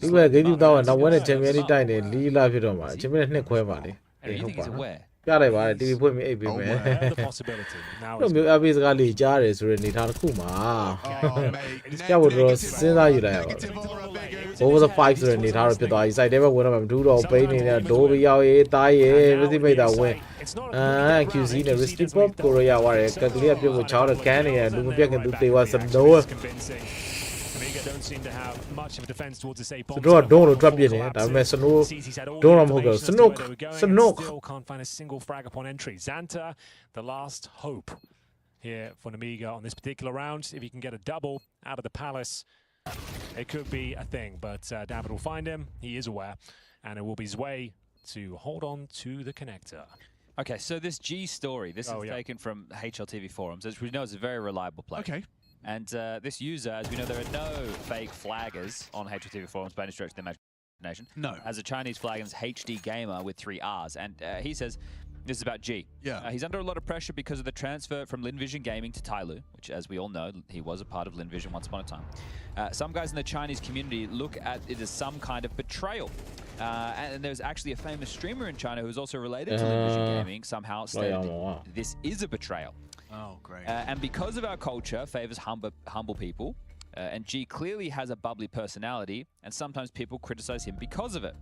ဒီပဲဂိမ်းတူတော့နောက်ဝဲနဲ့ချန်ပီယံလိတိုက်နေလီလာဖြစ်တော့မှာချန်ပီယံနှစ်ခွဲပါလေ Do you think he's aware? ပြလိုက်ပါတယ် TV ဖွင့်ပြီးအိပ်ပေးမယ် The possibility. Now လို့ it's မျိုးအပေးစကားလေးကြားတယ်ဆိုတဲ့အနေထားတစ်ခုမှာ Oh, mate. Yeah, we'll draw Negative Sinza aura, you there. negative aura, big. over the 5ဆိုတဲ့အနေထားတော့ဖြစ်သွားပြီ site ထဲပဲဝင်တော့မှမထူးတော့ပိန်းနေတဲ့ဒိုးပြီးရောက်ရေးတားရေးမသိမိတ်တာဝင်QC နဲ့ Risky Pop ကိုရရသွားတယ်ကကလေးကပြုတ်ကိုချောင်းတော့ကန်နေတယ်လူမပြက်ကသူတေဝါစနိုး Nemiga don't seem to have much of a defense towards this A bomb. သူတို့ကဒုံးလို့ drop ပြနေတယ်ဒါပေမဲ့စနိုး ဒုံးတော့မဟုတ်ဘူး Snook Still can't find a single frag upon entry. Xanta, the last hope here for Nemiga on this particular round. If he can get a double out of the palace, it could be a thing. But David will find him. He is aware, and it will be his way to hold on to the connector. Okay, so this G story, this is taken from HLTV forums, as we know is a very reliable place. Okay. And this user, as we know, there are no fake flaggers on HLTV forums by any stretch of the imagination. No. As a Chinese flag is HD Gamer with 3 R's. And he says, this is about G. Yeah. He's under a lot of pressure because of the transfer from Linvision Gaming to Tyloo, which, as we all know, he was a part of Linvision once upon a time. Some guys in the Chinese community look at it as some kind of betrayal. And there's actually a famous streamer in China who's also related to Linvision Gaming, somehow stated this is a betrayal. Oh, great. And because of our culture favors humble people, and G clearly has a bubbly personality, and sometimes people criticize him because of it.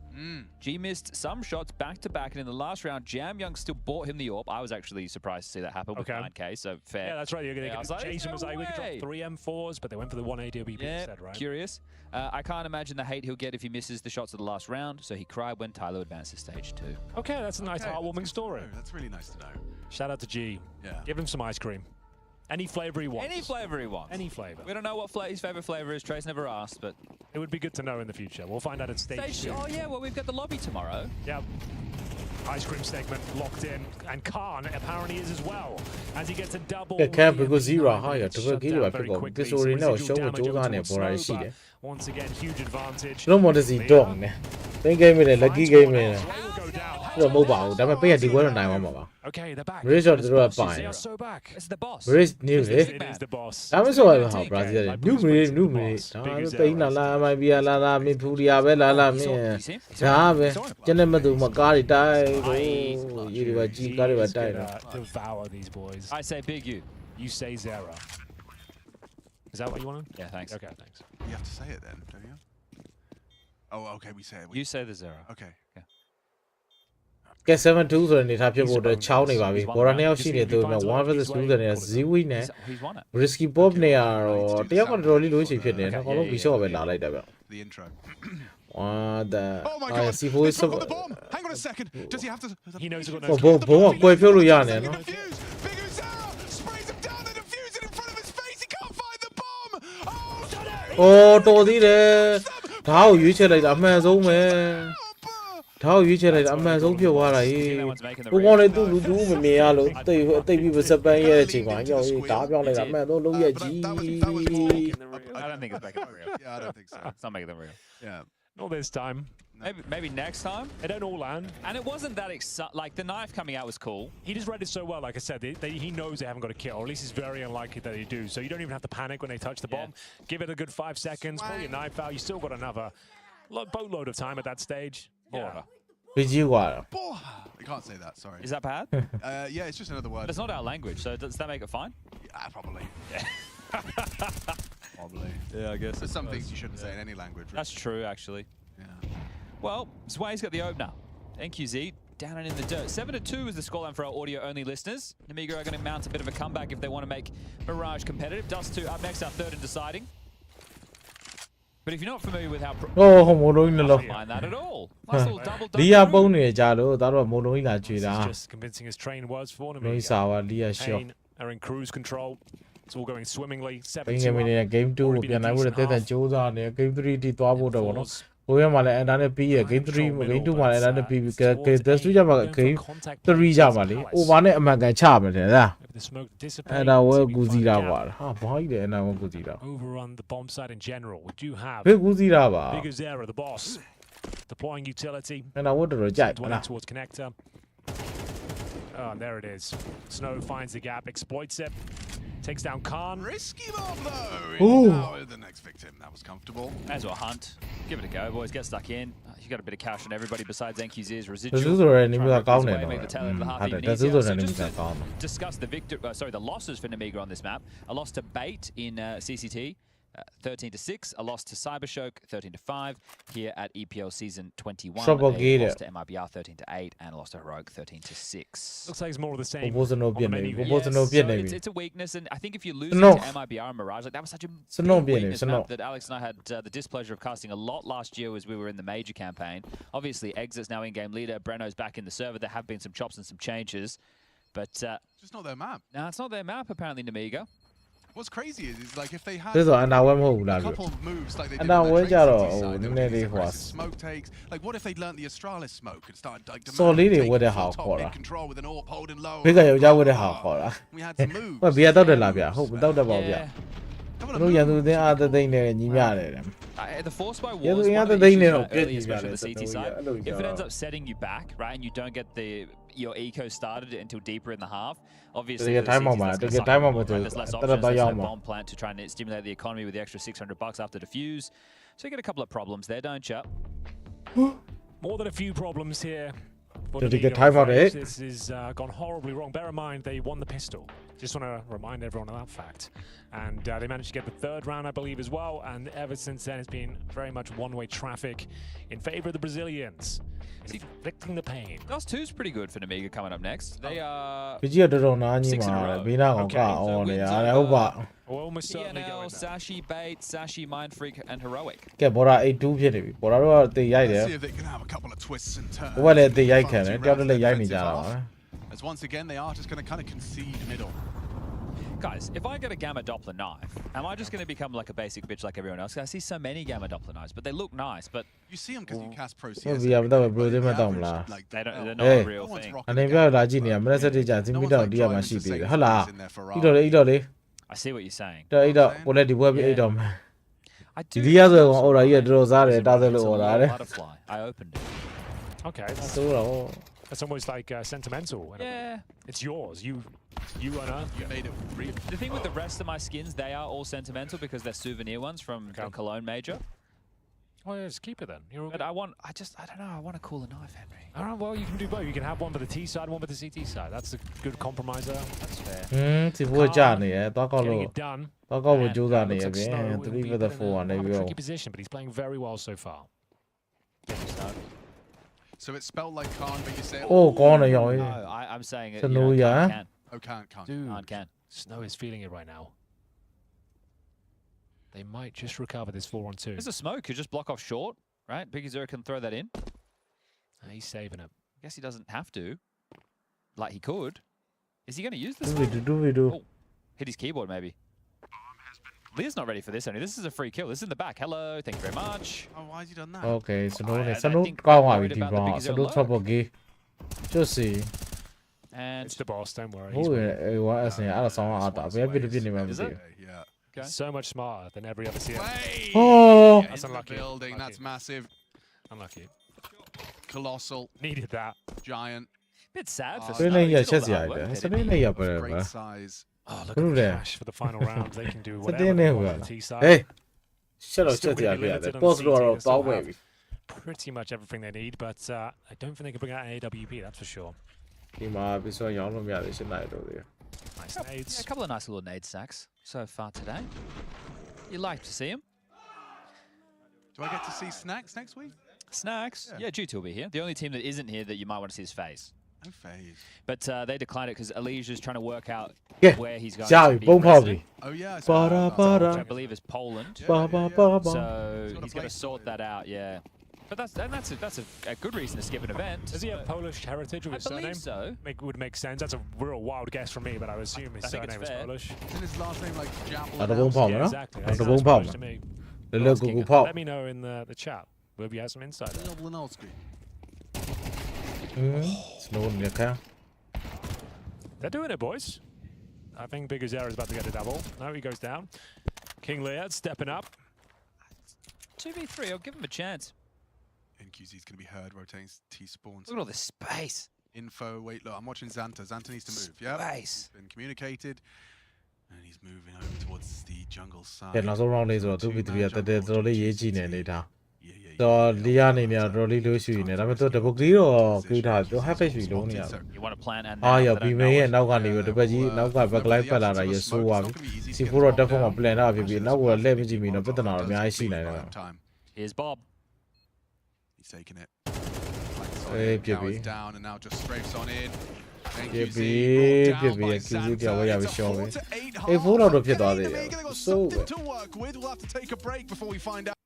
G missed some shots back-to-back, and in the last round, Jam Young still bought him the AWP. I was actually surprised to see that happen with 9K, so fair. Yeah, that's right. You're going to chase him as like, we could drop 3 M4s, but they went for the 1 AWP instead, right? Curious. I can't imagine the hate he'll get if he misses the shots of the last round, so he cried when Tyloo advanced to stage 2. Okay, that's a nice heartwarming story. That's really nice to know. Shout out to G. Yeah. Give him some ice cream. Any flavor he wants. Any flavor he wants. Any flavor. We don't know what his favorite flavor is. Trace never asked, but it would be good to know in the future. We'll find out at stage 2. Oh yeah, well we've got the lobby tomorrow. Yep. Ice cream segment locked in, and Khan apparently is as well as he gets a double. Camp because zero ဟာရတပတ်ကြီးလိုပဲဖြစ်ကုန်ဒီဆိုရင်တော့ရှုံးမကြိုးစားနေပေါ်လာရှိတယ် Once again, huge advantage. လုံးမတစီတော့နေ Pin game နဲ့ lucky game နဲ့တော့မဟုတ်ပါဘူးဒါပေမဲ့ပိတ်ရဒီပွဲတော့နိုင်သွားမှာပါ Okay, they're back. Bridge of the road They are so back. It's the boss. Bridge new It is the boss. ဒါမှဆိုရမှာ Take Brazil it. နူးမီနူးမီဒါပိန်းလာလာမိုင်ဘီယာလာလာမင်းဖူရီယာပဲလာလာမင်းဒါပဲကျန်တဲ့မသူမကားတွေတိုက်ကိုရေတွေပါကြီးကားတွေပါတိုက်တော့ Devour these boys. I say big U. You say Zera. Is that what you want? Yeah, thanks. Okay, thanks. You have to say it then, don't you? Oh, okay, we say it. You say the Zera. Okay. ကဲ72ဆိုတဲ့အနေထားဖြစ်ဖို့အတွက်ချောင်းနေပါပြီဘော်ရာနှစ်ယောက်ရှိနေသူက1 versus 2တဲ့နေရာဇီဝီနဲ့ He's won it. risky pop နေရာတော့တယောက်ကတော်တော်လေးလိုချင်ဖြစ်နေတယ်နော်အကောင်လုံးဘီရှော့ပဲလာလိုက်တာဗျ The intro. What the Oh my god! C4 He's is still got the bomb! Hang on a second! Does he have to... He knows he's got ဘော no. ဘောကကွယ်ဖြုတ်လို့ရတယ်နော် Defuse! Big Uzera sprays him down and defuses it in front of his face! He can't find the bomb! Oh, အော်တော်သေးတယ်ဒါကိုရွေးချယ်လိုက်တာအမှန်ဆုံးပဲဒါကိုရွေးချယ်လိုက်တာအမှန်ဆုံးဖြစ်သွားတာကြီးဘိုးကောင်းလေးသူ့လူသူမမြင်ရလို့တိတ်ပြီးစပန်းရဲ့အချိန်မှာကြောက်ရေးဓာပြောင်းလိုက်တာအမှန်ဆုံးလုံးရဲ့ကြီး I don't think it's making them real. yeah, I don't think so. It's not making them real. Yeah. Not this time. Maybe next time. They don't all land. And it wasn't that like the knife coming out was cool. He just read it so well. Like I said, he knows they haven't got a kill, or at least it's very unlikely that they do. So you don't even have to panic when they touch the bomb. Give it a good 5 seconds. Pull your knife out. You still got another boatload of time at that stage. Yeah. ပြီးကြီးกว่า I can't say that, sorry. Is that bad? Yeah, it's just another word. But it's not our language, so does that make it fine? Yeah, probably. Probably. Yeah, I guess. There's some things you shouldn't say in any language. Really. That's true, actually. Yeah. Well, Zway's got the opener. NQZ down and in the dirt. 7-2 is the scoreline for our audio-only listeners. Nemiga are going to mount a bit of a comeback if they want to make Mirage competitive. Dust 2 up next, our third in deciding. But if you're not familiar with how... โอ้โหမိုးလုံးကြီးလို့ Don't mind that at all. Nice little double လီယာပုံးနေကြလို့ဒါတော့မိုးလုံးကြီးလာကြွေတာ This is just convincing as train was for လုံး Nemiga. စာပါလီယာရှော့ Pain are in cruise control. It's all going swimmingly. ပိငယ် 7-2 မင်းနဲ့ game 2ကိုပြန်နိုင်ဖို့တက်တက်ကြိုးစားနေ game 3 တိသွားဖို့တော့ဗောနော်ဟိုရမှာလည်းအန်တာနဲ့ပြီးရ game 3 game 2မှာလည်းအန်တာနဲ့ပြီးပြီthat's 2ကြမှာ game 3ကြမှာလေ over နဲ့အမှန်ကန်ချမယ်တဲ့လား The smoke အဲ့ dissipating. ဒါဝဲ so we ကူစီ find တာ a ပါ gap. ဟာဘာကြီးလဲအဲ့ဒါဝဲကူစီတာ Over on the bomb site in general, we do have ဘယ်ကူစီတာပါ Big Uzera, the boss, deploying utility, အဲ့ဒါဝဲတော်တော်ကြိုက်ပါ dwelling လား towards connector. Oh, there it is. Snow finds the gap, exploits it, takes down Khan. Risky bomb, though. Ooh. Now the next victim. That was comfortable. As well, Hunt. Give it a go, boys. Get stuck in. You got a bit of cash on everybody besides NQZ's ဒါ residual. ဆိုဆိုရနေမှာကောင်းနေ Try and တော့ make the tail end of the half ဟုတ်တယ် even ဒါဆို easier. ဆိုရ So နေ just မှာ to ကောင်းတယ် discuss the losses for Nemiga on this map. A loss to Bait in CCT, 13-6. A loss to Cybershock, 13-5. Here at EPL season 21. Trouble A gate. loss to MIBR, 13-8, and a loss to Heroic, 13-6. Looks like it's more of the same. ဘိုးစနိုးပြ on စ် the နေ menu ပြီ here. ဘိုးစနိုးပြစ်နေပြီ It's a weakness, and I think if you lose No. to MIBR and Mirage, like that was such a No, big bien, weakness no. map that Alex and I had the displeasure of casting a lot last year as we were in the major campaign. Obviously, Exit's now in-game leader. Breno's back in the server. There have been some chops and some changes, but Just not their map. no, it's not their map apparently. Nemiga. What's crazy is like if they had ဒါဆိုအနာဝဲမဟုတ်ဘူးလား a ပြော couple of moves like they And did now on we're the Train just- City oh, side, they no, would they use aggressive was. smoke takes. Like what if they'd learnt the Astralis smoke and started like So demanding leading taking with the full half top quarter. mid control with an AWP holding low. ဘိကယောက်ျားဝတ်တဲ့ဟာခေါ်တာ We had some moves. ဟိုဘီယာတောက်တယ်လားဗျဟုတ်မတောက်တတ်ပါဘူးဗျ Yeah. Couple of တို့ရန်သူ moves. အသင်းအားသသိမ့်နဲ့ညီမျှတယ် The force by Yeah, walls, we one have of the the thing issues now, about early, good, especially on the yeah, CT so side. I know we If it got- ends up setting you back, right, and you don't get your eco started until deeper in the half, obviously They get the time CTs, on, man. that's They gonna get suck time you on more, with right? the- There's less the options, there's Bayama. no bomb plant to try and stimulate the economy with the extra $600 after defuse. So you get a couple of problems there, don't you? More than a few problems here. for Did he Nemiga, get time I'm out of afraid. it? This has gone horribly wrong. Bear in mind, they won the pistol. Just want to remind everyone of that fact. And they managed to get the third round, I believe, as well. And ever since then, it's been very much one-way traffic in favor of the Brazilians. Inflicting the pain. Dust 2's pretty good for Nemiga coming up next. They are ဘီကြီးကတော်တော်နားကြီး 6 in မှာ a row. ဘေးနာကောင်ကအောင်နေရတယ်ဟုတ်ပါ We'll almost certainly go ENL, in there. Sashi, Bait, Sashi, Mind Freak, and Heroic. ကဲဘော်ရာ82ဖြစ်နေပြီဘော်ရာတော့အသေးရိုက်တယ် Let's see if they can have a couple of twists and turns. ဟိုကလည်းအသေးရိုက်ခံတယ်တယောက်တစ်လက်ရိုက်နေကြတာပါ As once again they are just going to kind of concede middle. Guys, if I get a Gamma Doppler knife, am I just going to become like a basic bitch like everyone else? I see so many Gamma Doppler knives, but they look nice, but You see them because you cast pro CS. Well, we have that, bro. They might don't lie. they're not Hey. a real thing. အနေပြလာကြည့်နေရမနေ့စက်တည်းကြာစီမီတောင်တရားမှရှိသေးတယ်ဟုတ်လားပြီးတော့လေပြီးတော့လေ I see what you're saying. တော်အဲ့တော့ကိုလည်းဒီဘွဲပြီးအဲ့တော့မယ် I ဒီ do လီယာဆိုကောင်အော်ရာကြီးကတော်တော်စားတယ်တားတယ်လို့ It's a အော်တာ little တယ် butterfly. I opened it. Okay, that's ဆိုတော့ That's almost like sentimental. Yeah. It's yours. You unearthed You it. made it real. The thing with the rest of my skins, they are all sentimental because they're souvenir ones from the Cologne Major. Oh, yeah, just keep it then. You're all But good. I don't know, I want a cooler knife, Henry. All right, well, you can do both. You can have one for the T side, one for the CT side. That's a good compromiser. That's fair. စီဖိုးကြနေရသွားကောက် Getting လို့ it done. သွားကောက်ဖို့ကြိုးစားနေ Looks ရ like ပြင် Snow will 3 be for the 4 ကနေ in ပြီး a တော့ tricky position, but he's playing very well so far. So it's spelled like can't, but you say, အိုးကောင်းနေရောင် No, I'm saying it. Snow, You know, yeah? can. oh, can't. Dude, Can. Snow is feeling it right now. They might just recover this 4-on-2. There's a smoke. You just block off short, right? Biggie Zero can throw that in. He's saving it. I guess he doesn't have to. Like he could. Is he going to use this? ဒူဗီဒူ Oh, hit his keyboard maybe. Leah's not ready for this, only. This is a free kill. This is in the back. Hello, thank you very much. Oh, why has he done that? โอเคစနိုးနေ I စနိုး think ကောင်းပါပြီ worried ဒီ about ဘော the င် Biggie စ Zero နိုး low. ထွက်ဖို့ကြီးကျုပ်စီ And It's the boss, don't worry. ဟို He's း winning. အေးဝါအစင်အဲ့ဒါဆောင်းအားတာဘယ်ပြစ်ဖြစ်နေမှမ Is သိ it? ဘူး Yeah. okay. So much smarter than every other CM. Way Oh. into That's the unlucky. building. Unlucky. That's massive. Unlucky. Colossal. Needed that. Giant. Bit sad for Oh, Snow Snow. is He just did all the yeah, hard work, yeah. didn't Snow he? is yeah, Great size. Oh, look Who at the there? cash for the final round. They can do It's a whatever they DNA want on well. the T side. Hey, shut up, Still shut really up, yeah. limited The on boss CT, door they of still dog have baby. Pretty much everything they need, but I don't think they can bring out an AWP, that's for sure. ဒီမှာပြီးဆိုရောင်းလို့မရသေးရှင်းလိုက်တော့သေး Nice Yeah, nades. a couple of nice little nade sacks so far today. You like to see him. Do I get to see Snacks next week? Snacks. Yeah. Yeah, G2 will be here. The only team that isn't here that you might want to see is FaZe. No phase. But they declined it because Alicia's trying to work out Yeah. where he's going ကြာ to ပြီ be ပုံဖောက်ပြီ resident, Oh, yeah. I Ba saw da that. ba da. which I believe is Poland. Yeah. ဘာဘာဘာဘာ So got a he's got to place sort sorted. that out, yeah. But that's a good reason to skip an event. Does he have Polish heritage with I his believe surname? so. Would make sense. That's a real wild guess from me, but I would assume his I think it's surname is fair. Polish. Isn't his last name like Jamble? Ah, the bomb bomb, Yeah, no? exactly. Ah, That the sounds bomb bomb. Polish to me. လေလေကူကူဖောက် Let me know in the chat. Maybe you have some insight there. Blinowski. စနိုးနေခါ They're doing it, boys. I think Big Azera is about to get a double. No, he goes down. King Lear stepping up. 2v3, I'll give him a chance. NQZ is going to be heard rotating T spawns. Look at all this space. Info. Wait, look. I'm watching Xanta. Xanta needs to move. Yeah. Space. He's been communicated. And he's moving over towards the jungle side. တဲ့နောက်ဆုံး round လေးဆိုတော့ 2v3 ကတက်တက်တော်တော်လေးရေးကြည့်နေနေတာ Yeah, yeah, တော့လီယာအနေနဲ့တော့တော်တော်လေးလို့ရှိနေဒါပေမဲ့သူတပုတ်ကလေးတော့ပြေးထားသူ half HP လုံးနေရ You want to plant and အာရ now, but I ဘီ don't မင်း know ရဲ့ it. နောက်ကနေပြီးတပတ်ကြီးနောက်က backline ဖက်လာတာရဆိုးသွားပြီစီဖိုးတော့တက်ဖို့မှာ plan ထားဖြစ်ပြီးနောက်ကလှည့်မကြည့်မီတော့ပြဿနာတော့အများကြီးရှိနိုင်တယ် Time. Here's Bob. He's taking it. Hey, Now Gibby. it's down and now just strafes on in. Gibby, brought down Gibby, by NQZ Xanta.ကြောက်ရပြီ It's aရှော့ 4 ပဲ to 8 အေး half. 4တော့တော့ဖြစ်သွားသေးတယ် Nemiga, they've got ဆိုးပဲ something to work with. We'll have to take a break before we find out.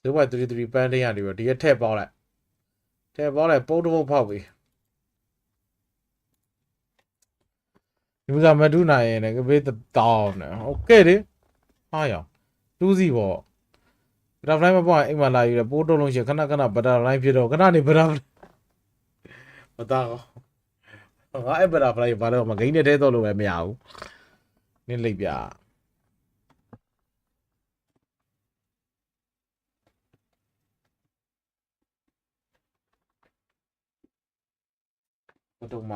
So what 3 ပန်းလေးရတယ်ပြီးဒီရက်ထည့်ပေါက်လိုက်ထည့်ပေါက်လိုက်ပုံတစ်ပုတ်ဖောက်ပြီဒီကမတူနိုင်ရင်လည်းကပေးတောင်းနေโอเคလေအားရတူးစီပေါ့ဘတာဖလိုင်းမပေါ့အိမ်မှာလာယူတယ်ပိုးတုံးလုံးရှိခဏခဏဘတာဖလိုင်းဖြစ်တော့ခဏနေဘတာမသားကောငါအဲ့ဘတာဖလိုင်းဘာလို့မဂိမ်းနဲ့တဲတော့လို့ပဲမရဘူးနင်းလိုက်ပြဘတ်တော့မ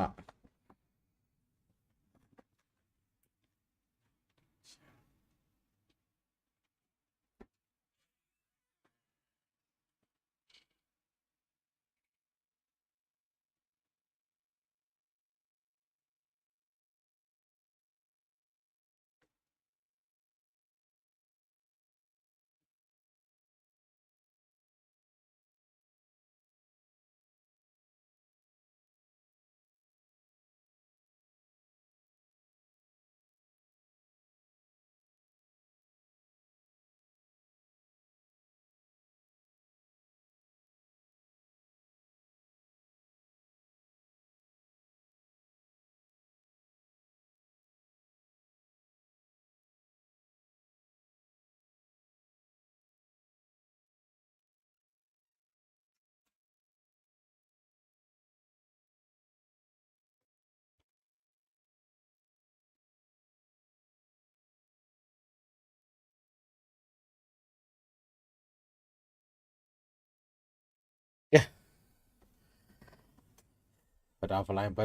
butterfly ဟ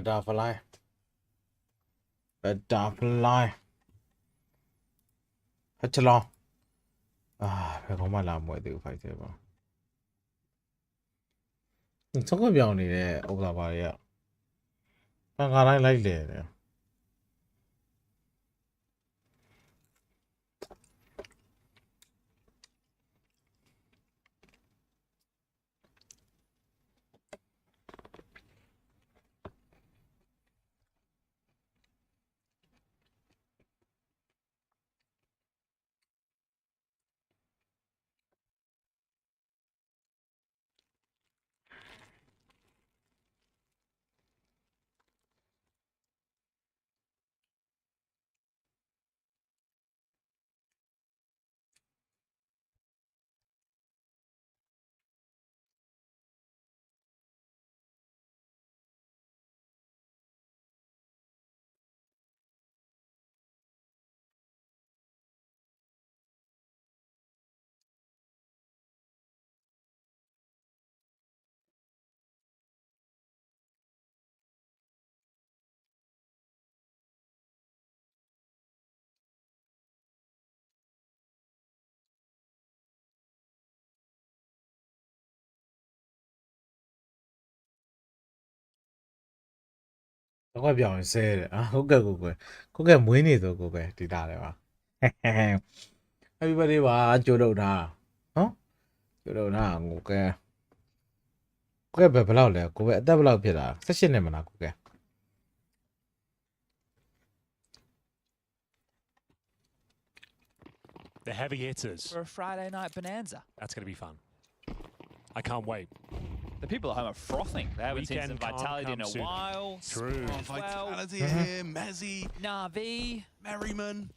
ဲ့ချလောဘယ်ကောင်မှလာမွေသေးဘူးဖိုက်သေးပါစောကပြောင်းနေတဲ့ဥပ္ပါပါတွေကပန်ကားတိုင်းလိုက်လေတယ် တော့ပြောင်းဆဲတယ်ဟုတ်ကဲ့ကိုကဲမွေးနေတော့ကိုကဲဒီတာတယ်ပါ everybody ပါကြိုးတော့တာနော်ကြိုးတော့တာကိုကဲဘယ်လောက်လဲကိုပဲအသက်ဘယ်လောက်ဖြစ်တာ18နှစ်မလားကိုကဲ The heavy hitters. For a Friday night bonanza. That's going to be fun. I can't wait. The people at home are frothing. They haven't seen some Weekend can't Vitality in come a soon. while. True. As well. Vitality here, Mezzy, Navi. Merriman.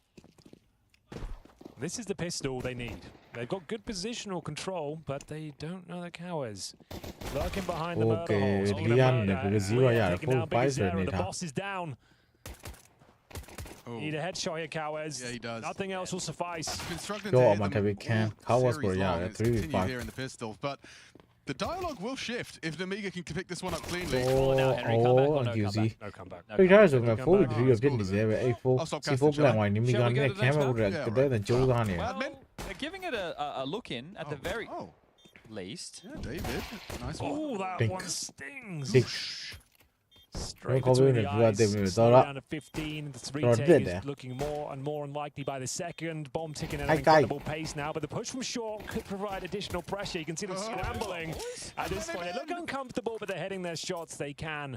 This is the pistol they need. They've got good positional control, but they don't know the cowards. Lurking behind the murder Okay, holes. Lian because you are Taking full down Big visor Zero. in The it. boss is down. Oh, Need a headshot here, cowards. yeah, he does. Nothing else will suffice. Been struggling Yo, to I'm hit on them TV can. all How was series for, yeah, long, and it's 3v5. continued here in the pistols, but the dialogue will shift if Nemiga can pick this one up cleanly. now, Henry, come back or no QC comeback? No comeback. No ဖိထားရဆိုက Come 4 back. 3ရဖြစ်နေစေပဲအဲ့ 4 I'll stop C4 casting, plan shall I? ဝိုင်းနိမိက Shall we go နဲ့ to the ခဲ next မ one? ဟုတ်တဲ့ Yeah, တဲ့ကြိုးစားနေ Well, they're giving it a look in at the very Oh, least. yeah, David. Nice one. Oh, that Dink. one stings. Dink. Straight Don't between go in the if you got eyes. them in the Slow door. down to 15. The Door retake dead is there. looking more and more unlikely by the second. Bomb ticking at Hey, an guy. incredible pace now, but the push from short could provide additional pressure. You can see them scrambling at this point. They look uncomfortable, but they're hitting their shots. They can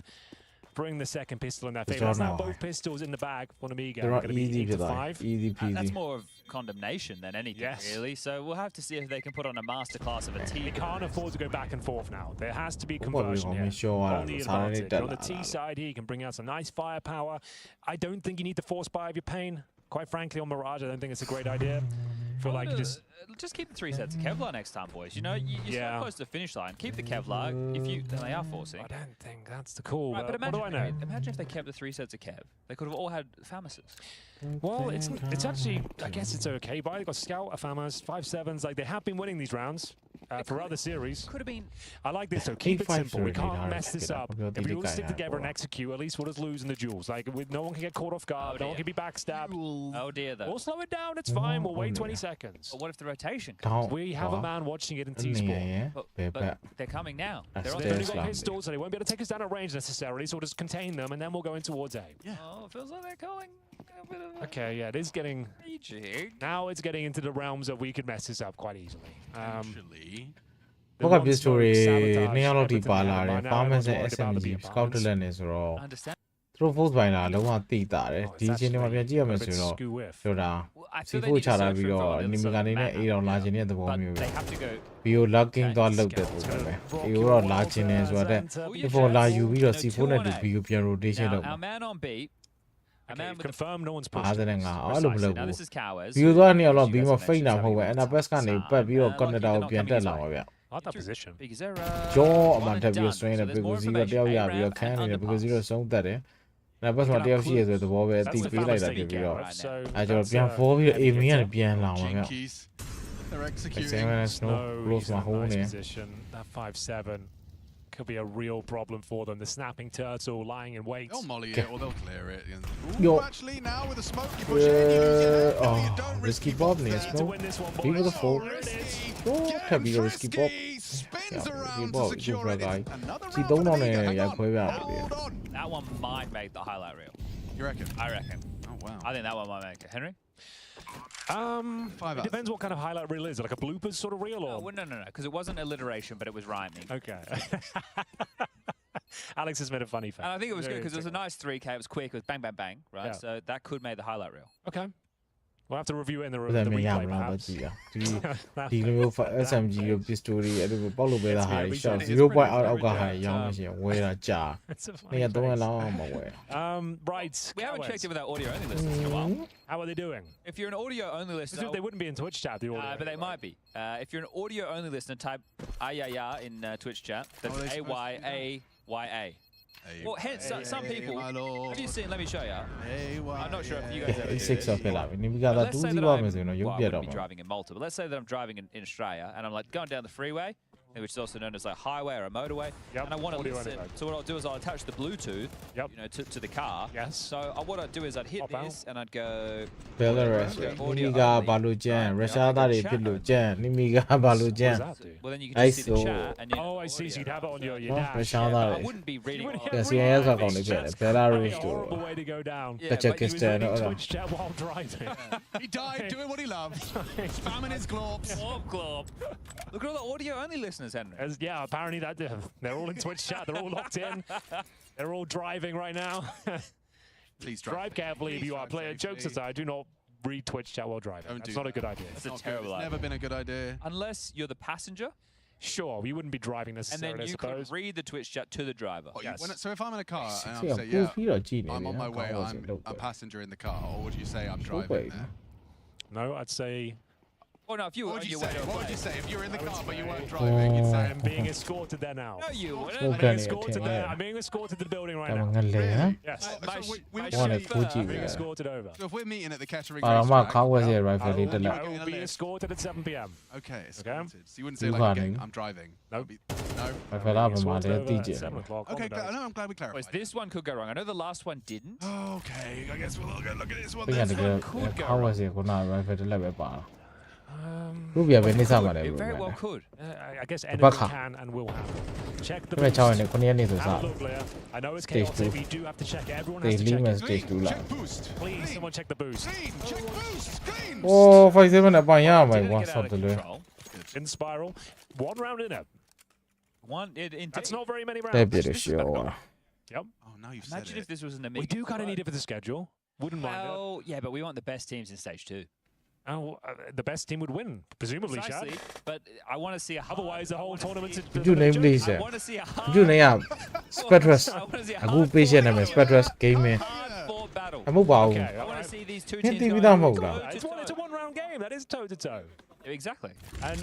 bring the second pistol in their favor. That's now now. both pistols in the bag for Nemiga. They're They're not going to be easy 8 to to die 5. easy That's peasy more of condemnation than anything, Yes. really. So we'll have to see if they can put on a masterclass of a team. They can't afford to go back and forth now. There has to be Probably conversion gonna here. be sure On the Saturday advantage. dead On the T lah. side here, you can bring out some nice firepower. I don't think you need the force buy of your pain. Quite frankly, on Mirage, I don't think it's a great idea. Feel like you Just keep the 3 sets of Kevlar next time, boys. You know, you're so close to the finish line. Keep the Kevlar. If you, then they are forcing. I don't think that's the call. Right, but what do I know? imagine if they kept the 3 sets of Kev. They could have all had Famases. Well, it's actually, I guess it's okay. But they've got Scout, Afamas, 5-7s. Like, they have been winning these rounds for other series. Could have been. I like this, though. Keep it 5 simple. We can't really mess this hard up. to get If we up. all stick together and execute, at least we'll just lose in the duels. Like, no one can get caught off guard. No one can be backstabbed. Oh dear, though. We'll slow it down. It's fine. We'll wait 20 seconds. But what if the rotation? Don't We have a man watching it in yeah, But, yeah. Bit but back. they're coming now. That's They're on They've Stairs only got landing. pistols, so they won't be able to take us down at range necessarily. So we'll just contain them, and then we'll go in towards A. Oh, it feels like they're calling a bit of a Okay, yeah, it is getting. rejig. Now it's getting into the realms that we could mess this up quite easily. Actually, The ဘောက one ပစ္စတို smoke တွေ sabotage နှစ်ယောက်လောက်ထိ everything ပါ they လာ have တယ် by now. farmers Everyone's နဲ့ worried about SMG the scout balance. လက်နေဆိုတော့ I understand. သူတို့ force ပိုင်းလာလုံးဝတိတာတယ် Oh, ဒီ it's အချိန်တွေမှာပြန်ကြည့်ရမယ် actually ဆို a တော့ bit skew whiff. ပြောတာ Well, I feel they C4 need to ချတာ search ပြီး for တော့ it on the နိ other မ side က of နေ the နဲ့ map. အေးတော်လာခြင်းတဲ့သဘော But မျိုးပဲ they have to go. ဘီယို locking သွားလုပ်တဲ့ပုံစံပဲဘီယိုတော့လာခြင်းနေဆိုတော့ C4 လာယူပြီးတော့ C4 နဲ့တူဘီယိုပြန် rotation Now, လုပ် our man on beat. A Okay, man with the confirmed no one's ပါ pushed. တဲ့ငါအဲ့လိုမ Precisely. လုပ် Now ဘူး this is Cowards. ဘီယိုသွားနှစ်ယောက်လောက် You ဘီ guys မ have ဖိတ်တာ mentioned မဟုတ်ပဲ having အနာဘက်ကနေ one ပတ်ပြီးတော့ side. connector ကို Lucky ပြန် they're တက် not လာ coming ပါ his ဗျ way. I like that position. Big Zera. ကျော်အမှ One န် and တက်ပြီး done. ဆွဲနေ So ဘီ there's ကို more စီကတယောက်ရ information. ပြီးတော့ A ခန်းနေတယ် ramp ဘီကို and စီတော့ဆုံးသက်တယ်နောက်ဘက်မှာတယောက်ရှိရဆိုတဲ့သဘောပဲအ That's တိ the ပေးလိုက် balance တာ they ဖြစ်ပြီး get, တော့ right? So အဲကျွန်တော် that's, ပြန် for ပြီးတော့ maybe A a မင်းကနေ tip. ပြန်လာပါဗျ Jinkies. They're executing. Examine snow No, close he's in my a hole nice near. position. That 5-7. could be a real problem for them. The snapping turtle lying in wait. They'll molly it or they'll clear it. Yo. Actually, now with a smoke, you push in. Oh, you don't. risky bob near To smoke. win this one, Be with the boys. four. There it is. Can be a risky bob. Spins Yeah, around bob, to secure it. guy. Another See, round don't for on Nemiga. it. Hang Yeah, on. quite bad. Hold on. That one might make the highlight reel. You reckon? I reckon. Oh, wow. I think that one might make it. Henry? It depends what kind of highlight reel is. Like a bloopers sort of reel, or No, because it wasn't alliteration, but it was rhyming. okay. Alex has made a funny face. And I think it was good because it was a nice 3K. It was quick. It was bang, bang, bang, right? Yeah. So that could make the highlight reel. Okay. We'll have to review it in the ဒါ replay, မြင်ရမလားမ perhaps. ကြည့်ရဒီလိုမျိုး SMG ရော pistol တွေအဲ့လိုပေါက်လို့ပဲတာဟာရှော့0.out အောက်ကဟာရောင်းမရှင်ဝဲတာကြာ It's a နေ funny ရ3 face. လောက်အောင်မဝဲ Right. We haven't checked Cowboys. in with our audio only listeners in a while. How are they doing? If you're an audio only listener, They wouldn't be in Twitch chat, the audio. but they might be. If you're an audio only listener, type Ayaya in Twitch chat. That's Oh, are they supposed to do that? AYAYA. Well, hence some people. my lord. Have you seen? Let me show you. I'm not sure if you guys ever. 86 do. ဆောက်ခဲ့လာပြီနေပြီးက But သာ let's say 2 that စီးပါ I'm, မယ်ဆိုရင်တော့ရုပ် well, I ပြတ် wouldn't တော့ be မှာ driving in Malta, but let's say that I'm driving in Australia and I'm like going down the freeway, which is also known as like highway or a motorway, Yep, and I want to audio listen. only. So what I'll do is I'll attach the Bluetooth, Yep. to the car. Yes. So what I'd do is I'd hit Pop out. this and I'd go. Belarus audio နိမိက only. ဘာလို့ကြမ်းရုရှားသားတွေဖြစ်လို့ကြမ်းနိမိကဘာလို့ What ကြမ်း does that do? Well, then you can just see the ISO. chat. And Oh, I see. So you'd have it on your Oh, dash. Russian But Iသားတွေ wouldn't be reading. You all wouldn't of Yeah, it. CIS ကကောင်းနေပြတယ် That's Belarus a တို့ horrible way to go down. Yeah, but Tajikistan you- တို့အဲ့ဒါ Twitch chat while driving. He died doing what he loved. Spamming his globs. Glop, glop. Look at all the audio only listeners, Henry. Yeah, apparently they're all in Twitch chat. They're all locked in. They're all driving right now. Please Drive carefully if you are playing. Jokes aside, do not read Twitch chat while driving. Don't That's do not a that. good idea. It's a Not good. terrible It's idea. never been a good idea. Unless you're the passenger, Sure, we wouldn't be driving and then necessarily, I you could suppose. read the Twitch chat to the driver. Oh, Yes. so if I'm in a car and I'm ဆရာ saying, ပို့ yeah, ပြီးတော့ကြည့်နေ I'm တယ် on my way, ကောင်း I'm လို့ a passenger in the car, or would you say I'm Sure, driving babe. there? No, I'd say Oh no, if you What were would on you your way say? to a What would you place. say if you're in the I would car but you say- weren't driving? You'd say, I'm being escorted there now. No, you wouldn't. Smoke. I'm being Okay, escorted okay, there. yeah. I'm being escorted to the building right ဒါမှ now. ငလဲဟမ် Yes. So My we my should Wanna be- go to Being Yeah. escorted over. So if we're meeting at the Kettering အာမ racetrack, ခေါင်းဝဲစီ I rifle လေးတက်လိုက် Getting will a be lift. escorted at 7 p.m. okay, escorted. So you wouldn't say You like can't, again, eh? I'm driving. Nope. That'd be- No. rifle လာပါမှာ Escorted လည်း over တိ at ကျတယ် 7 o'clock. on Okay, the dot. no, I'm glad we Boys, clarified. this one could go wrong. I know the last one didn't. Okay, I guess we'll look at this one ပြရ then. တကယ် could go ခေါင်းဝဲစီခုန rifle တက်လက်ပဲပါ Um, လူပြပဲနေစားမှာလဲ It very well could. I guess back anything up. can and will happen. Check the ပြ6ရက်နေ boost. 9ရက်နေဆို Have စား a look, Leah. I know it's Stage chaotic. two. We do have to check it. Everyone Stage has to check three it. Stage two Clean, lah. check boost. Please, Clean, someone check the boost. clean, check boost, clean. โอ้57နဲ့ပိုင်းရမှာ Didn't ကွာ get ဆော့ out တ of လွဲ control. In spiral. One round in it. Indeed. That's not very many တက် rounds. ပြတယ် This is ရှော better. Yep. Oh, now you've said Imagine it. if this was an Nemiga. We do kind of need it for the schedule. Wouldn't mind it. Well, yeah, but we want the best teams in stage 2. Oh, the best team would win, presumably, Shad. Precisely, but I want to see a hard- Otherwise, the whole tournament's a ကျူနေ please I want to see a hard. ကျူနေရ Spectrus I want to see a အခု hard ပေးရှင်းနာမည် Spectrus gaming hard-fought battle. အမှုပါဘူး Okay, I all want to right. see these two နင်း teams တီး going ပြီးသားမဟုတ် toe လား to toe. It's a one-round game. That is toe-to-toe. Exactly. And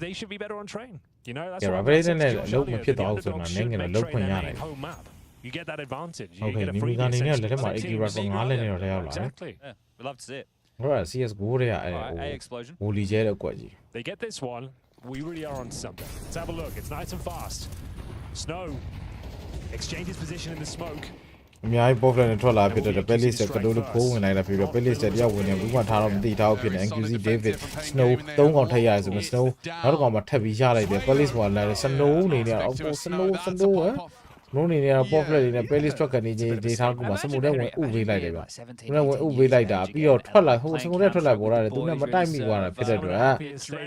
they should be better on train. You know, that's Yeah, what Rabbit I said to isn't it? Josh Look, earlier, my kid the also underdogs now, should Nemiga, make look train when their you're main home map. You get that advantage. You Okay, get a Nemiga freebieနေနဲ့ essentially.လက်ထက်မှာ Some AK teams- rifle 9လက်နဲ့တော့ရောက်လာတယ် Exactly. Yeah, we'd love to see it. ဟိုက CS9 တွေက All right, A explosion. ဘူလီကျဲတဲ့ကွက်ကြီး They get this one. We really are on something. Let's have a look. It's nice and fast. Snow exchanges position in the smoke. အများကြီး bot နဲ့ထွက်လာဖြစ်တဲ့ Pellis ကတို့လို့ခိုးဝင်လိုက်တာဖြစ်ပြီး Pellis တယောက်ဝင်နေဘူးမှထားတော့မသိထားဘူးဖြစ်နေ NQC David Snow 3កောင်ထည့်ရတယ်ဆိုမှ Snow နောက်တစ်កောင်မှာထပ်ပြီးရလိုက်တယ် Pellis ပေါ်လာတယ် Snow အနေနဲ့အော် Snow ဟမ်နိုးနေနေတာ pop flat တွေနဲ့ Pellis ထွက်ကနေကြီးဒေထားကူမှာစမှုတဲ့ဝင်ဥပေးလိုက်တယ်ဗျသူနဲ့ဝင်ဥပေးလိုက်တာပြီးတော့ထွက်လာဟိုစမှုတဲ့ထွက်လာပေါ်လာတယ်သူနဲ့မတိုက်မိသွားတာဖြစ်တဲ့အတွက်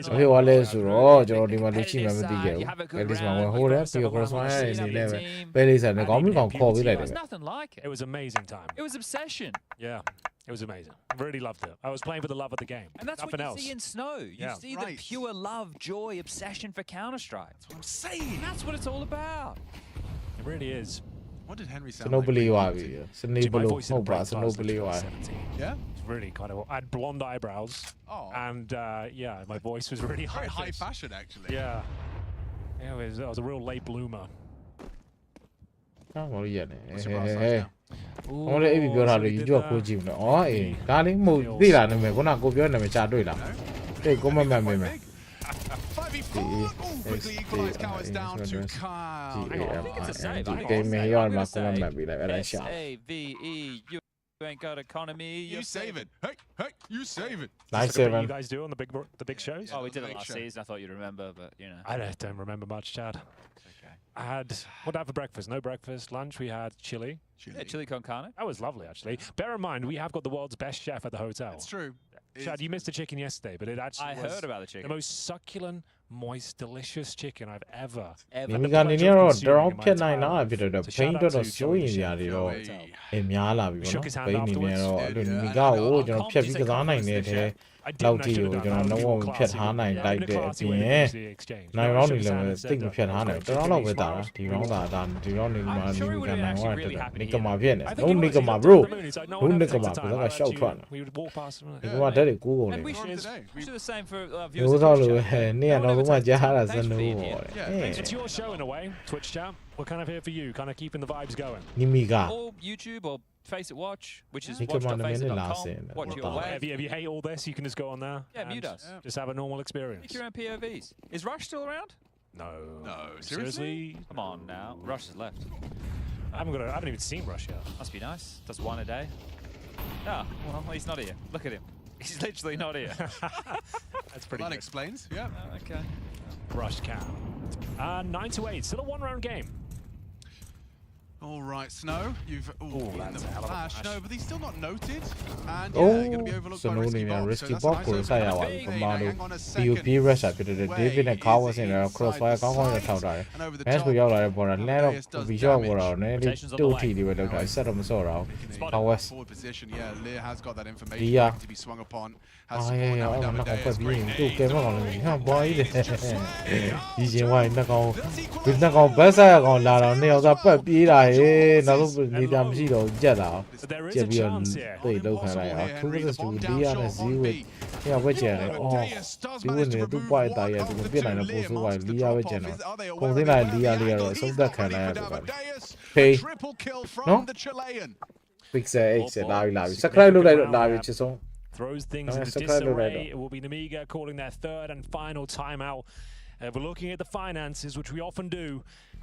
အဖေကလည်းဆိုတော့ကျွန်တော်ဒီမှာလူရှိမှမသိခဲ့ဘူး Pellis မှာဝင်ဟိုတယ်ပြီးတော့ correspondent အနေနဲ့ပဲ Pellis ကလည်းကောင်းပြီးကောင်းခေါ်ပေးလိုက်တယ် There's nothing like It it. was amazing time. It was obsession. Yeah, it was amazing. Really loved it. I was playing for the love of the game. And that's Nothing what you else. see in Snow. You Yeah. see Right. the pure love, joy, obsession for Counter-Strike. I'm saying. That's what it's all about. It really is. What did Henry စ sound နိုး like? ပလီဝါပြီစနေ See, ဘ my လို့ voice ဟု in တ်ပါ break စနိုး fast ပလီ in ဝါ 2017. Yeah? It's really kind of. I had blonde eyebrows. Oh. And yeah, my voice was really Very high. high pitched. fashion, actually. Yeah. Yeah, I was a real late bloomer. ကောင်းလို့ရတယ် What's ဟဲ your bra ့ size ဟဲ့ now? ဟိုလည်းအဲ့ဒီပြောထားလို့ယူကြောက်ကိုကြည့်မလို့အော်အေးဒါလေးမဟုတ်သိလားနာမည်ခုနကိုပြောနာမည်ချာတွေ့လားတိတ်ကိုမမှတ်မိမယ် 5v4 quickly equalized Cowards down to Kyle. I think it's a save. I think Game it's a here save. I'm mà gonna cũng say làm bị lại cái shot. SAVE. You ain't got economy. You save it. Hey, you save it. Nice Is this the bit seven. you guys do on the big shows? Oh, we did it Big last show. season. I thought you'd remember, but you know. I don't remember much, Chad. Okay. I had what did I have for breakfast? No breakfast. Lunch we had chili. Yeah, chili con carne. That was lovely, actually. Bear in mind, we have got the world's best chef at the hotel. It's true. Chad, you missed the chicken yesterday, but it actually I was heard about the the chicken. most succulent, moist, delicious chicken I've ever. Nemiga အနေနဲ့တော့တရောင်းဖြစ်နိုင်တာဖြစ်တဲ့အတွက်ဖိန်းတော့စိုးရင်ကြတယ်တော့အများလာပြီပေါ့နော်ဖိန်းအနေနဲ့တော့အဲ့လို Nemiga ကိုကျွန်တော်ဖြတ်ပြီးကစားနိုင်တဲ့ လောက်တီကိုကျွန်တော်လုံးဝဖြတ်ထားနိုင်လိုက်တဲ့အပြင်နိုင်ရောင်းနေလည်းစိတ်မဖြတ်ထားနိုင်တော်တော်လောက်ပဲတာဒီ round တာဒီ round နေမှာနေကနိုင်ဝါတက်နေကမှာဖြစ်နေလုံးနေကမှာ bro လုံးနေကမှာဘယ်တော့ရှောက်ထွက်နေဒီကမှာတက်တွေကူးကုန်နေ We should do the same for ရိုး viewers. တော့လို့နေ့ကနောက်ဆုံးမှကြားတာစနိုးပေါ့ It's your show in a way, Twitch chat. We're kind of here for you, kind of keeping the vibes going. Nemiga Or YouTube or Face It Watch, which is He come on a minute last watch.faceit.com. in. Watch What your the- way. If you hate all this, you can just go on there. Yeah, and mute us. Just have a normal experience. Make your own POVs. Is Rush still around? No. No, Seriously? Come on now. Rush has left. I haven't even seen Rush yet. Must be nice. Does one a day. Ah, well, he's not here. Look at him. He's literally not here. That's pretty That good. explains. Yeah. Okay. Rush cam. 9-8. Still a one-round game. All right, Snow. You've in that's the a hell of a flash. flash. No, but he's still not noted. And Oh, going to be overlooked so by no risky need a bomb. risky So that's bomb niceကို open ဆက်ရ and ပါ big ဘူးပ thing. မာ Hang တို့ on a POP second. rush ဖြစ်တဲ့ David နဲ့ Cower ဆင်တယ် crossfire ကောင်းကောင်းရထောက်တာ And over the match top. ကိုရောက်လာတဲ့ပေါ်တာလမ်းတော့ does B shot ပေါ် damage. တော့နည်းနည်းတူထီလေးပဲလောက်တာဆက်တော့မစော့တော့ Cower Forward position. Yeah, Lear has got that information Lear. to be swung upon. Has အာ support ရ now. အောင်နောက်ဖက် Amadeus ပြီးရင် bringing သူ့ in ကဲမ the ကောင် ball. လေးဟာဘွားကြီးတယ် Just way ဒီချင်းဝိုင်းနှစ်ကောင် Does ဒီ equalize နှစ်ကောင်ဘက်ဆက်ကောင်လာတော့နှစ်ယောက်ကပတ်ပြေးတာဟေးနောက်ဆုံးနေတာမရှိတော့ကြက်တာ But there is ကြက် a ပြီးတော့ chance here. သိလောက်ခံလိုက်အောင်သူကစတူဒီယာနဲ့ဇီဝစ်ညဝက်ကျန်တယ်အော် Amadeus does ဒီဝ manage နေ to သူ remove ပွိုက် one တာရဲ့သူ of the ပြစ်နိုင် two. တဲ့ပို့ Lear ဆိုးပါ marks the လီယာပဲ drop ကျန် off. တော့ Are they ပုံ aware သိ of နိုင် the လီယာလေး angle? ကတော့ He's ဆုံးသက်ခံ got လိုက်ရ it တ for ယ် Amadeus. Hey. A triple kill from No? the Chilean. Pixel X လာပြီ subscribe လုပ်လိုက်တော့လာပြီချစ်ဆုံး Throws things No, into subscribe to disarray. Reddit. It will be Nemiga calling their third and final timeout. We're looking at the finances, which we often do,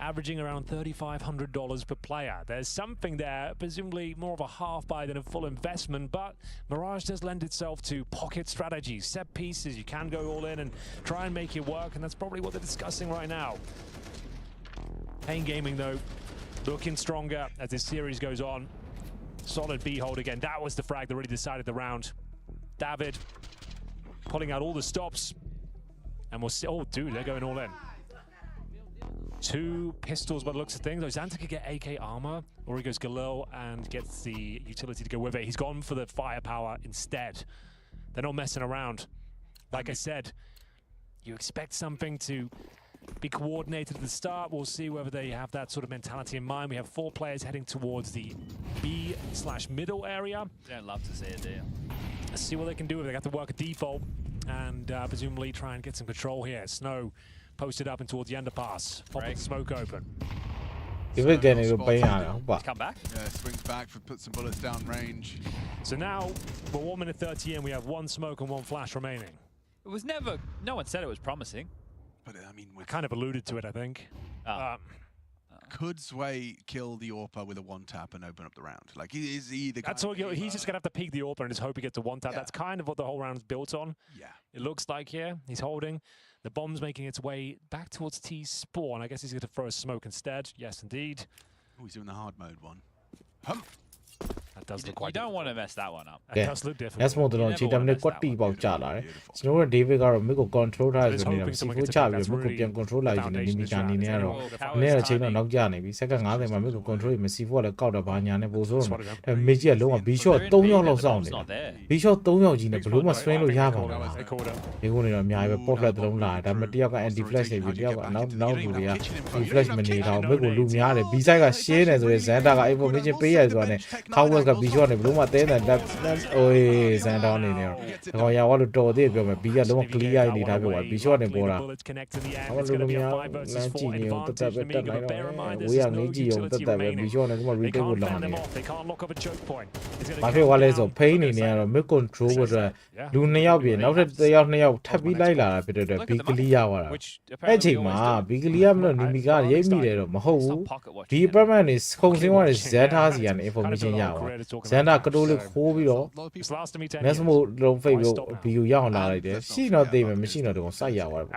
averaging around $3,500 per player. There's something there, presumably more of a half buy than a full investment, but Mirage does lend itself to pocket strategies, set pieces. You can go all in and try and make it work, and that's probably what they're discussing right now. Pain Gaming, though, looking stronger as this series goes on. Solid B hold again. That was the frag that really decided the round. David pulling out all the stops. And we'll see. Oh, dude, they're going all in. Two pistols by the looks of things. Xanta could get AK armor, or he goes Galil and gets the utility to go with it. He's gone for the firepower instead. They're not messing around. Like I said, you expect something to be coordinated at the start. We'll see whether they have that sort of mentality in mind. We have 4 players heading towards the B/middle area. You don't love to see it, do you? Let's see what they can do. They have to work a default and presumably try and get some control here. Snow posted up and towards the underpass. Popping Right. smoke open. ဒီဘက်ကနေတော့ပိန်းရတယ်ဟုတ်ပါ He's come back. Yeah, swings back for put some bullets down range. So now we're 1 minute 30 in. We have 1 smoke and 1 flash remaining. It was never. No one said it was promising. But I mean, with Kind of alluded to it, I think. Ah. could Sway kill the Orpa with a one tap and open up the round? Like, is he the That's all. He's just gonna have to peek the AWP and just hope he gets a 1 tap. Yeah. That's kind of what the whole round's built on. Yeah. It looks like here he's holding. The bomb's making its way back towards T's spawn. I guess he's going to throw a smoke instead. Yes, indeed. Oh, he's doing the hard mode one. That does look You quite. don't want to mess that one up. That does look difficult. That's more than ချီတမ်နဲ့ကွက်တီပေါက်ကြလာတယ်ကျွန်တော်တို့ David ကတော့မိကို control ထားရဆိုနေတာစီဖိုးချပြီးမိကိုပြန် control လိုက်နေတယ် Nemiga အနေနဲ့ကတော့အနေနဲ့အချိန်တော့နောက်ကျနေပြီစက္ကန့်90မှာမိကို control မစီဖိုးကလည်းကောက်တော့ဘာညာနဲ့ပို့ဆိုတော့အဲမေကြီးကလုံးဝ B shot 3ယောက်လောက်စောင့်နေ Not there. B shot 3ယောက်ကြီးနဲ့ဘလို့မှ swing လို့ရပါဘူး They called it. ဒီကုန်းနေတော့အများကြီးပဲ pop flat သုံးလာတယ်ဒါပေမဲ့တယောက်က anti flash နေပြီတယောက်ကနောက်လူတွေက full flash မနေတော့မိကိုလူများတယ် B side ကရှင်းနေဆိုရင် Xanta က information ပေးရဆိုတာနဲ့ cover Sorolles က B shot နဲ့ဘလို့မှတဲတယ် that's oi စန်တောင်းနေနေတော့ဒီကောင်ရောလို့တော်သေးပြောမယ် B ကလုံးဝ clear နေထားပြောပါ B shot နဲ့ပေါ်တာဘာလို့လို့များလမ်းကြည့်နေအောင်တက်တက်ပဲတက်လိုက်တော့ဝေးရနေကြည့်အောင်တက်တက်ပဲ B shot နဲ့ကမှ retake ကိုလောင်းနေဘာဖြစ်သွားလဲဆိုဖိနေနေရတော့ mid control ကိုအတွက်လူ2ယောက်ပြင်နောက်ထပ်1ယောက်2ယောက်ထပ်ပြီးလိုက်လာတာဖြစ်တဲ့အတွက် B clear ရသွားတာအဲ့ချိန်မှာ B clear မလို့ Nemiga ရိပ်မိတယ်တော့မဟုတ်ဘူးဒီ apartment နေခုံစင်းသွားတဲ့ Zeta စီကနေ information ရသွား Zeta ကတိုးလေးခိုးပြီးတော့ next move လုံးဖိတ်ပြီး B ကိုရအောင်လာလိုက်တယ်ရှိတော့သိမယ်မရှိတော့တော့စိုက်ရသွားတယ်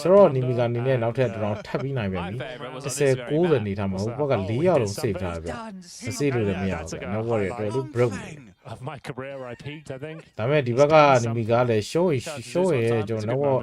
ဆိုတော့ Nemiga အနေနဲ့နောက်ထပ်တော့ထပ်ပြီးနိုင်ပြန်ပြီ30 90နေထားမှာဟိုဘက်က4ယောက်လုံး save ထားတယ်ဗျမ save လို့လည်းမရဘူးဗျ no worry တော်တော် broke of my career I peaked I think ဒါပေမဲ့ဒီဘက်က Nemiga လည်း show ရဲကျွန်တော်တော့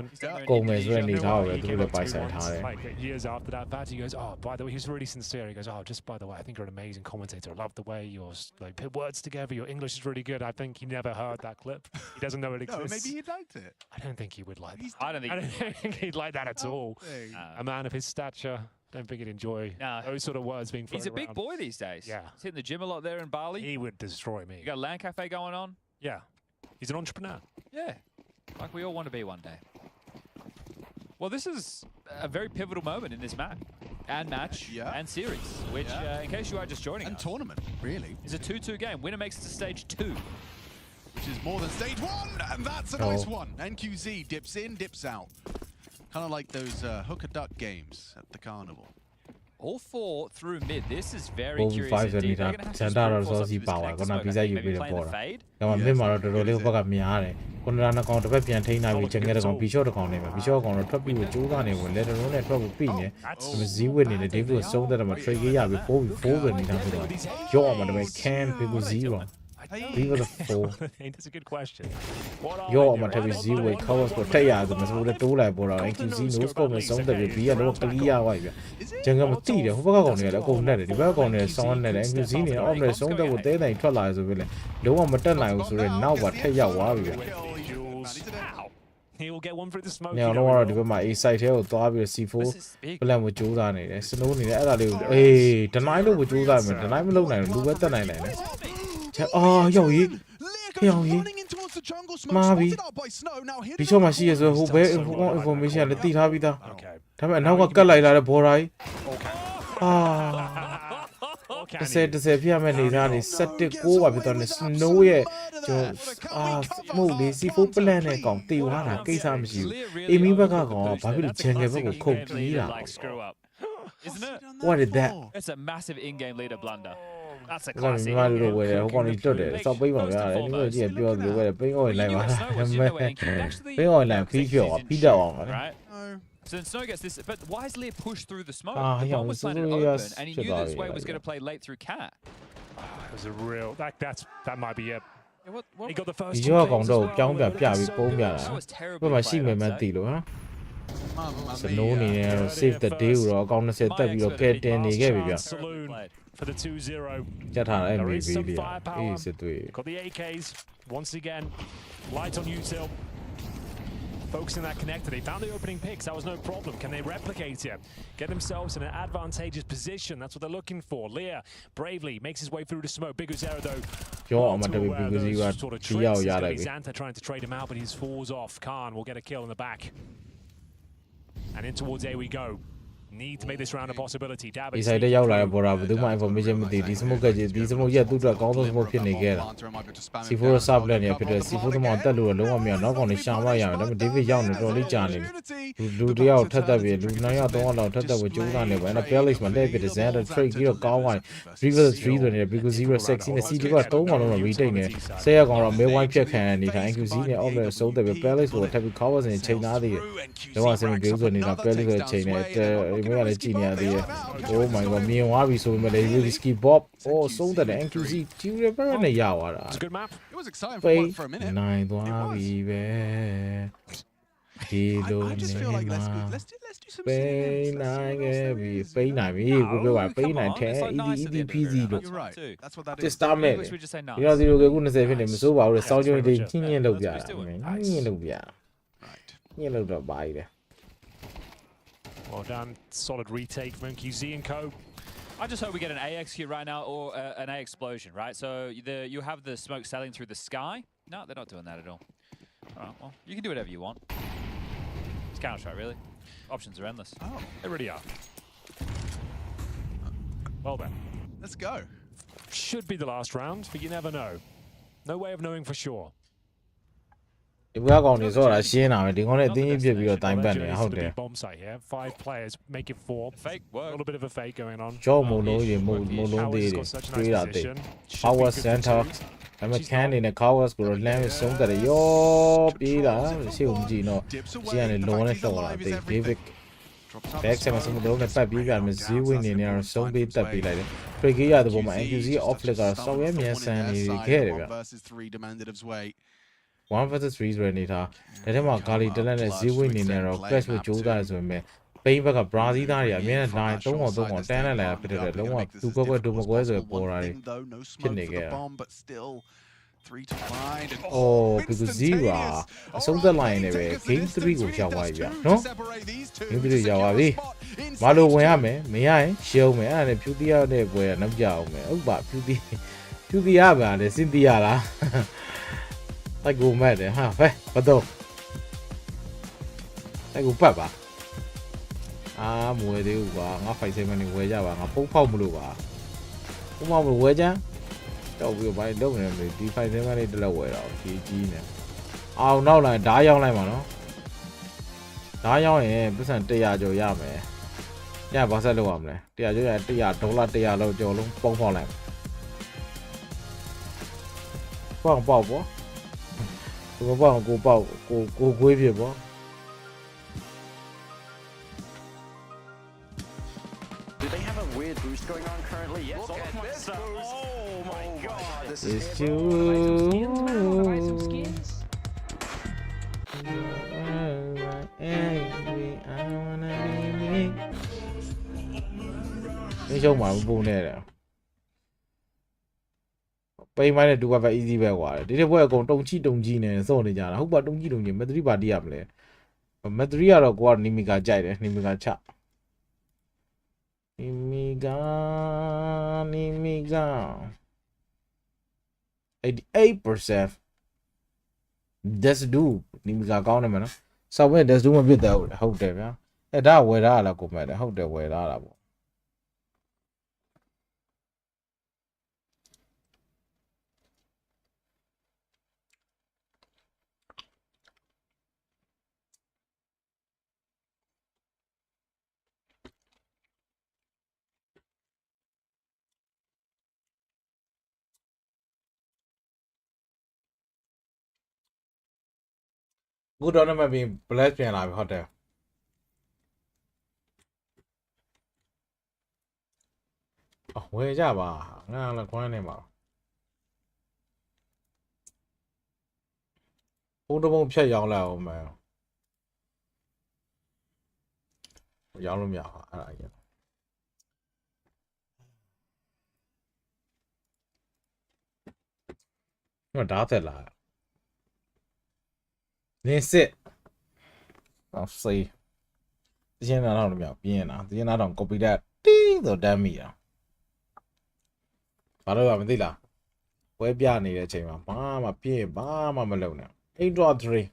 ကုန်မယ်ဆိုတဲ့အနေထားပဲသူတို့လည်းပိုင်ဆိုင်ထားတယ် like years after that bat he goes oh by the way he was really sincere he goes oh just by the way I think you're an amazing commentator I love the way you're like put words together your English is really good I think he never heard that clip he doesn't know it exists maybe he liked it I don't think he would like that. I don't think he'd like that at all a man of his stature don't think he'd enjoy those sort of words being thrown He's a big around. boy these days. Yeah. He's hitting the gym a lot there in Bali. He would destroy me. You got a LAN cafe going on? Yeah. He's an entrepreneur. Yeah. Like we all want to be one day. Well, this is a very pivotal moment in this match. And match and series, which, in case you are just joining us, tournament, really, is a 2-2 game. Winner makes it to stage 2. Which is more than stage 1, and that's a nice one. NQZ dips in, dips out. Kind of like those hooker duck games at the carnival. All 4 through mid. This is very Bo3 curious indeed. They're going to have to Center sprint force up resource to this power. connect Gonna smoke. be I think you maybe be playing the the fade. ကမှမင်းမှာတော့တော်တော်လေးဘက်ကမြင်ရတယ်ကိုနရာနှကောင်တစ်ဖက်ပြန်ထိန်းထားပြီးချင်ခဲ့တဲ့ကောင် B shot တစ်ကောင်နေမှာ B shot ကောင်တော့ထွက်ပြီးကြိုးစားနေဝင် letter နဲ့ထွက်ပြီးပြီးနေဇီးဝစ်နေတယ် David ကိုဆုံးတဲ့မှာ trade ရပြီးပိုးပြီး4ပဲနေတာဖြစ်သွားရော့အောင်မှာဒါပေမဲ့ can people 0 Leave it a 4 That's a good question. ရော့အောင်မှာထပ်ပြီး 0 covers ကိုတက်ရဆိုမှဆိုလည်းတိုးလိုက်ပေါ်တော့ NQZ no scope နဲ့ဆုံးတဲ့ပြီး B ကတော့ clear သွားပြီဗျဂျန်ကမတိတယ်ဟိုဘက်ကကောင်တွေကလည်းအကုန်နဲ့တယ်ဒီဘက်ကကောင်တွေဆောင်းနဲ့တယ် NQZ နေ off နဲ့ဆုံးတဲ့ကိုတဲတိုင်ထွက်လာဆိုပြီးလေလုံးဝမတက်နိုင်ဘူးဆိုတော့နောက်ပါထက်ရောက်သွားပြီဗျ He will get one through the smoke. ညောင်တော့ဒီဘက်မှာ A site ထဲကိုသွားပြီး C4 plan ကိုကြိုးစားနေတယ် snow နေတယ်အဲ့ဒါလေးကိုအေး deny လို့ကိုကြိုးစားမယ် deny မလုပ်နိုင်ဘူးလူပဲတက်နိုင်တယ်ချက်အော်ရောက်ရေးရောက်ရေးမာပြီဒီချောမှာရှိရဆိုဟိုဘဲ information လည်းတည်ထားပြီးသားဒါပေမဲ့အနောက်ကကတ်လိုက်လာတဲ့ border ကြီး30ပြမဲ့နေသားနေ7-9ပါဖြစ်သွားတယ် snow ရဲ့ကျွန်မှုလေး C4 plan နဲ့ကောင်တည်သွားတာကိစ္စမရှိဘူးအမီဘက်ကကောင်ဘာဖြစ်လို့ jungle ဘက်ကိုခုန်ပြေးတာ Isn't it? What is that? It's a massive in-game leader blunder. That's a ကောင်း classic. ညီမတို့ဝယ်တယ်ဟိုကောင်ကြီးတွတ်တယ်စောက်ပိတ်ပါဗျာဒီလိုကြည့်ပြောလို့ဝယ်တယ်ပိတ်အော်လိုက်ပါလားပိတ်အော်လိုက်ပြီးပြောပြီးတော့အောင်ပါလေ Right? So then Snow gets this, but why is Lear pushed through the smoke? Ah, The yeah, bomb was it's planted really, open, and he knew survive, this way was yeah. going to play late through cat. It was a real that might be it. Yeah, what He got the first ဒီ two ရော kills ကောင်တော့ as well. ကြောင်းပြပြပြီးပုံးပြတာ That was terribly ဘယ်မှာရှိ played, မှ I'd န်း say. သိလို့ဟမ်စနိုးနေတယ် save the day ကိုတော့အကောင့်20တက်ပြီးတော့ကဲတင်နေခဲ့ပြီဗျ Saloon for the 2-0. ကြက်ထားတဲ့ There MVP is some လေး firepower. အေးစစ်တွေ့ Got the AKs once again. Light on util. Focusing that connector. They found the opening picks. That was no problem. Can they replicate it? Get themselves in an advantageous position. That's what they're looking for. Lear bravely makes his way through the smoke. Big Uzera though. ကျောင်းအောင်မတက်ပြီးပြီးစီက sort of ဒီရောက် tricks. ရ It's လို gonna က် be ပြီ Xanta trying to trade him out, but he falls off. Khan will get a kill in the back. And in towards A we go. Need to make this round a possibility. ဒီ side တက်ရောက်လာတဲ့ border ဘယ်သူမှ information မသိဒီ smoke ကကြီးဒီ smoke ရဲ့သူ့အတွက်အကောင်းဆုံး smoke ဖြစ်နေခဲ့တာ C4 စပလက်နေဖြစ်တဲ့ C4 သမားတက်လို့လုံးဝမရနောက်ကောင်တွေရှာမရအောင်ဒါပေမဲ့ David ရောက်နေတော်လေးကြာနေပြီလူတယောက်ထက်တက်ပြီးလူ9ယောက်3ယောက်လောက်ထက်တက်ကိုကြိုးစားနေပါအဲ့ဒါ Palace မှာလက်ပြတဲ့ Xander trade ပြီးတော့ကောင်းသွားတယ် River 3ဆိုနေတယ် because 0 sexy နဲ့ C2 က3ကောင်လုံးတော့ retake နေဆဲရကောင်တော့ May 1ဖြတ်ခံနေတာ NQZ နဲ့ off နဲ့ဆုံးတယ်ပဲ Palace ကိုထပ်ပြီး cover နေချိန်သားသေးတယ်တော့အစင်ပြေဆိုနေတာ Palace ကိုချိန်နေတယ်ဒီမဲ့ကလည်းကြည်နေရသေးတယ် Oh my god မြင်သွားပြီဆိုပေမဲ့လည်း risky bob ဆုံးတယ် NQZ ကျူရပါနဲ့ရသွားတာ It's a good map. It was exciting ပိတ် for a minute. နိုင်သွားပြီပဲဒီလို I just နေ feel like မှာ let's do some ပိတ်နိုင်ခဲ့ပြီပိတ်နိုင်ပြီကိုပြောပါပိတ်နိုင်တယ် EDPZ လို့ You're right. That's what that is. just start me English, we just say nice. ဒီတော့ဒီလိုကခု20ဖြစ်နေမစိုးပါဘူးလေစောင်းကျုံတွေညှင်းညင်းလုပ်ပြတာညှင်းလုပ်ပြ Right. ညှင်းလုပ်တော့ပါပြီလေ Well done. Solid retake from MQZ and co. I just hope we get an A execute right now or an A explosion, right? So you have the smoke sailing through the sky. No, they're not doing that at all. All right, well, you can do whatever you want. It's Counter-Strike, really. Options are endless. Oh, They really are. Well then. let's go. Should be the last round, but you never know. No way of knowing for sure. ဒီဘက်ကောင်တွေဆိုတော့ရှင်းတာပဲဒီကောင်နဲ့အတင်းကြီးပြစ်ပြီးတော့တိုင်ပတ်နေဟုတ်တယ် bomb site here. 5 players make it 4. Fake A work. little bit of a fake going on. ကြောက်မလုံးရေမလုံးသေးတယ်တွေးတာတဲ့ power center ဒါပေမဲ့ can နေနဲ့ covers ကိုတော့ land ဆုံးတယ်ရောပြေးတာရှေ့ကိုမကြည့်တော့ရှေ့ကနေလုံးနဲ့တော့လာတဲ့ David back ဆက်မှာစမလုံးနဲ့ပတ်ပြီးပြန်မယ်ဈေးဝင်နေနေတော့ဆုံးပေးတက်ပေးလိုက်တယ် trade ရတဲ့ပုံမှာ NQC off flick ကတော့စောက်ရဲမြန်ဆန်နေခဲ့တယ်ဗျ 1 versus 3 ဆိုတဲ့အနေထားဒါထဲမှာဂါလီတလက်နဲ့ဈေးဝင်နေနေတော့ crash ကိုကြိုးစားရဆိုပေမဲ့ပိန်းဘက်ကဘရာဇီးသားတွေအမြဲတမ်းနိုင်3ကောင်3ကောင်တန်းလိုက်လာဖြစ်တဲ့လုံးဝသူကွက်ကွက်ဒုမကွဲဆိုပေါ်တာတွေဖြစ်နေခဲ့တာ Oh, because Zira အဆုံးသက်လိုက်နေပဲ game 3ကိုရောက်သွားပြီဗျနော် game 3ရောက်သွားပြီမလို့ဝင်ရမယ်မရရင်ရှုံးမယ်အဲ့ဒါနဲ့ဖြူတီးရတဲ့ပွဲကနောက်ကြအောင်မယ်ဟုတ်ပါဖြူတီးရပါလေစင်တီးရလားတိုက်ကိုမဲ့တယ်ဟာဖဲဘာတော့တိုက်ကိုပတ်ပါအာမဝယ်သေးဘူးကွာငါဖိုက်7နေဝယ်ကြပါငါပုံဖောက်မလို့ပါပုံဖောက်မလို့ဝယ်ကြတော့ပြီးဘာလုပ်နေလဲဒီဖိုက်7လေးတစ်လက်ဝယ်တော့ကြီးနေအောင်နောက်လိုက်ဓားရောက်လိုက်ပါနော်ဓားရောက်ရင်ပတ်စံ100ကျော်ရမယ်ညဘာဆက်လုပ်ရမလဲ100ကျော်ရ100ဒေါ်လာ100လောက်ကျော်လုံးပုံဖောက်လိုက်ပေါက်ပေါ့ကိုပေါက်ကိုကွေးပြပေါ့ Do they have a weird boost going on currently? Yes. Look at this boost. Oh my god. This It's is you. Buy some skins. Cái show mà buồn này nè. Bây mai này tụi bà phải easy về quả. Đi đây bây còn đồng chi này sao này chả. Không bà đồng chi mấy thứ bà đi làm này. Mấy thứ là qua Nemiga chạy đấy, Nemiga chạm. Nemiga 88%. That's do Nemiga ကောင်းတယ်မနော်။ဆောက်ဝဲ that's do မဖြစ်တယ်ဟုတ်တယ်ဗျာ။အဲ့ဒါဝယ်ထားလားကိုမဲ့တယ်ဟုတ်တယ်ဝယ်ထားတာပေါ့။ Good on mà bị blast ပြန်လာပြီဟုတ်တယ်ဝယ်ကြပါငါလည်းခွန်းနေမှာဘုံတဘုံဖြတ်ရောင်းလိုက်အောင်မယ်ရောင်းလို့မရပါအဲ့ဒါကြီးဒါသက်လာနေစစ်အောင်စေးဒီချင်းနားတော့မရပြင်းနေတာဒီချင်းနားတော့ copy တက်တင်းဆိုတမ်းမိတာဘာလို့လဲမသိလားပွဲပြနေတဲ့အချိန်မှာဘာမှပြင်းဘာမှမလုပ်နဲ့ 8.3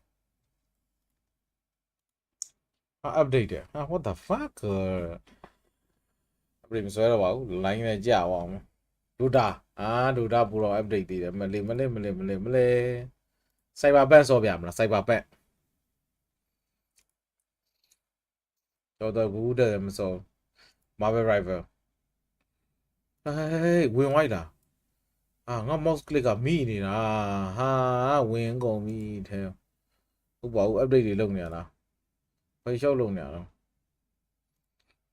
update တယ် what the fuck update မဆွဲတော့ပါဘူး line နဲ့ကြာအောင်ဒူတာပူတော့ update တည်တယ်မလေး cyber ban ဆော့ပြမလား cyber ban တော့ဘူးတယ်မဆော့ Marvel Rival ဟေးဝင်လိုက်တာငါ mouse click ကမိနေတာဟာဝင်ကုန်ပြီထဲဟုတ်ပါဘူး update တွေလုပ်နေရလားဖေးရှောက်လုပ်နေရတော့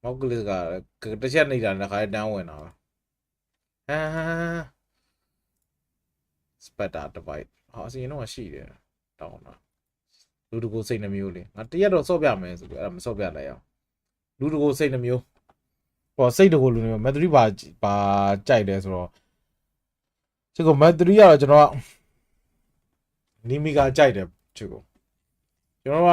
mouse click ကတစ်ချက်နေတာတစ်ခါတန်းဝင်တာSpada device အစီရင်တော့ရှိတယ်တောင်းတာလူတကူစိတ်နှမျိုးလေငါတရက်တော့စော့ပြမယ်ဆိုပြီးအဲ့ဒါမစော့ပြလိုက်အောင်လူတကူစိတ်နှမျိုးဟောစိတ်တကူလူမျိုးမက်သရီပါကြိုက်တယ်ဆိုတော့ဒီကမက်သရီကတော့ကျွန်တော်ကနီမီကာကြိုက်တယ်ဒီကိုကျွန်တော်က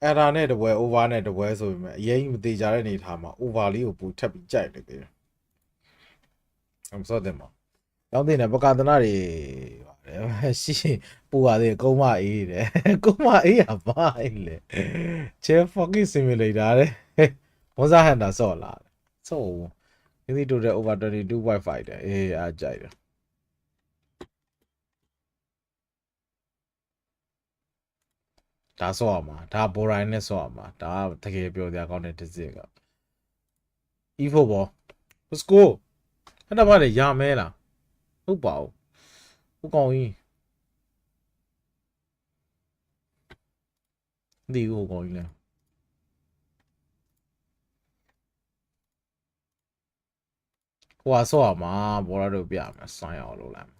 အဲ့ဒါနဲ့တပွဲ over နဲ့တပွဲဆိုပေမဲ့အရင်မသေးကြတဲ့အနေထားမှာ over လေးကိုပူထပ်ပြီးကြိုက်နေတယ်I'm so them တောင်းတင်တဲ့ပကာသနာတွေပါတယ်ရှိပူပါသေးကုန်းမအေးတယ်ကုန်းမအေးရပါလေချဲ fucking simulator တဲ့ဝန်စားဟန်တာဆော့လာဆော့ဒီတိုတဲ့ over 22.5တယ်အေးအားကြိုက်တယ်ဒါဆော့ရမှာဒါဘော်ရိုင်းနဲ့ဆော့ရမှာဒါတကယ်ပြောစရာကောင်းတဲ့တစ်စစ်က E4 ဘော let's go အဲ့ဒါမှလည်းရမဲလားဟုတ်ပါဘူးဟုတ်ကောင်းကြီးဒီဟုတ်ကောင်းကြီးလဲဟိုဟာဆော့ရမှာဘောရတို့ပြမယ်ဆိုင်းအောင်လုပ်လိုက်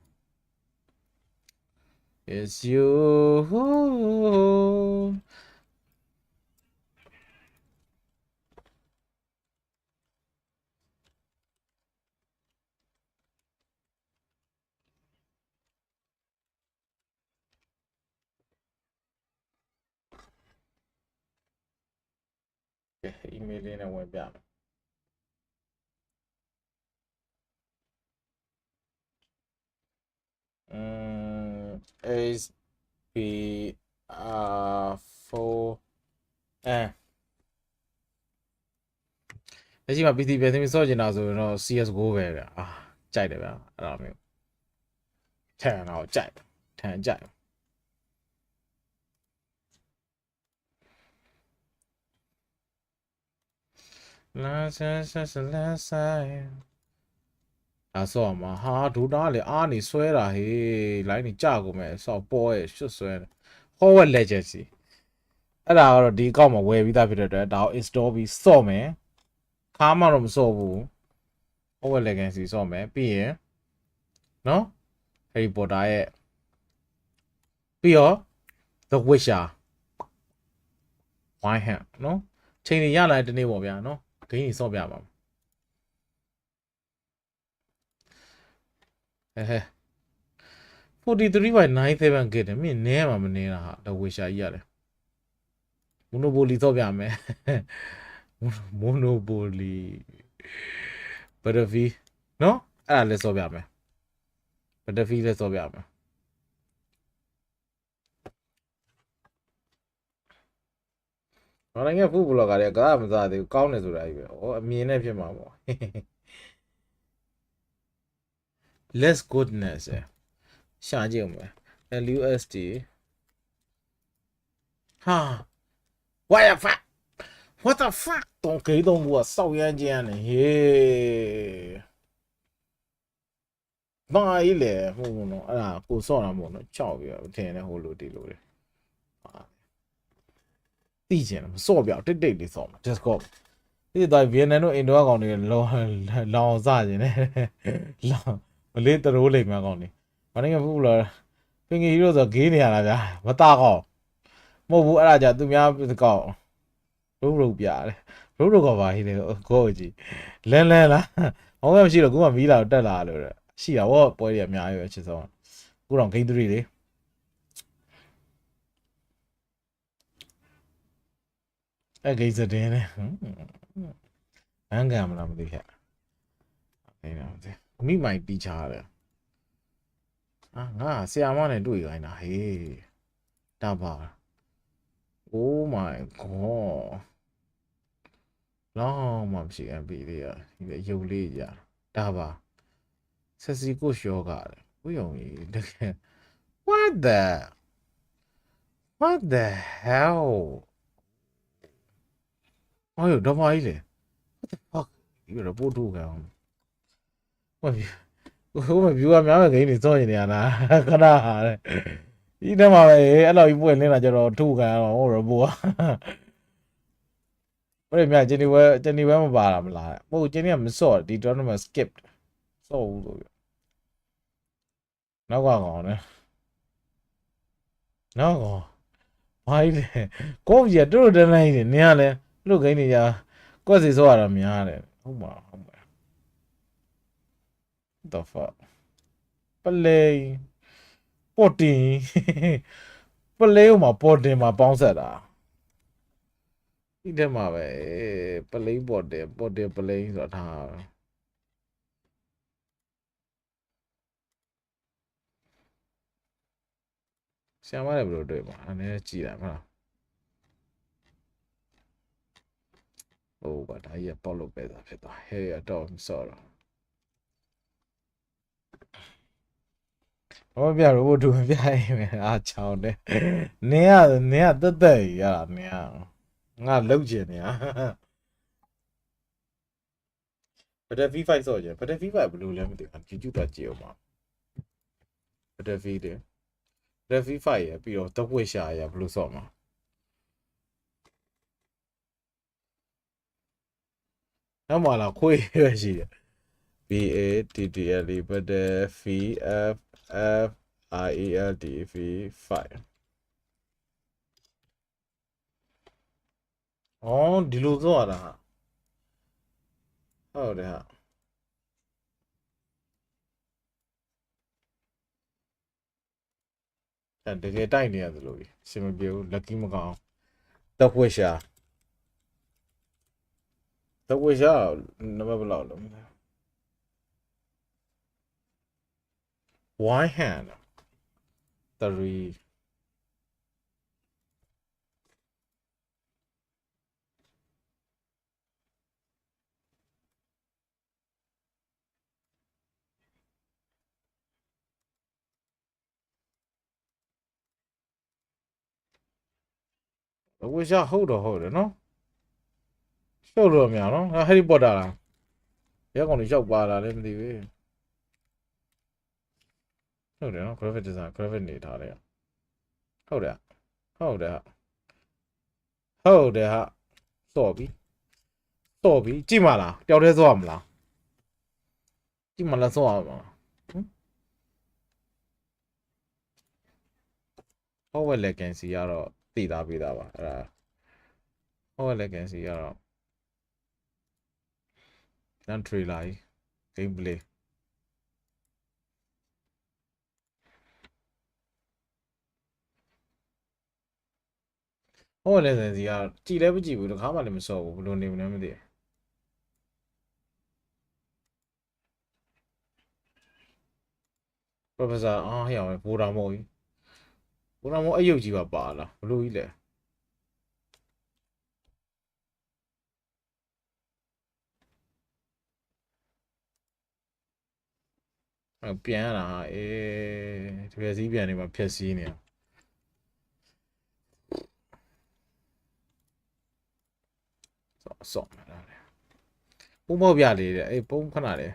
It's you အီးမေးလ်လေးနဲ့ဝင်ပြမယ်HBR4 လက်ရှိမှာ PC ပဲသိမ်းဆော့ကျင်တာဆိုရင်တော့ CS:GO ပဲဗျာကြိုက်တယ်ဗျာအဲ့လိုမျိုးထန်တော့ကြိုက်ထန်ကြိုက်လာလာဆော့မှာဟာဒူတာလေအားနေဆွဲတာဟေးလိုင်းနေကြကုန်မဲ့ဆော့ပေါ်ရဲ့ရှွတ်ဆွဲတယ် Forward Legacy အဲ့ဒါကတော့ဒီအကောင့်မှာဝယ်ပြီးသားဖြစ်တဲ့အတွက်ဒါကို install ပြီးဆော့မယ်ခါမှတော့မဆော့ဘူး Forward Legacy ဆော့မယ်ပြီးရင်နော် Harry Potter ရဲ့ပြီးတော့ The Witcher Why hand နော်ချိန်နေရလာတဲ့နေ့ပေါ့ဗျာနော်ဂိမ်းကြီးဆော့ပြပါမယ်43.97 gig တယ်မင်းနဲမှာမနေတာဟာတော့ဝေရှာကြီးရတယ်မိုနိုပိုလီတော့ပြမယ်မိုနိုပိုလီဘတ်တဖီနော်အဲ့ဒါလည်းစောပြမယ်ဘတ်တဖီလည်းစောပြမယ်ဘာလဲငါဖူးဘလော့ကလည်းကားမစားသေးဘူးကောင်းတယ်ဆိုတာကြီးပဲဩအမြင်နဲ့ဖြစ်မှာပေါ့ less goodness ရှာကြည့်အောင်မယ် LUSD ဟာ what the fuck တော့给动物少眼睛呢嘿ဘာလဲဟိုနော်အဲ့ဒါကိုစော့တာမို့နော်ကြောက်ပြီးတော့ထင်တယ်ဟိုလိုဒီလိုလေသိချင်တယ်စော့ပြောက်တိတ်တိတ်လေးစော့မှာ just go ဒီတော့ဗီယက်နမ်တို့အိန္ဒိယကောင်တွေလောင်စခြင်းနဲ့လောင်မလေးတရိုးလိမ်များကောင်တွေဘာနေကဖူးလားပင်ကြီးဟီးရိုးဆိုဂေးနေရတာဗျာမตาကောင်မဟုတ်ဘူးအဲ့ဒါကြသူများကောင်ရုပ်ပြတယ်ရုပ်ကပါဟိတယ်ကိုကြီးလန်းလားဟောင်းမရှိတော့ခုမှမီးလာတက်လာလို့ရှိတာဗောပွဲတွေအများကြီးပဲအချစ်ဆုံးခုတော့ဂိမ်း3လေအဲ့ဂိမ်းစတဲ့နဲ့ဘန်းကံမလားမသိခဲ့အဲ့ဒါမသိမိမိုင်တီချားတယ်ငါဆရာမနဲ့တွေ့ခိုင်းတာဟေးတပါ Oh my god လောင်းမှမရှိအပြီလေးဒီရုပ်လေးကြာဒါပါဆက်စီကိုရှော့ကတယ်ဘုယုံကြီးတကယ် what the hell အော်တော့ပါကြီးလေ what the fuck ဒီတော့ပို့ထုတ်ကောင်ဟိုမ view များမဲ့ဂိမ်းတွေစောနေရတာခဏဟာတဲ့ဒီထဲမှာပဲအဲ့လိုကြီးပွင့်လင်းလာကြတော့ထုတ်ခံရတော့ဟိုရဘိုးဘယ်မြဂျန်နီဝဲမပါလာမလားမဟုတ်ဂျန်နီကမစော့ဒီ tournament skip စော့ဘူးလို့နောက်ကောင်နဲ့နောက်ကောင်ဘာလဲကိုကြီးတို့တန်းလိုက်နေနေရလဲလူဂိမ်းနေကြကွက်စီစော့ရတာများတယ်ဟုတ်ပါ the fuck ပလေပေါ်တင်ပလေမှာပေါ်တင်မှာပေါင်းဆက်တာ ဒီထဲမှာပဲပလိန်းပေါ်တယ်ပလိန်းဆိုတာထားဆရာမလည်းဘယ်လိုတွေ့မှာအနေနဲ့ကြည်တာမလားဟိုဘာဒါကြီးပေါက်လို့ပဲတာဖြစ်သွားဟဲ့တော့မစော်တော့ဘာပြရိုဘိုတူမပြရင်အားချောင်းတယ်နင်းကတက်တက်ရတာနင်းကငါလောက်ကျင်နေဘယ်တ V5 စော်ကျင်ဘယ်တ V5 ဘယ်လိုလဲမသိဘူး YouTube ကကြည့်အောင်ပါဘယ်တ V တယ်ဘယ် V5 ရပြီးတော့တက်ဝက်ရှာရဘယ်လိုစော်မှာနောက်မှလာခွေးရရှိတယ် BATTL ဘယ်တ VFFRELD V5အော်ဒီလိုစော်ရတာဟုတ်တယ်ဟာတကယ်တိုက်နေရတယ်လို့အဆင်မပြေဘူး lucky မကောင်းတက်ဝက်ရှာနံပါတ်ဘယ်လောက်လဲ one hand 3ဝက်ရှာဟုတ်တယ်နော်ရှုပ်လို့များနော်ဟဲရီပေါတာလားရက်ကောင်တွေရှောက်ပါလာလည်းမသိဘူးဟုတ်တယ်နော် graphic design graphic နေထားတယ်ဟုတ်တယ်ဟာစော်ပြီကြည့်မလားတယောက်တည်းစော်ရမလားကြည့်မလားစော်ရမလားဟောဝက်လက်ကန်စီကတော့သိသားပေးတာပါအဲ့ဒါဟောဝက်လက်ကန်စီကတော့နန်ထရီလာ gameplay ဟောလက်ကန်စီကကြည်လည်းမကြည့်ဘူးတခါမှလည်းမစော်ဘူးဘယ်လိုနေမလဲမသိဘူးProfessor ဟဲ့အောင်ဘူရာမိုကြီးဘူရာမိုအယုတ်ကြီးပါလားဘလို့ကြီးလဲပြန်ရတာဒီပဲစည်းပြန်နေမှာဖြက်စီးနေဆော့လာတယ်ပုံမောက်ပြလေးတဲ့ပုံခဏလေး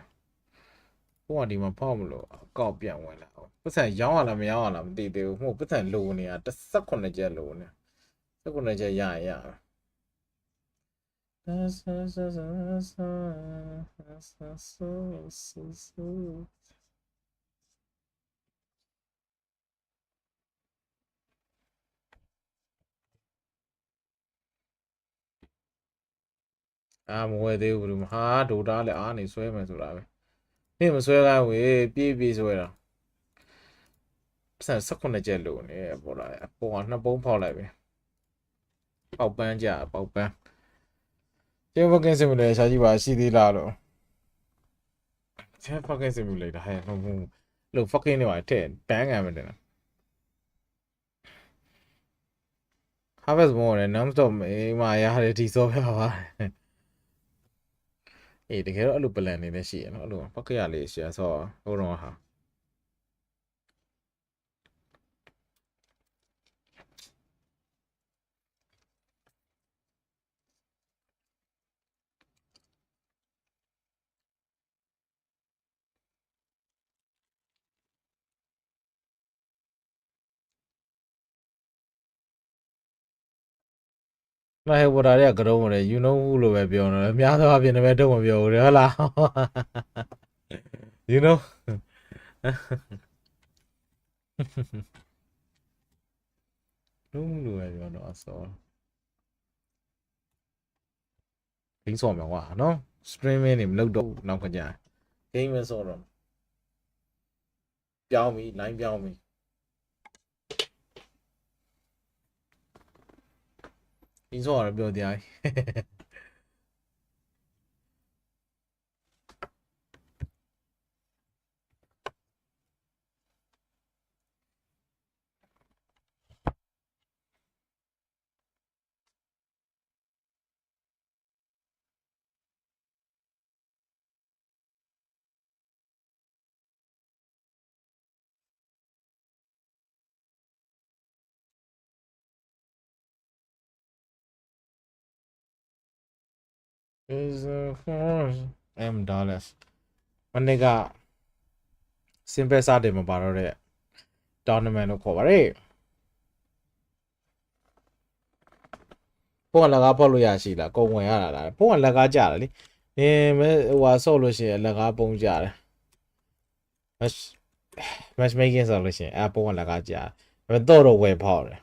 ပုံကဒီမှာဖောက်မလို့အကောက်ပြန်ဝင်လာပတ်စံရောင်းရလားမရောင်းရလားမသိသေးဘူးပတ်စံလိုနေတာ18ကျက်လိုနေ18ကျက်ရရမဝယ်သေးဘူးဘယ်လိုဟာဒိုတာလည်းအားနေဆွဲမယ်ဆိုတာပဲနေမဆွဲခိုင်းဝေးပြေးဆွဲတာပတ်စံ18ကျက်လိုနေပေါ်လာအပေါ်ကနှစ်ပုံးဖောက်လိုက်ပဲပေါက်ပန်းကြပေါက်ပန်းကျေဖခင် simulator ရှာကြည့်ပါရှိသေးလားလို့ကျေဖခင် simulator ဟဲ့လို့ fucking နေပါတဲ့တန်းခံမတယ် Harvest Moon နဲ့ non-stop မှာရတယ်ဒီစောပြပါတကယ်တော့အဲ့လို plan နေလည်းရှိရနော်အဲ့လို fuck ရလေးရှာဆောဟိုတော့ဟာမဟဲဘော်ဒါတွေကကရုံးတယ် you know who လို့ပဲပြောတယ်အများသောအားဖြင့်လည်းတော့မပြောဘူးဟုတ်လား you know လုံးလို့ပဲပြောတော့ဆောဘင်းစော်မယ်ကွာနော် streaming နေမလုပ်တော့နောက်ခကြ game ပဲစောတော့ပြောင်းပြီ line ပြောင်းပြီ င်းစောရပြောတရား is M dollars မနေ့က simple စတယ်မပါတော့တဲ့ tournament ကိုခေါ်ပါလေဖုန်းကလက်ကားဖောက်လို့ရရှိလားကုန်ဝင်ရတာလားဖုန်းကလက်ကားကြတယ်လေဟိုဟာဆော့လို့ရှိရင်လက်ကားပုံကြတယ် match making ဆော့လို့ရှိရင်ဖုန်းကလက်ကားကြတယ်ဒါပေမဲ့တော့ဝယ်ဖောက်တယ်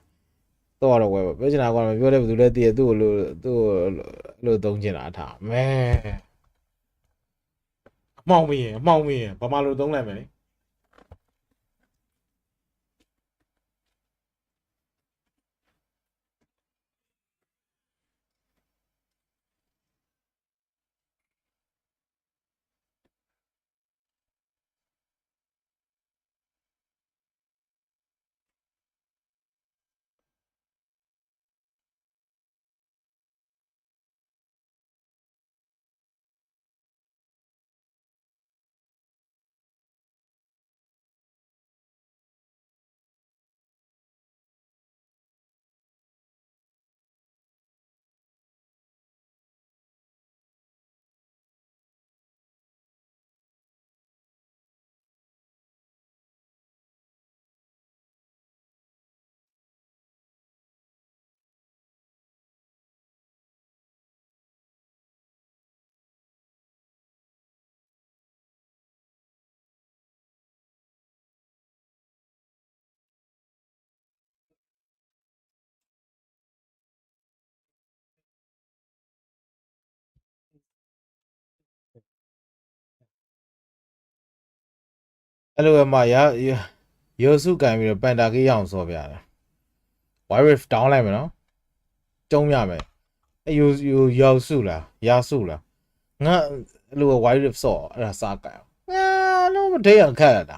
တော့ဝယ်ပြောချင်တာကမပြောတဲ့ဘယ်သူလဲတည်သူ့လို့သုံးချင်တာထားမဲအမောင်မင်းဘာမှလို့သုံးလိုက်မယ်လေအဲ့လိုမှရိုးစုကန်ပြီးတော့ပန်တာကြီးရအောင်စောပြတယ် wiref down လိုက်မယ်နော်ကျုံးရမယ်အဲ့ရောက်စုလားရစုလားငါအဲ့လို wiref စောအဲ့ဒါစားကန်လုံးမထိရခက်ရတာ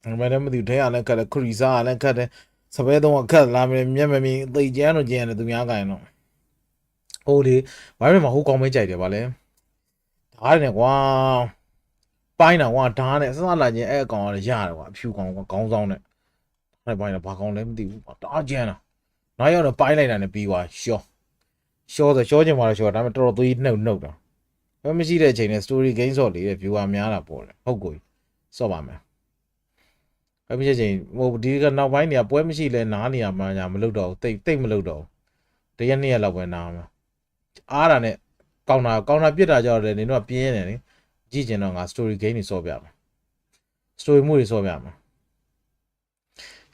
အဲ့မဲ့လည်းမသိထဲရလည်းခက်တယ်ခရီစာလည်းခက်တယ်စပယ်တော့ခက်လာမယ်မျက်မမြင်သိကျန်းတော့ကျန်းတယ်သူများကန်တော့ဟိုလေ wiref မှာဟိုကောင်းမဲကြိုက်တယ်ဗာလဲဓာတ်နဲ့ကွာပိုင်းတာကွာဓာတ်နဲ့စစလာချင်းအဲ့အကောင်ကလည်းရတယ်ကွာအဖြူကောင်ခေါင်းဆောင်နဲ့အဲ့ပိုင်းတော့ဘာကောင်လဲမသိဘူးတအားကျန်းတာနောက်ရောက်တော့ပိုင်းလိုက်တာနဲ့ပြီးသွားရှော့ဆိုရှော့ချင်ပါတော့ရှော့ဒါပေမဲ့တော်တော်သွေးနှုတ်တာဘယ်မရှိတဲ့အချိန်နဲ့ story game ဆော့လေးတဲ့ viewer များတာပေါ့လေဟုတ်ကိုဆော့ပါမယ်ဘယ်မရှိချိန်ဟိုဒီကနောက်ပိုင်းနေရာပွဲမရှိလဲနားနေရာမှာညာမလုပ်တော့တိတ်မလုပ်တော့တရက်နှစ်ရက်လောက်ပဲနားမှာအားတာနဲ့ကောင်တာပြစ်တာကြောက်တယ်နင်တို့ကပြင်းနေတယ်လေကြည့်ကျင်တော့ငါ story game တွေဆော့ပြမှာ story မှုတွေဆော့ပြမှာ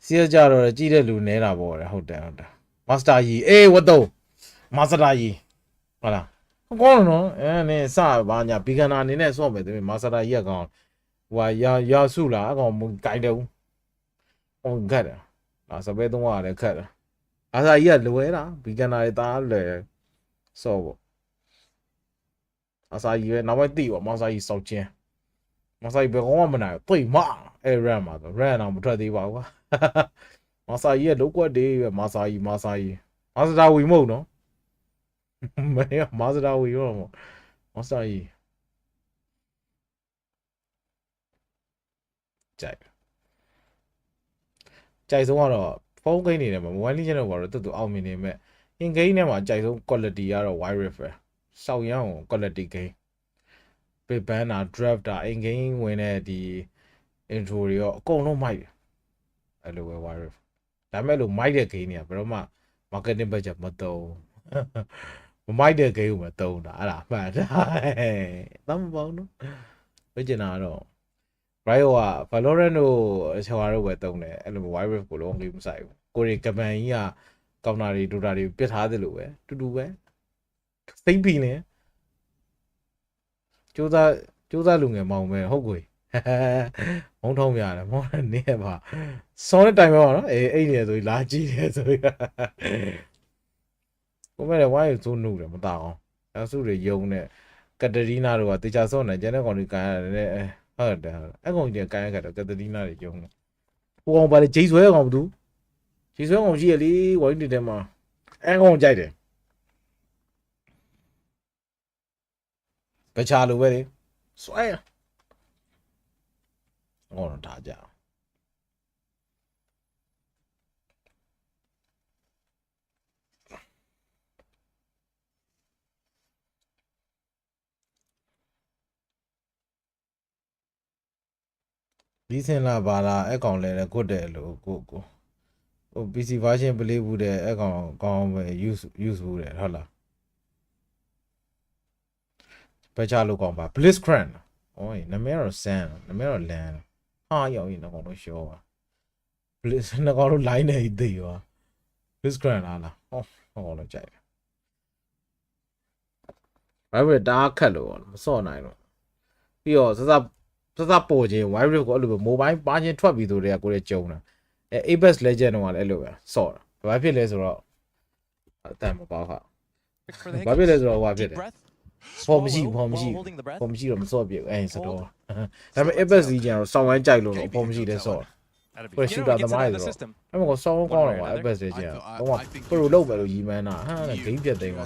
စီးရကြတော့ကြည့်တဲ့လူနေတာပေါ့လေဟုတ်တယ် master ကြီးဝတ်တော့ master ကြီးဟုတ်လားကောင်းနော်နင်စပါညာ beginner အနေနဲ့ဆော့မယ်တမင် master ကြီးကကောင်းဟိုရစုလားအကောင်မကြိုက်တယ်ဘူးဟုတ်ကဲ့တယ်စပယ်သုံးရတယ်ခက်တယ် master ကြီးကလွယ်တာ beginner တွေတားလွယ်ဆော့ပေါ့master ကြီးပဲနောက်ပိုင်းသိပါ master ကြီးစောက်ချင်းmaster ကြီးဘယ်ကောင်းမှမနိုင်သိမအဲ့ ram မှာဆို ram တော့မထွက်သေးပါဘူးကွာ master ကြီးရဲ့လောက်ကွက်တွေပဲ master ကြီး master ဝီမဟုတ်နော်မင်း master ဝီရော master ကြီးကြိုက်ဆုံးကတော့ဖုန်းကိန်းနေတယ်မှာ mobile legend တော့ဘာလို့တူအောင်မြင်နေမဲ့ in game ထဲမှာကြိုက်ဆုံး quality ကတော့ wiref ပဲစောက်ရအောင် quality game big banner drafter in game ဝင်တဲ့ဒီ intro တွေရောအကုန်လုံးမိုက်တယ်အဲ့လိုပဲ wiref ဒါမဲ့လို့မိုက်တဲ့ game တွေကဘယ်တော့မှ marketing budget မတုံးမမိုက်တဲ့ game ကိုမတုံးတာအဲ့ဒါမှန်တယ်တော့မပေါ့နော်ပြကျင်တာတော့ Rio က Valorant တို့ချော်တို့ပဲတုံးတယ်အဲ့လို wiref ကိုလုံးလေးမဆိုင်ဘူးကိုရီကပန်ကြီးကကောင်တာတွေဒိုတာတွေပြစ်ထားတယ်လို့ပဲတူတူပဲစိမ့်ပြီးနေကျိုးသားလူငယ်မောင်ပဲဟုတ်ကွေဟ မုံထုံးပြရတယ်မောနေပါစောတဲ့တိုင်ပဲပါနော်အေးနေဆိုလာကြည့်တယ်ဆိုပြီးကိုမဲ့လည်းဝိုင်းဇိုးနုတယ်မတအောင်အဆုတွေယုံနဲ့ကက်တရီနာတို့ကတေချာစောနေကျန်တဲ့ကောင်တွေကန်ရတယ်ဟုတ်တယ်အဲ့ကောင်တွေကန်ရခဲ့တော့ကက်တရီနာတွေယုံတယ်ဟိုကောင်ပါလေဂျေးဆွဲကောင်ဘူးဂျေးဆွဲကောင်ရှိရလေဝိုင်းတွေထဲမှာအဲ့ကောင်ကြိုက်တယ်ဘချာလိုပဲလေဆွဲဟောတော့ထားကြဒီစင်လာပါလားအကောင်လဲကွတ်တယ်လို့ကိုဟို PC version ပလေးဘူးတဲ့အကောင်ကောင်းပဲ use ဘူးတယ်ဟုတ်လားဘယ်ချလို့ကောင်းပါ Blitzcrank โอ้ยနာမည်တော့ Sam နာမည်တော့ Lan ဟာရောက်ရင်တော့တော့ရှောပါ Blitz ငါတို့ line နေသေးရော Blitzcrank လားဟောတော့ကြိုက်တယ်ဘာပဲတားခတ်လို့မစော့နိုင်တော့ပြီးတော့စပေါ်ချင်း wide rip ကိုအဲ့လိုပဲ mobile ပါချင်းထွက်ပြီးဆိုတည်းကကိုယ်ကြုံတာApex Legend တော့လည်းအဲ့လိုပဲစော့တာဘာဖြစ်လဲဆိုတော့အတန်မပေါက်ခါဘာဖြစ်လဲဆိုတော့ဟိုဖြစ်တယ်ဖော်မရှိတော့မစော့ပြအဲ့ဆိုတော့ဒါပေမဲ့ Apex Legend တော့စောင်းဝိုင်းကြိုက်လို့ဖော်မရှိလဲစော့ကိုယ်ရှူတာသမားတွေဆိုအဲ့မှာကိုစောင်းကောင်းတော့ Apex Legend တော့ပရိုလောက်ပဲလို့ရီမန်းတာဟာဂိမ်းပြတ်သိမ်းပါ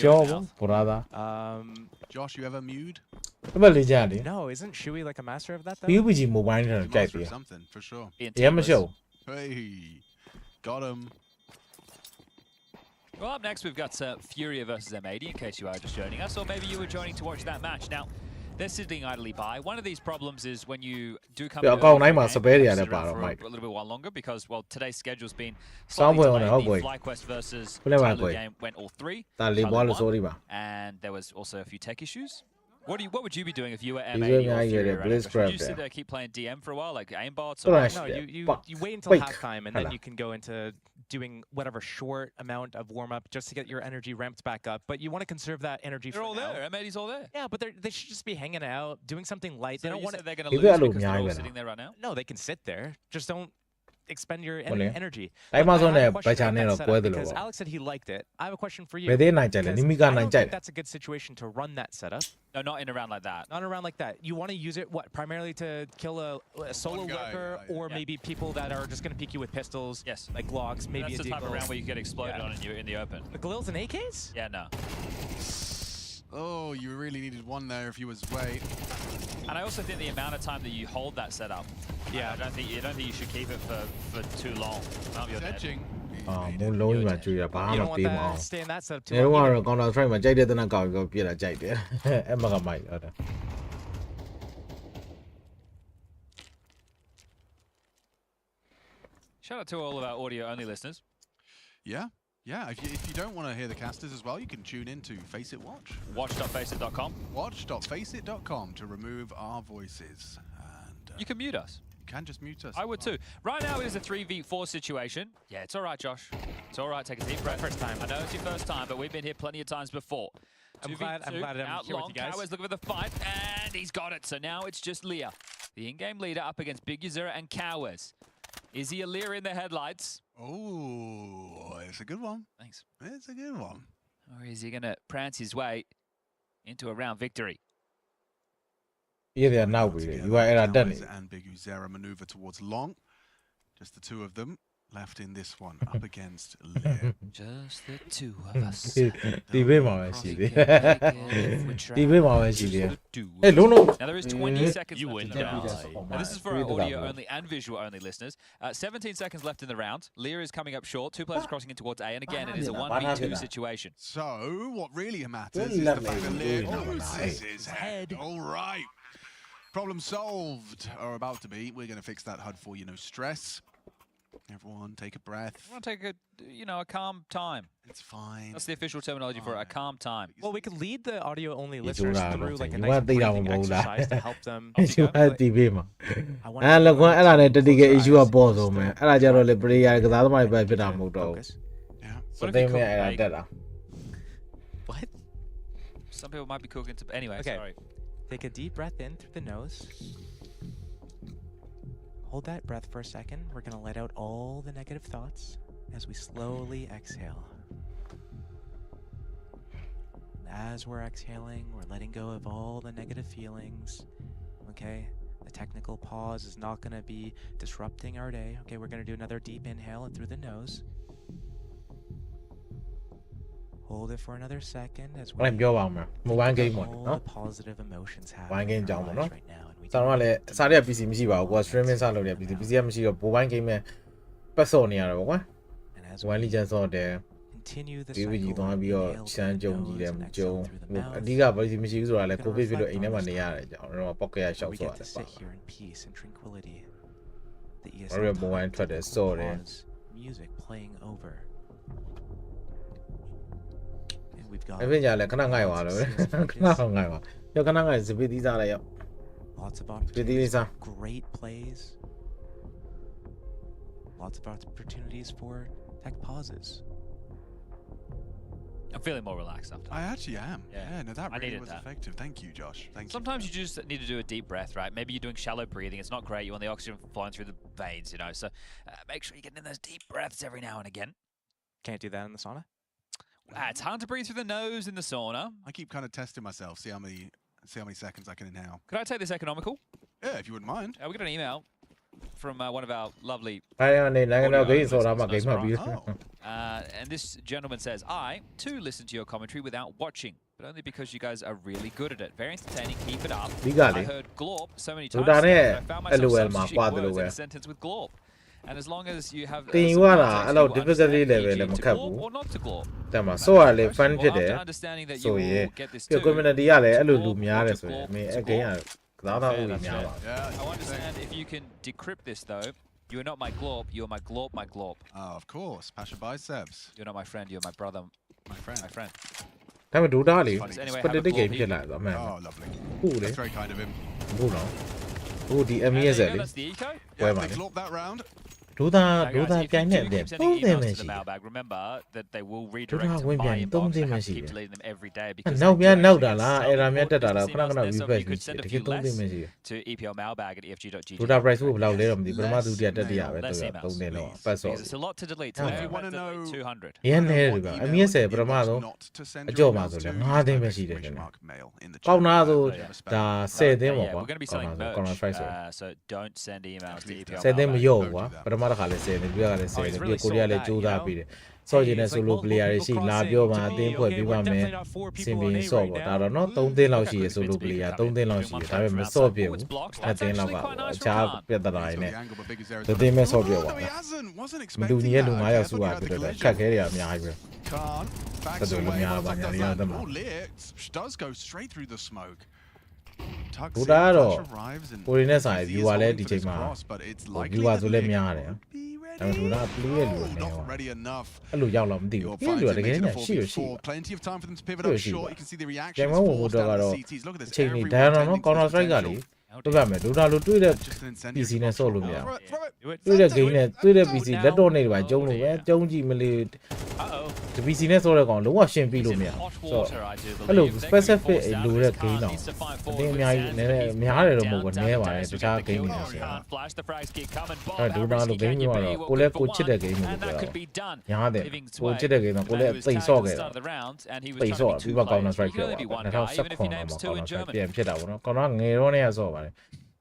ရှော့ဘောရာသာ Josh, you ever mewed? Apex Legend လေ No, isn't Shui like a master of that though? PUBG mobile နဲ့ကြိုက်ပြီ Something for sure. ရဲမရှုပ် Hey, got him. Well, up next, we've got Furia versus M80, in case you are just joining us, or maybe you were joining to watch that match. Now, they're sitting idly by. One of these problems is when you do come to a little bit while longer, because, well, today's schedule's been slightly delayed. The FlyQuest versus Tyloo game went all three. And there was also a few tech issues. What would you be doing if you were M80 or Furia? Would you sit there keep playing DM for a while, like aimbots? Or No, you wait until halftime, and then you can go into doing whatever short amount of warm-up just to get your energy ramped back up. But you want to conserve that energy They're all now. there. M80's all there. Yeah, but they should just be hanging out, doing something light. So they don't want they're going to lose because they're all sitting there right now? No, they can sit there. Just don't expend your energy. Because Alex said he liked it. I have a question for you. I don't think that's a good situation to run that setup. No, not in a round like that. Not in a round like that. You want to use it, what, primarily to kill a solo lurker, or maybe people that are just going to peek you with pistols, yes, like Glocks, maybe that's a the type of round where you get exploded on in the open. The Galils and AKs? Yeah, no. Oh, you really needed one there if you was way. And I also think the amount of time that you hold that setup, I don't think you should keep it for too long. You're dead. You don't want that, stay in that setup too long. Shout out to all of our audio-only listeners. Yeah. Yeah, if you don't want to hear the casters as well, you can tune in to Face It Watch. Watch.faceit.com. Watch.faceit.com to remove our voices. And you can mute us. You can just mute us. I would too. Right now it is a 3v4 situation. Yeah, it's all right, Josh. It's all right. Take a deep breath. First time. I know it's your first time, but we've been here plenty of times before. I'm glad I'm here with you guys. Cowers looking for the fight, and he's got it. So now it's just Leah, the in-game leader, up against Big Uzera and Cowers. Is he a Lear in the headlights? Oh, it's a good one. Thanks. It's a good one. Or is he going to prance his way into a round victory? Yeah, they are now. You are done. And Big Uzera maneuver towards long. Just the two of them left in this one, up against Lear. Just the two of us. Hey, no. Now there is 20 seconds left in the round. Now this is for our audio-only and visual-only listeners. 17 seconds left in the round. Lear is coming up short. Two players crossing in towards A, and again, it is a 1v2 situation. So, what really matters is the fact that Lear loses his head. All right. Problem solved, or about to be. We're going to fix that HUD for you, no stress. Everyone, take a breath. Everyone take a calm time. It's fine. That's the official terminology for a calm time. Well, we could lead the audio-only listeners through like a nice breathing exercise to help them. But what? Some people might be cooking to... Anyway, okay. Sorry. Take a deep breath in through the nose. Hold that breath for a second. We're going to let out all the negative thoughts as we slowly exhale. As we're exhaling, we're letting go of all the negative feelings. Okay, the technical pause is not going to be disrupting our day. Okay, we're going to do another deep inhale in through the nose. Hold it for another second as we game all the positive emotions happening in our lives right now. And we sao nó lại sao đây PC မရှိပါဘူးကွာ streaming စလုပ်တယ် PC မရှိတော့ mobile game နဲ့ပတ်စော့နေရတော့ကွာ One Legend ဆော့တယ် continue the PVG cycle သွားပြီးတော့ inhale ချမ်းကြုံကြည့်တယ် through မ the nose ကြုံ and exhale through the mouth. အဓိက PC မရှိဘူးဆိုတာလဲ COVID ဖြစ်လို့အိမ်ထဲမှာနေရတယ်ကြောင်းတော့ pocket ရရှောက် We ဆော့ get တ to ယ်ပါ sit here in peace and tranquility. The Mario ESL Mobile time,ထွက်တယ် technical ဆော့တယ် pause, music playing over. And we've got အဲ့ပြင်ညာလဲခဏငိုက်သွားတယ်ခဏငိုက်သွားရောခဏငိုက်စပီးသီးစားလိုက်ရော lots of Pretty opportunities Lisa. for great plays. Lots of opportunities for tech pauses. I'm feeling more relaxed after. I actually am. Yeah, no, that I really needed was that. effective. Thank you, Josh. Thank you. Sometimes you just need to do a deep breath, right? Maybe you're doing shallow breathing. It's not great. You want the oxygen flowing through the veins, you know. So make sure you're getting in those deep breaths every now and again. Can't do that in the sauna? It's hard to breathe through the nose in the sauna. I keep kind of testing myself, see how many seconds I can inhale. Could I take this economical? Yeah, if you wouldn't mind. We got an email from one of our lovely အဲ့ရနေနိုင်ငံတော်ဂိမ်းဆိုတာမှဂိမ်းမှပြီး and this gentleman says, I too listen to your commentary without watching, but only because you guys are really good at it. Very entertaining. Keep it up. I heard glorp so many times that I found myself substituting words in a sentence with glorp. And as long as you have တင်ယူရတာအဲ့လို difficulty level လည်းမခက်ဘူး or not to glorp. တဲ့မှာ so ရလေ fun ဖြစ်တယ် understanding that you ဆိုရင် will get this ပြ too. community ကလည်းအဲ့လိုလူများတယ်ဆိုရင်အမေအဲ့ဂိမ်းကသာသာဦးများပါ Yeah. I understand if you can decrypt this though. You are not my glorp, you are my glorp, my glorp. Oh, of course. Pasha biceps. You're not my friend, you're my brother, My friend. my friend. ဒါပေမဲ့ဒူတာလေ Anyway, specific game ဖြစ်လာတော့အမှန် Oh, lovely. ဟုတ်လေ That's very kind of him. ဟုတ်တော့ဟိုဒီ And MES there you လေ go, that's the eco. Yeah, man. they glorped that round. ဒူတာ Guys, ဒူတာ if you ပြိုင်နေ do တယ် keep သုံး sending သိမ်း emails မှ to ရှိ the တယ် mailbag, remember that they will Dude, redirect I to went my behind. inbox. Don't I think have to messy. keep deleting them every day အဲ့ because နောက်ပြန် I နောက် do တာ get လား so အဲ့ဒါမြတ် bored တက်တာ with လား this ခဏခဏ emails there, so refresh you could send a တကယ် few သုံးသိမ်း less မှရှိတယ် to epl.mailbag@efg.gg. ဒူတာ price ကိုဘယ်လောက်လဲတော့မသိပထမဒုတိယတတိယပဲ Less တော့ emails, သုံးသိမ်းတော့ပတ်စော because it's a lot to delete. Oh. Today If you I want to know deleted 200. ရန်နေတယ်ဗျ What MES email ပထမ inbox ဆုံး not to send အ your ကြော့မှာ emails ဆိုလဲ to, 9သိမ်းပဲ type ရှိတယ် exclamation ကျွန်တော် mark mail in the ကောင်း chat. တာဆို Give us back. ဒါ10သိန်း Yeah, ပေါ့ကွာ we're going to be ကောင်း selling တာဆို merch, price ဆို so don't send emails to epl. 10သိန်းမ mailbag. ရော့ဘူးကွာပထမတစ်ခါလဲ10သိန်းပြီးတော့လည်း10သိန်းပြီးကိုရီးယားလည်းကြိုးစားပြီးတယ်ဆော့ကျင်တဲ့ solo player တွေရှိလာပြောပါအသင်းဖွဲ့ပြီးပါမယ်စင်ပြီးဆော့ပေါ့ဒါတော့နော်3သိန်းလောက်ရှိရ solo player 3သိန်းလောက်ရှိရဒါပေမဲ့မဆော့ပြဘူး2သိန်းလောက်ကအခြားပြဿနာတွေ So နဲ့ the angle, but big as there is သသိမ်းမဲ့ဆော့ပြ Oh, ပါ no, he hasn't. Wasn't မတူ expecting ညီရဲ့လူ that. 9ယောက်စု Okay, ပါ I thought ပြ he တော့ had the ခက်ခဲ collision. တွေအများကြီးပဲ Khan backs That's all away. Lumia, Looks like Lumia, that's Lumia. that. Oh, Lear does go straight through the smoke. Tucks ဒူ in, တာကတော့ Flash arrives and ကိုရီးနဲ့ဆိုင် he is viewer လည်း holding ဒီ for ချိန် this မှာ cross, but it's likely viewer that ဆိုလည်း Lear များတယ် won't be ဒါပေမဲ့ဒူတာ play ရဲ့လူ ready. တွေ Oh, နေ not ပါ ready enough. အဲ့လိုရောက်တော့မသိဘူး You'll ပြည့် find လူ him တကယ် making နဲ့ a ရှိရရှိ 4v4. Plenty of time for them to pivot Sure, up sure. short. You can see the ကျန် reactions မဝင် forced တော့ out က of တော့ the CTs. Look at this. အချိန်နေ Everyone ဒါတော့ tending နော် to ကောင်း this တော့ strike က potential. လေတွေ့ပါမယ်ဒူတာလိုတွေ့တဲ့ Just an incendiary PC နဲ့ cross. ဆော့လို့မရ Throw ဘူး it, throw it. Do it. တွေ့တဲ့ game နဲ့တွေ့တဲ့ Go PC now. လက်တော့နေတွေပါကျုံး Oh, လို့ပဲ dear. ကျုံးကြည့်မလေး Uh-oh. ဒီ PC နဲ့ဆော့တဲ့ကောင်လုံးဝရှင်းပြ He's လို့မ in ရ hot ဘူးဆိုတော့ water, I do အဲ့လို believe. They're gonna be specific forced out လို of တဲ့ this. game Khan တော့ needs to find အ forward တင်းအ with များကြီး Sands, နည်း but နည်း he's များတယ်တော့မ down, ဟုတ်ဘူး down, နည်း down, ပါတယ် down. တခြား He's game တွေ gonna နဲ့ kill. ဆရာ Khan flash the frags keep coming. အဲ့ Bob, ဒူ how တာ risky လို game can you ကတော့ be? ကို Well, လည်း good ကို for ချစ်တဲ့ one, game ကို and ပြော that တာ could be done. ညားတယ် Leaving ကို Sway. ချစ်တဲ့ game တော့ကို The လည်း man who was သိ tagged ဆော့ at the ခဲ့ start တာ of the round, and he was သိ trying ဆော့ to be ပြီး two ပါ Counter players. Strike He ပြော could only ပါ be one 2019 guy, ခု even if he မှာ names two Counter in Strike German. ပြန်ဖြစ်တာပေါ့နော်ကျွန်တော်ငယ်တော့နေရဆော့ပါတယ်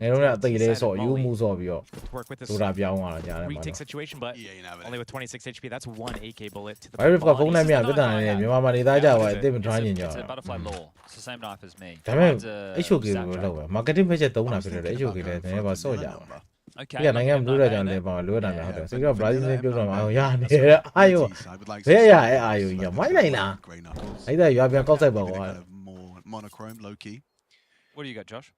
ငယ်တော့လည်းအသိလေးဆော့ယူမှုဆော့ပြီးတော့ Work with ဒူ this တာပြောင်းသွားတာကြားတယ်ပါ retake situation, but Yeah, you know only with 26 HP. That's one AK bullet to the Virus ကဖုန်းနဲ့ body. မြန်ပြဿနာနေမြန်မာမှာနေသားကြပါအစ်စ်မ try ညင်ကြ It's တာ a butterfly law. It's the same knife as me. ဒါပေမဲ့ Mine's a HOK ကို Zaptra. လောက်ပဲ marketing budget သုံး I တာ was ဖြစ်တယ် thinking HOK about လည်း going နည်း for ပါ a ဆော့ vanilla ကြပါ number. Okay. ဒီကနိုင်ငံမလို့တဲ့ကြောင့်လည်းပါလွယ်တာများဟုတ်တယ်စိတ်က Brazil နဲ့ပြောတော့အောင်ရနေတယ်အာယု I would like ဘယ်ရ some အဲ့အာယုကြီးမိုင်းလိုက်လား grey knuckles. အဲ့ဒါရွာပြန်ကောက်ဆိုင်ပါ Bit of ကွာ kind of more monochrome, low key. What do you got, Josh?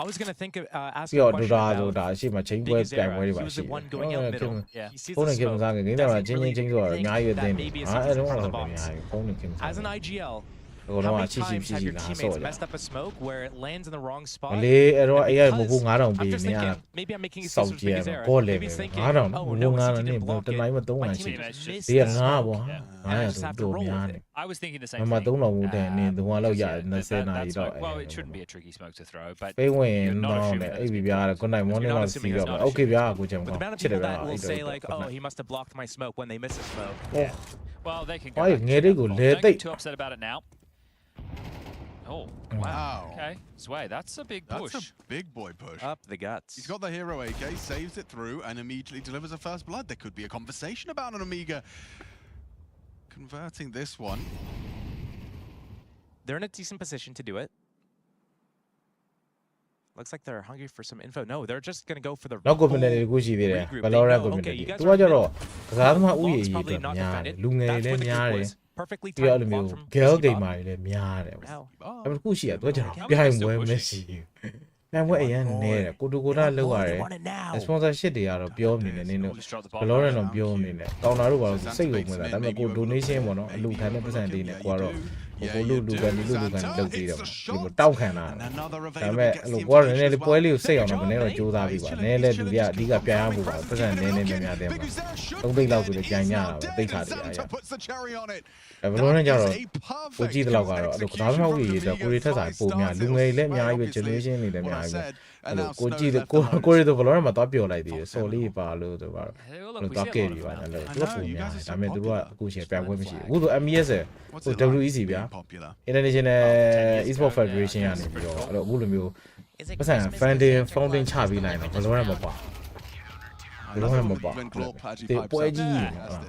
I was gonna think of ပြီး asking a တော့ဒူ question တာဆို about ဒါအရှိမချင်းပွဲပြိုင်ပွဲတွေ He ပါ was ရှိ the တယ် one going out middle. Yeah. He sees ဖုန်း the နဲ့ခင်မ smoke. စားခင်ဂိမ်းထဲမှာချင်းချင်းချင်းဆိုတော့အများကြီးအသိနေ Maybe it's အဲ့ in တော့ front of တော့ the အများ box. ကြီးဖုန်းနဲ့ခင်မစား As an IGL, How How many many times have your nah, teammates so, messed up a smoke where it lands in the wrong spot? Mali, ero, And AI, because mugu ngara I'm just ni thinking, maybe I'm making Sau excuses for chia Zera. ko Maybe le he's thinking, I don't know. oh no, Ngara CT ni didn't block tan it. lai ma tong My na teammate chi. just missed Dia that nga smoke. bo. And I Ai just so have to do roll mya with ni. it. I was thinking the same Ma thing. tong lo mu de ni du wa lo Because, ya yeah, na se na that yi smoke, do. well, it shouldn't be a tricky smoke to throw, but Phê you're Nguyen not no assuming ne that ai it's bi been bia blocked. con này món You're nó not xì assuming it's rồi. not Ok bia của chém But the con. amount of Chết people rồi that bia. will say like, oh, he must have blocked my smoke when they miss a smoke. Oh. Well, they can go Ôi, back nghe and đấy check của out the lê vault. Don't tị. get too upset about it now. Oh, Wow. wow. Okay, Sway, that's a big push. That's a big boy push. Up the guts. He's got the hero AK, saves it through, and immediately delivers a first blood. There could be a conversation about an Nemiga converting this one. They're in a decent position to do it. Looks like they're hungry for some info. No, they're just gonna go for the. Nó có full vấn đề của gì đấy. regroup. Và They lo ra know, của mình okay, đấy. you guys Tôi are cho in the rồi. Giá mà middle. uống Long's gì probably vậy not nhà defended. lùng nghề That's where lên the nhà group đấy. was. Perfectly Tôi ở timed block miêu from kéo Fizzy cái Bob. mày lên nhà đấy. Now, Em cũng chỉ tôi cho How biết hai many người guys Messi. still Em vậy anh nè, cô đu cô đã lâu they rồi. want it now. Sponsorship thì à rồi biểu mình nên nó. Just drop the Cái ball. lối này nó biểu mình này. Tao nói lúc vào xây dựng mình là, mà cô donation mà nó lưu thành nó percent đi này qua rồi. Cô lưu gần đầu tiên rồi. Thì một tao khả năng. Tại mẹ lúc qua rồi nên quay lưu xây nó mình nên là chú ta bị quả nên là đủ đi gặp nhà vụ vào percent nên nhà đem vào. Không biết lâu rồi nhà nhà rồi, tích khá đi à. Cái lối này rồi. Cô chỉ là lâu rồi. Lúc đó nó bị là cô đi theo giải phụ nhà lưu ngay lên nhà về generation này nhà về. Cô chỉ cô đi đâu vào mà tao biểu lại thì solid và lưu rồi vào. Nó tao kể đi vào là nó phụ nhà. Tại mẹ tôi là cô chỉ phải quên mình. Cô tôi MES cô WEC bia. International Esports Federation yani bro. Alo bu loမျိုးပတ်စံ founding ချပြီးလိုက်တော့ဘယ်လိုမှမပါဘယ်လိုမှမပါဒီပွဲကြီး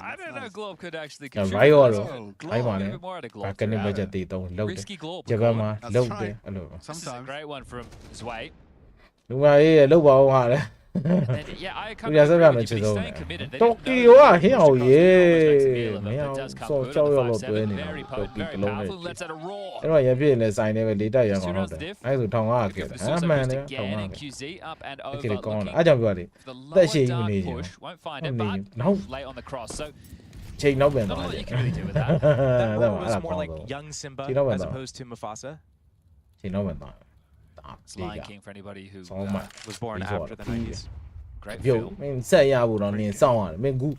I don't know, Globe could actually ရို contribute. က်ရော So, ဘိုင်းပါ a နဲ့ bit more out of ဘာ Globe. ကနေဘတ်ဂျက်တီတော့လောက်တယ် Risky Globe. ဂျပန်မှာလောက်တယ်အဲ့လို This is a great one from Zway. လူမရေးလောက်ပါအောင်ဟာလေ And then, yeah, I come Bây giờ to sẽ agree làm with được you, but he's chứ staying đâu. committed. They Tokyo didn't à, know hiểu the gì. but Mấy it ông does come so good cho on the yo lo 5-7. tuổi này Very nó potent, very Tokyo lâu powerful. này. Let's add a roar. အဲ့တော့ရပြည့်လဲဆိုင်နေပဲလေးတက်ရအောင်တော့တယ်အဲ့ဒါထောင်ကားခဲ့တယ် This also အမှန် boost နဲ့ထောင် again ကား in ခဲ့ QZ up and အဲ့ over. ဒီကောင်း Looking အဲ့ကြောင့်ပြောတယ် for the တက် lower ရှိမ dark နေချင် push. Won't find ဘူး it, နေ but နောက် late on the cross. So ချိန်နောက်ပြန် not သွား a lot တယ် you can really do with that. That အဲ့ဒါ role အဲ့ was ဒါ more ပေါ့ like young Simba Chị nói bạn as nào? opposed to Mufasa. ချိန်နောက်ပြန်သွား It's Lion King for anybody who So much. Was born He's after the 90s. great ပြုတ် film. မင်းဆက်ရဖို့တော့နင်းစောင်းရတယ်မင်းကူ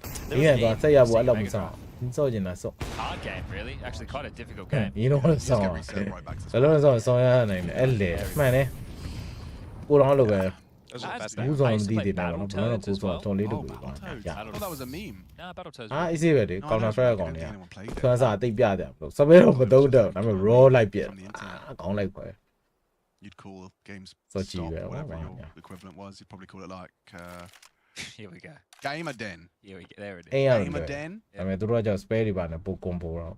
မင်းကတော့ဆက်ရဖို့အဲ့လိုမစောင်းနင်းစောကျင်တာစော Hard game, really. Actually, quite a difficult မ game. င်းတော့စောင်း Get reset right back to ဘယ်လိုစောင်းစောင်းရနိုင်လဲအဲ့လေမှန်တယ်ကိုတော့လိုပဲ Those are the best ဘူး battles. စော I င်း used to တီး play တယ်နော်ဘယ်တော့ Battletoads ကို as စော well. တော်လေး Oh, တူပါ Battletoads. ရ I thought that was a meme. Nah, Battletoads. အာ easy ပဲလေ No, ကောင်းတာ no, strike I ကောင်း don't နေရ think anyone played it. ဆွမ်းစားတိတ်ပြတယ်စပယ်တော့မတုံးတော့ဒါပေမဲ့ raw လိုက်ပြ From the internet. ကောင်းလိုက်ပဲ You'd call games So stop, cheap, yeah, whatever well, your yeah. equivalent was. You'd probably call it like Here we go. Gamer Den. Here we go. There it is. အိမ်ရတယ် Gamer Den. ဒါပေမဲ့သူတို့ကကြောက် spare တွေပါနဲ့ပို့ combo တော့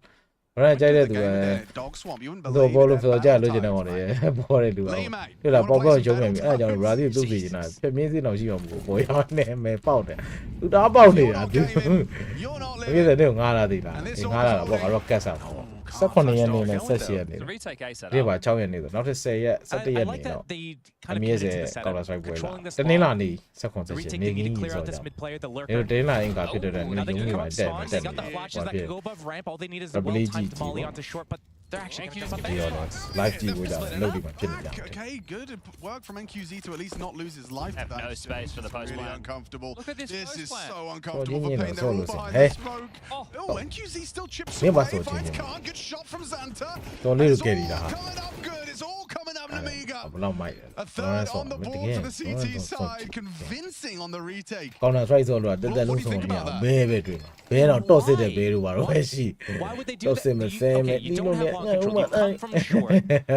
ဘာလဲကြိုက်တဲ့သူက Gamer Den. Dog Swamp. You wouldn't သူ believe ဘော it. လို့ They're ဆိုကြလို့ကျင် battle နေ times, တော့လေ mate. ပေါ်တယ်လူက Lay, mate. ပြလာ You ပေါ wanna က် play ပေါက် some ကျုံးနေပြီ battle အဲ့ဒါကြောင့် times? Brazil သူ့စီနေတာဖြစ်မင်းစင်းတော့ရှိအောင်ပေါ်ရအောင်နဲ့မဲပေါက်တယ်သူတအားပေါက်နေတာ You're သူ not gaming. You're not ဒီက living. နေ့ငားလာသေးလားဒီငားလာတော့ဘောကတော့ကတ်စားတော့18ရက်နေ့နဲ့17ရက်နေ့ It's a retake A setup. ဒီပါ6ရက်နေ့ဆိုနောက်ထပ်10ရက် I 17ရက် like နေ့ that တော့ they အ kind of မြဲ committed စေ to the setup. Counter Strike ပွဲလာ Controlling this တနေ့လာ long. နေ့ The 18 retake နေ they need ကြီး to ကြီး clear ဆို out this ကြ mid player, theဒီ lurker. တနေ့လာရင်ကဖြစ်တဲ့ Oh, နေ now they ကြီး can ပါ come တက် spawn. တက် They got the flashes that ပြ can go above ramp. All they need is a Proleague well-timed GT, molly bro. onto short, but they're actually going to jump on be back. honest live ကြည့်ဖို့ကြတယ်လုပ်ဒီမှာဖြစ်နေကြတယ် Okay, good work from NQZ to at least not lose his life. Have no That's space for the post really plan. uncomfortable. Look at this This post is plan. so uncomfortable for you Pain. know, They're all solo behind hey. the smoke. Oh, NQZ still chips Yeah, away. but so Finds you know. can't. Good shot from Xanta. တော်လေး It's ကိုကယ်ရီတာ all coming up good. It's all coming up Nemiga. ဘလောက်မိုက် A third on the board for the CT side. ကော Convincing on the retake. င်းတာ strike ဆိုတော့တက်တက်လုံးဆုံးနေရဘဲပဲတွေ့မှာဘဲတော့တော့စစ်တဲ့ဘဲတို့ပါတော့ပဲရှိ Why would they doတော့ that? စစ်မစဲမဲ့ Okay, ဒီ you လို don't နဲ့ have long control. You come from short.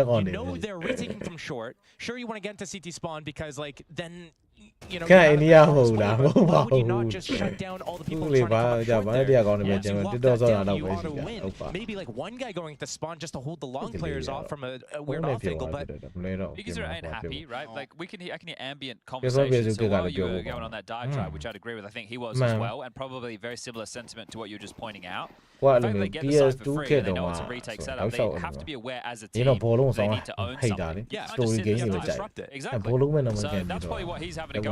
ကောင်း You နေ know they're retaking from short. Sure, you want to get into CT spawn because, like, then you know. Can you're I not India a hold spoiler, on? but Why would you Wow. not just shut down all the people Uli trying to come ba up ja short ba there? dia kaun ne Once be you jam lock TikTok that so down, la you ba ought to shi win. ya opa Maybe like one guy going to spawn just to hold the long Look at players the off from a Weird weird off angle, but Because they ain't happy, right? Like I can hear ambient Yes, conversation. obviously, So they while gotta you go were over. going on that dive drive, which I'd agree with, I think he was as Man. well, and probably very similar sentiment to what you're just pointing out. What The fact they get the site for free and they know it's a retake setup, they have to be aware as a team. You know, ball they on need to own hey something. darling Yeah, story just game you have ni to ba disrupt it. jai Exactly. ball man So man that's probably what he's having to go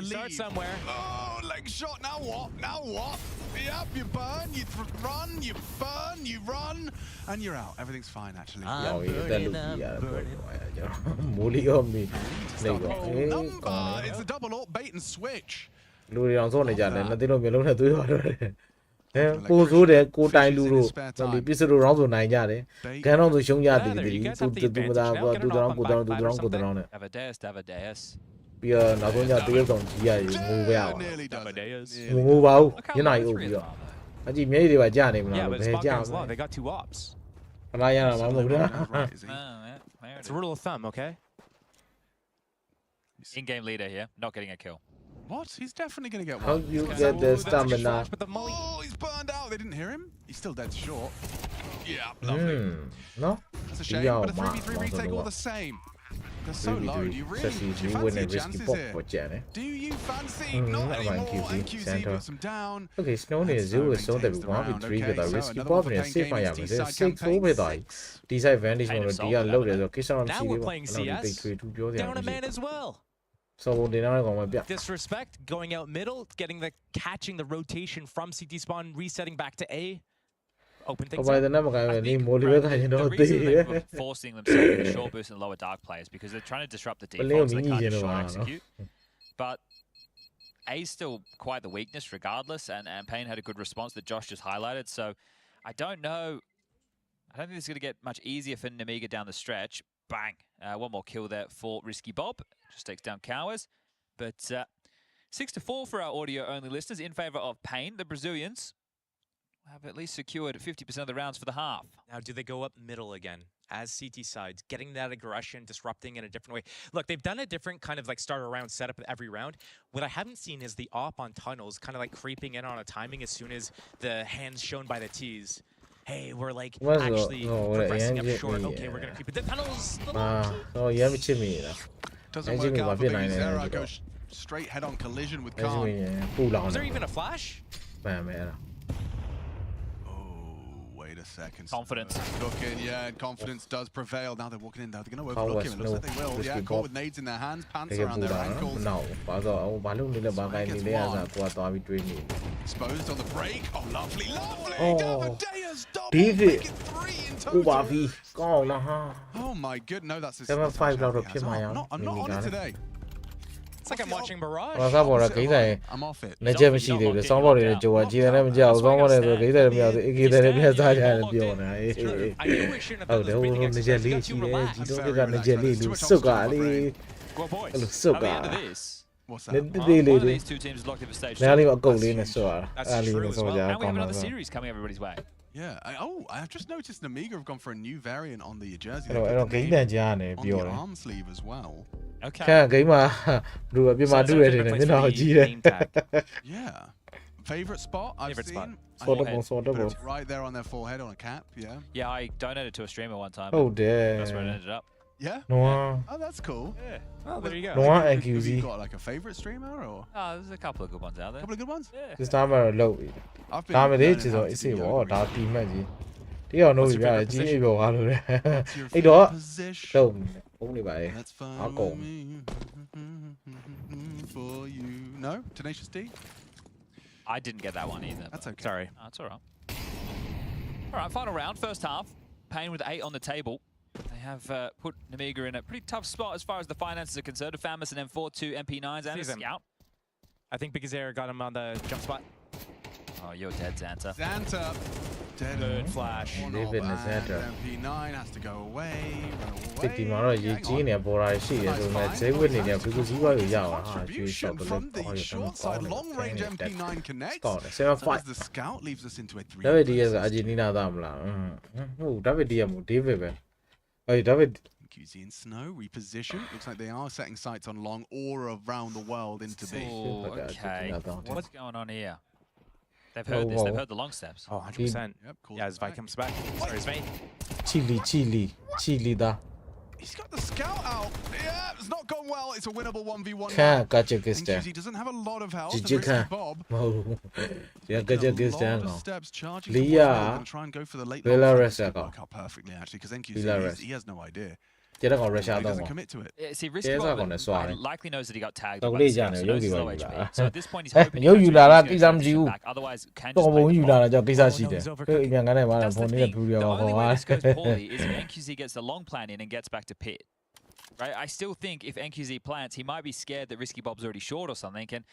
to leave. Start somewhere. Oh, leg shot. Now what? Now what? Yep, you burn, you run, you burn, you run, and you're out. Everything's fine, actually. ရောင်ရတဲ့လူကြီးရတယ်ပေါ့ကျွန်တော်မိုးလီရောမီနေရော Number. It's a double AWP bait and switch. လူတွေအောင်စောနေကြတယ်နှစ်သိန်းလုံးမျိုးလုံးနဲ့သွေးသွားတော့တယ်ကိုဆိုးတယ်ကိုတိုင်လူတို့ဒီပစ္စတို့ရောင်းဆိုနိုင်ကြတယ်ဂန်းတော့ဆိုရှုံးကြတယ်ဒီသူမသားသူတောင်းနဲ့ Avadeus. ပြီးတော့နောက်ဆုံးကျတရုတ်ဆောင်ကြီးရငိုပဲရအောင် Nearly does it. Avadeus. ငိုပါဘူးညနေအိုးပြီးတော့ အကြည့်မြေကြီးတွေပါကြာနေမလား Yeah, လို့ but ဘယ် spot ကြာ guns long. They got 2 ops. ခလာရတာမှမဟုတ်ဘူးလား Right, is he? Yeah, It's a rule of thumb, okay? in-game leader here, not getting a kill. What? He's definitely going to get How one. you That's get the a good stamina flash, but the molly. Oh, he's burned out. They didn't hear him. He's still dead short. Yeah, lovely. နော် That's a shame, but a 3v3 retake all the same. They're so low. Do you really do you fancy your chances here? Do you fancy? Not anymore. NQZ puts them down. Okay snow နေ 0 is so that we want to 3ဖြစ်သွား risky pop နဲ့ safe မှရမယ်6 4ဖြစ်သွား disadvantage မှာတော့ဒီကလောက်တယ်ဆိုကိစ္စတော့မရှိ Now သေး we're ဘူး playing အဲ့တော့ CS. တိတ်ထွေထူပြောစရာ Down a မရှိ man as well. စောဘုံတင်တဲ့ကောင်မပြ Disrespect, going out middle, catching the rotation from CT spawn, resetting back to A. Open ဟို things ပိုင်း up. တဲ့နမကလည်းနေမိုလီပဲခိုင်းတော့ The တေး reason they were forcing themselves to short boost and lower dark players because they're trying to disrupt the default, so they can't just short execute. But A's still quite the weakness regardless, and Payne had a good response that Josh just highlighted. So I don't know. I don't think this is going to get much easier for Nemiga down the stretch. Bang. One more kill there for Risky Bob. Just takes down Cowers. But 6-4 for our audio-only listeners in favor of Payne. The Brazilians have at least secured 50% of the rounds for the half. Now, do they go up middle again as CT sides, getting that aggression, disrupting in a different way? Look, they've done a different kind of like starter round setup every round. What I haven't seen is the op on tunnels kind of like creeping in on a timing as soon as the hands shown by the T's. Hey, we're like actually progressing up short. Okay, we're going to creep it. The tunnels! Oh, you have a chimney. Doesn't work out for Big Zera. Goes straight head-on collision with Khan. Was there even a flash? Man. Wait a second. Confidence. Cooking, yeah, and confidence does prevail. Now they're walking in now. They're going to overlook him. It looks like they will. Yeah, caught with nades in their hands, pants around their ankles. No, Exposed on the break. Oh, lovely, lovely. Oh, double. David. Make it 3 in total. Oh my good. No, that's his. 7-5 လောက်တော့ဖြစ်မှာရ I'm not on it today. It's like I'm watching Mirage. ဘာသာပေါ်တာဂိမ်းဆိုင် I'm off it. လက်ချက်မရှိသေးဘူးစောင်းဘော်တွေနဲ့ကြိုးကကြည်တယ်လည်းမကြောက်စောင်းဘော်တွေဆိုဂိမ်းဆိုင်လည်းမရောက်သေး AK တွေလည်းပြတ်စားကြတယ်ပြောနေတာ I knew we shouldn't have ဟုတ် done တယ် this ဟို breathing နေ exercise. ချက် We လေး got ရှိ too တယ် relaxed. ဒီတော့ကနေချက်လေးလူစွတ်ကလေး Well, boys, အဲ့လိုစွတ် By က the end of this, What's နေ that? တေးလေး one of လေး these two teams is locked into stage နား two. လေးအကုတ်လေးနဲ့စွတ်ရတာ That's အဲ့လေး true နဲ့ as စွတ် well. ကြ And we ကော have င်းပါ another တော့ series coming everybody's way. Yeah. I've just noticed Nemiga have gone for a new variant on the jersey. အဲ့ They တော့ put ဂိ the မ်း name တန်ကြားနေ on ပြော the တယ် arm sleeve as well. Okay. ခါဂိမ်းမှာလူအပြစ်မှာတွေ့ရတယ်မျက်နှာကိုကြီးတယ် Name tag. Yeah. Favorite spot I've Favorite seen? spot. Sortable. Put it right there on their forehead on a cap. Yeah. Yeah, I donated to a streamer one time. ဟုတ်တယ် That's where it ended up. Yeah. နော် Oh, that's cool. Yeah. Oh, there you go. Noah Have NQZ you got like a favorite streamer or Oh, there's a couple of good ones out a there. couple of good ones? Yeah. this time ကတော့လောက်ပြီ I've ဒါမဲ့လေ learning ချစ်တော့ how to အစ်စေ do ဘော yoga ဒါ recently. တီမက်ကြီးတရားလို့ရတယ်ကြီးအိပ်ပြောသွားလို့လေ What's your အဲ့တော့ favorite position? လုံးပုံးနေပါလေ That's fine I'll with go. me. For you. No? Tenacious D? I didn't get that one either. That's okay. Sorry. Oh, that's all right. All right, final round, first half. Payne with 8 on the table. They have put Nemiga in a pretty tough spot as far as the finances are concerned. Famis and M4 2 MP9s and a See them. scout. I think Big Zera got him on the jump spot. Oh, you're dead, Xanta. Xanta. Dead. Good flash. One Leave off, it in the and center. MP9 has to go away. Run away. စစ်တီမှာတော့ရေကြီးနေပေါ်လာရှိတယ်ဆိုတော့ဈေးဝတ်နေတယ်ဘီကူစီးပွားကိုရအောင်ဟာကျွေးရှော့ Contribution တော့ from လေ the short side, long range MP9 connects. Scout, As 7-5 the scout leaves us into a 3. ဒါဗစ်ဒီယက်စ်အာဂျင်တီးနာသားမလားဟုတ်ဒါဗစ်ဒီယက်မို့ဒေးဗစ်ပဲအေးဒါဗစ် QZ and Snow reposition. Looks like they are setting sights on long or around the world into B. Oh, okay. What? What's going on here? They've heard this. They've heard the long steps. Oh, 100%. Yep, calls Yeah, it as Vi back. comes back. Sorry, Sve. ချီလီဒါ He's got the scout out. Yeah, it's not gone well. It's a winnable 1v1 ခါ now. ကချက်ကစ္စတန် QZ doesn't have a lot of health. And Jijika. Risky Bob. မဟုတ်ဘူးဒီကချက်ကစ္စတန် A lot ကော of steps charging. Leah. Going to try and go for the late. Bella long Rest flank. out. Work out perfectly actually because NQZ Bella he has no idea. ကျတဲ့ကောင်ရု He ရှားတော့ doesn't commit to it. Yeah, see, Risky Yes, Bob I'm gonna swap it. likely knows that he got tagged. Don't by leave the Johnny, scouts, you'll so give he's it low back. HP. So at this point, he's Eh, hoping you he la la, goes kiss him, back. you. Otherwise, can တော့ just ဘုံ play ယူ the လာ ball. တာကြောင့်ကိစ္စရှိတယ်အမြန်ကနေမှ That's ဖု the န်းနဲ့ thing. ပြူရ The အောင် only ဟော way ပါ this goes poorly is if NQZ gets the long plan in and gets back to pit. Right? I still think if NQZ plants, he might be scared that Risky Bob's already short or something. And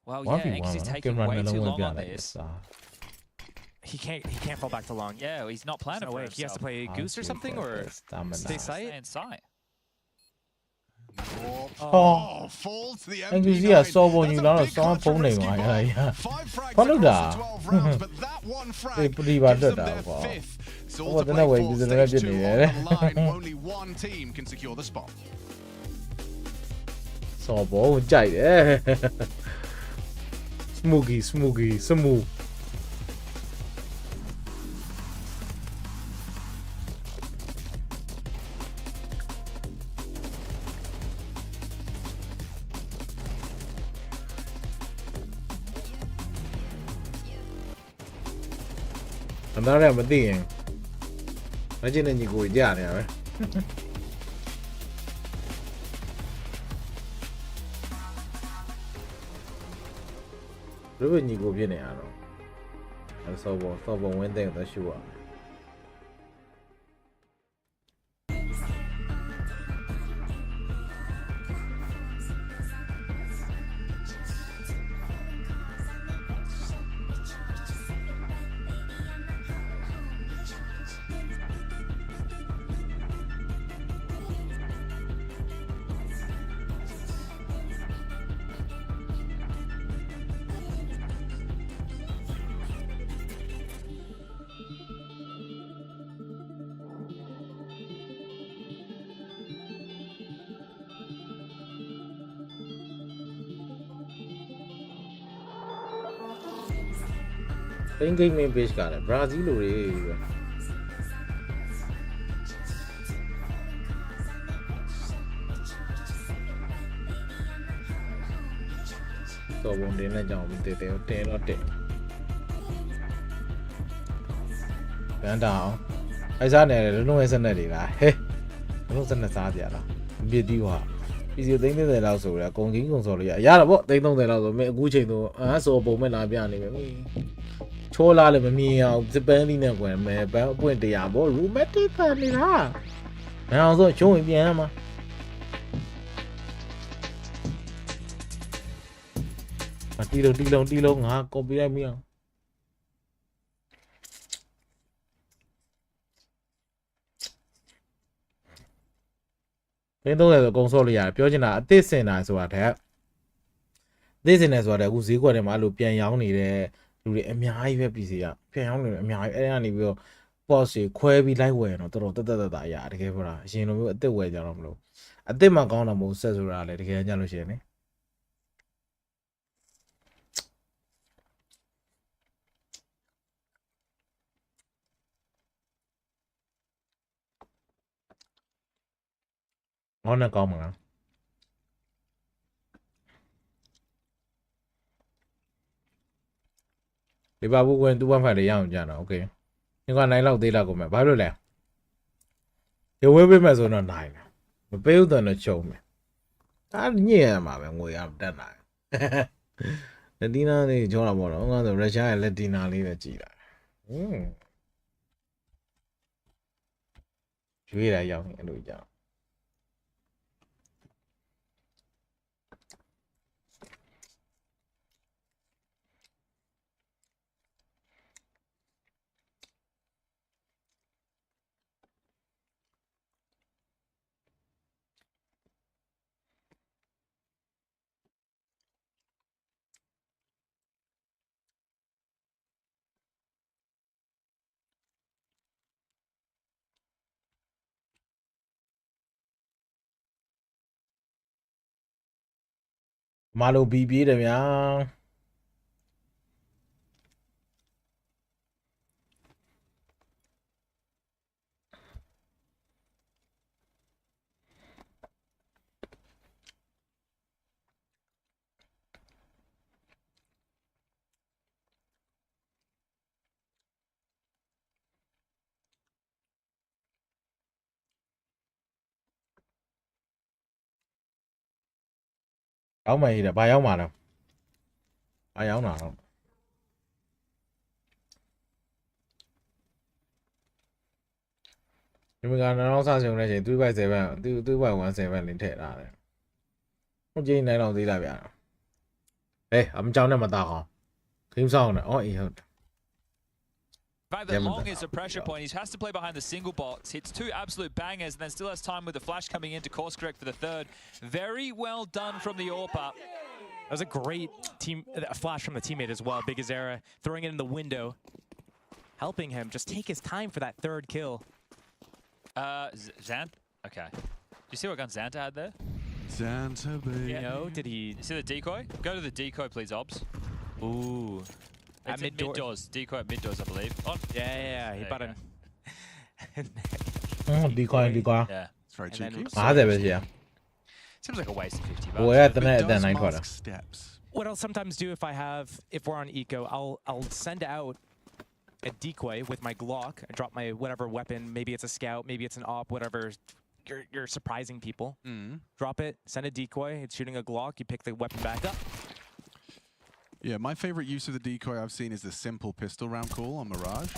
well, yeah, NQZ's taking way too long on this. He can't fall back to long. Yeah, he's not planning No for way. He has to himself. play Goose or something or stay Stay sight. in sight. Oh, falls to the anh cứ MP9. gì à so bao That's nhiêu a đó là big so clutch phone from này Risky mà Ball. này 5 frags có lúc across đã the 12 rounds, but that one cái frag đi vào gives được them đã their có fifth. It's all có to tên play là vậy for. bây giờ nó Stage biết 2 gì on đấy the line. Only one team can secure the spot. so bố chạy đấy smooth thằng đó là mất tiền nói trên này nhìn cùi giả này à đối với nhìn cùi bên này à nó so bóng nguyên tên của ta chua Thinking में पेश कर रहा है Brazil हो रही है तो वो देना जाऊँ देते हो टेन और टेन banter ऐसा नहीं लोग ऐसा नहीं रहा है लोग ऐसा नहीं साथ यार बेटी हुआ इसी दिन में तेरा सो रहा कौन सो रहा यार वो दिन तो तेरा सो मैं कुछ ही तो सो बहु में ना भी आने में छोला ले में मियाँ उसे पहली ने कोई मैं पॉइंट यार वो रूमेटिक था नहीं रहा मैं also 穷一边嘛đi lâu hả copy em miếng cái đó là công số này biểu hiện là tết sinh này số thế tết sinh này số đấy cũng chỉ có để mà lúc biến dạng này đấy lúc đấy em nhái về bị gì à biến dạng này em nhái em này biểu boss khoe bị lại quên nó tao tao ya cái gì vậy xin nó mới tết quên cho nó luôn tết mà con là một số số này cái nhà nó xin này ngon là con mà đi vào vụ quên tụi bạn phải để nhau chả nó ok nhưng con này lâu tí là của mẹ bao nhiêu lẻ nhiều với bên mẹ rồi nó này mà béo tao nó trâu mẹ nhẹ mà mẹ ngồi ăn đan này Latina này cho là bỏ đó ngon rồi Russia hay Latina này là chỉ là chú ý là giàu những đối象马路比比怎么样？áo mày là ba áo mà nào? Ba áo nào? Nhưng mà nó sao xuống này chỉ tôi bài tôi bài quán sẽ lên thể ra đấy. Không chỉ này đâu gì là vậy? Ê, ấm trong này mà tao hả? Kim sau này, ôi hơn. The long is a pressure point. He has to play behind the single box, hits 2 absolute bangers, and then still has time with the flash coming in to course correct for the 3rd. Very well done from the AWP. That was a great flash from the teammate as well. Big Azera throwing it in the window, helping him just take his time for that 3rd kill. Xant? Okay. Do you see what gun Xanta had there? Xanta, baby. Yeah. No, did he? You see the decoy? Go to the decoy, please, Obs. Ooh. At mid doors. Decoy at mid doors, I believe. On. Yeah. He bought him. Decoy. Yeah. It's very cheeky. Seems like a waste of 50 bucks. Well, at the night steps. What I'll sometimes do if we're on eco, I'll send out a decoy with my Glock. I drop my whatever weapon. Maybe it's a scout. Maybe it's an op. Whatever. You're surprising people. Drop it. Send a decoy. It's shooting a Glock. You pick the weapon back up. Yeah, my favorite use of the decoy I've seen is the simple pistol round call on Mirage.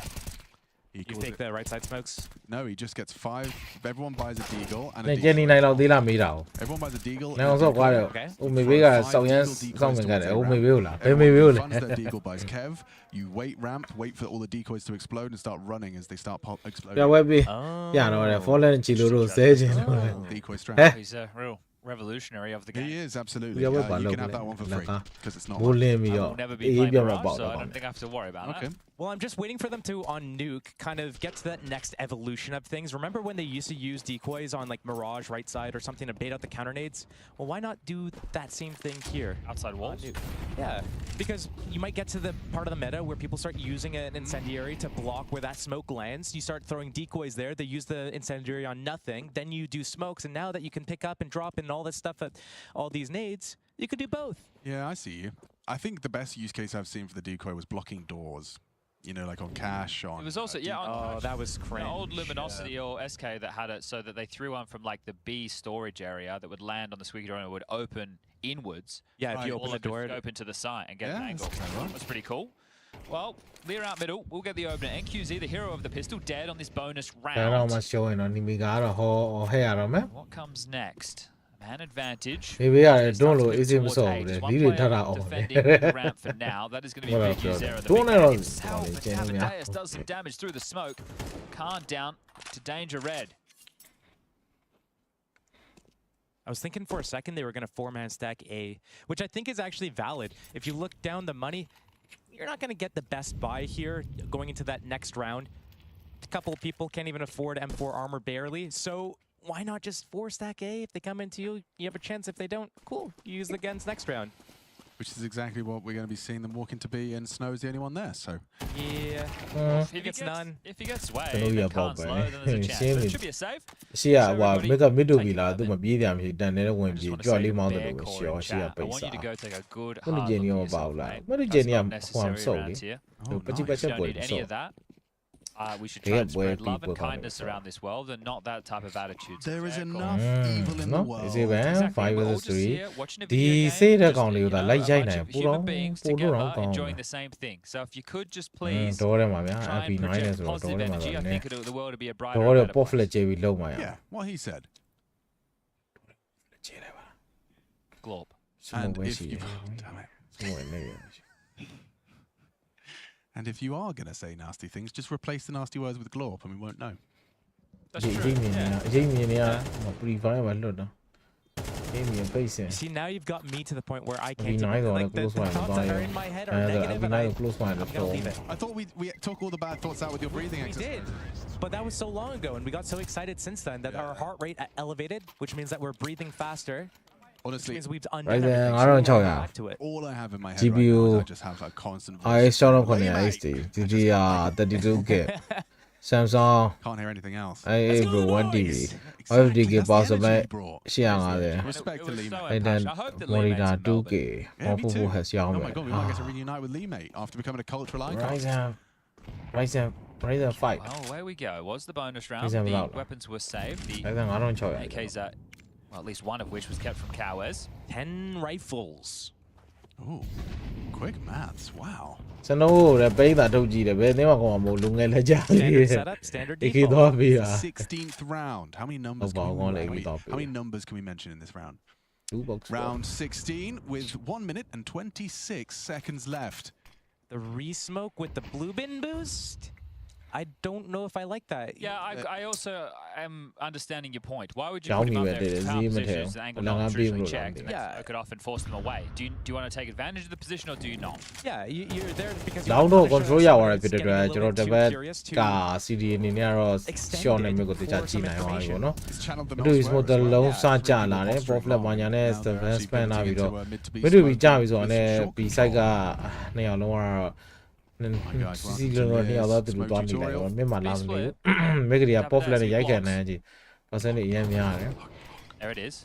You take the right side smokes? No, he just gets 5. Everyone buys a deagle and a decoy. Everyone buys a deagle. Okay. Maybe funds their deagle buys Kev. You wait ramp, wait for all the decoys to explode and start running as they start exploding. Decoy strap. He's a real revolutionary of the game. He is, absolutely. You can have that one for free because it's not much. I will never be playing Mirage, so I don't think I have to worry about that. Well, I'm just waiting for them to, on Nuke, kind of get to that next evolution of things. Remember when they used to use decoys on, like, Mirage right side or something to bait out the counter nades? Well, why not do that same thing here? Outside walls? Yeah, because you might get to the part of the meta where people start using an incendiary to block where that smoke lands. You start throwing decoys there. They use the incendiary on nothing. Then you do smokes, and now that you can pick up and drop and all this stuff at all these nades, you could do both. Yeah, I see you. I think the best use case I've seen for the decoy was blocking doors. You know, like on Cash, on... It was also, that was cringe. Old Luminosity or SK that had it so that they threw one from, like, the B storage area that would land on the squeaky door and it would open inwards. Yeah, if you open the door. Open to the side and get an angle. That's pretty cool. Well, Lear out middle. We'll get the opener. NQZ, the hero of the pistol, dead on this bonus round. What comes next? Man advantage. Maybe I don't know. Is it so? Defending the ramp for now. That is going to be a big use there. The big man himself, Amadeus does some damage through the smoke. Khan down to Danger Red. I was thinking for a second they were going to 4-man stack A, which I think is actually valid. If you look down the money, you're not going to get the best buy here going into that next round. A couple of people can't even afford M4 armor barely, so why not just 4-stack A? If they come into you, you have a chance. If they don't, cool. You use the guns next round. Which is exactly what we're going to be seeing them walk into B, and Snow's the only one there, so... Yeah. If he gets none. If he gets sway, then Khan's low, then there's a chance. So it should be a save. I want you to go take a good hard look at yourself, mate. That's not necessary around here. We don't need any of that. We should try and spread love and kindness around this world and not that type of attitude. There is enough evil in the world. Is it bad? 5 versus 3. The say the gang liu da like jai na human beings together enjoying the same thing. So if you could just please try and project positive energy, I think the world would be a brighter and better place. Yeah, what he said. Glorp. And if you... Damn it. And if you are going to say nasty things, just replace the nasty words with glorp and we won't know. That's true. See, now you've got me to the point where I can't even, like, the thoughts that are in my head are negative and I'm gonna leave it. I thought we took all the bad thoughts out with your breathing exercise. We did, but that was so long ago and we got so excited since then that our heart rate elevated, which means that we're breathing faster. Honestly, means we've undone right there, everything, I don't so we're know. back to it. All I have in my head GPU, right now is I just have a constant voice. I shut up on the GDR 32K. Samsung. Can't hear anything else. I bro 1 TV. 5 possible. Respect to Lee, mate. And then monitor 2K. Yeah, me too. Has Oh my god, we might get to reunite with Lee, mate, after becoming a cultural icon. Ryzen 5. Well, away we go. Was the bonus round. The weapons were saved. The AKs that, well, at least one of which was kept from Cowes. 10 rifles. Ooh, quick maths. Wow. Standard setup, standard default. 16th round. How many numbers can we mention in this round? Round 16 with 1 minute and 26 seconds left. The re-smoke with the blue bin boost. I don't know if I like that. Yeah, I also am understanding your point. Why would you Down put him up me there with if it, the power Zee position Mateo. is the angle Lang not ang traditionally biro checked, lang and Yeah. that could often force them away? Do you want to take advantage of the position or do you not? Yeah, you're there because you Down want to to punish control someoneရ that's ဖြစ်တဲ့ getting a အတွက်ကျွန် little တော် bit တစ် too ပတ် curious to က CD အနေနဲ့ကတော့ extend ရှော့နေ it မျိုးကိုတခြား for ကြည့် some နိုင်ပါပြီ information. ပေါ့နော် He's channeled them သူ elsewhere စမ as တ well. လုံး Yeah, စ it's ကြ really လာတယ် good ပေါ်ဖလက် posturing ဘာညာ role. နဲ့ Now they're Stefan actually Span လာပြီး pivoting တော့ to, mid to B မတူပြီး smoke ကြပြီဆိုတော့ with လည်း short B side က control. နှစ်ယောက်လုံးကတော့ guys,စီစီ welcome လုံး to တော့နှစ်ယောက်တော့ this သူတို့ smoke သွားမိလိုက် tutorial. တော့မြန်မာလာမလို့ Split. မိကရီက Double ပေါ်ဖလက် dash နဲ့ရိုက်ခံ blocks. နိုင်ကြည့် percent တွေအရင်များတယ် There it is.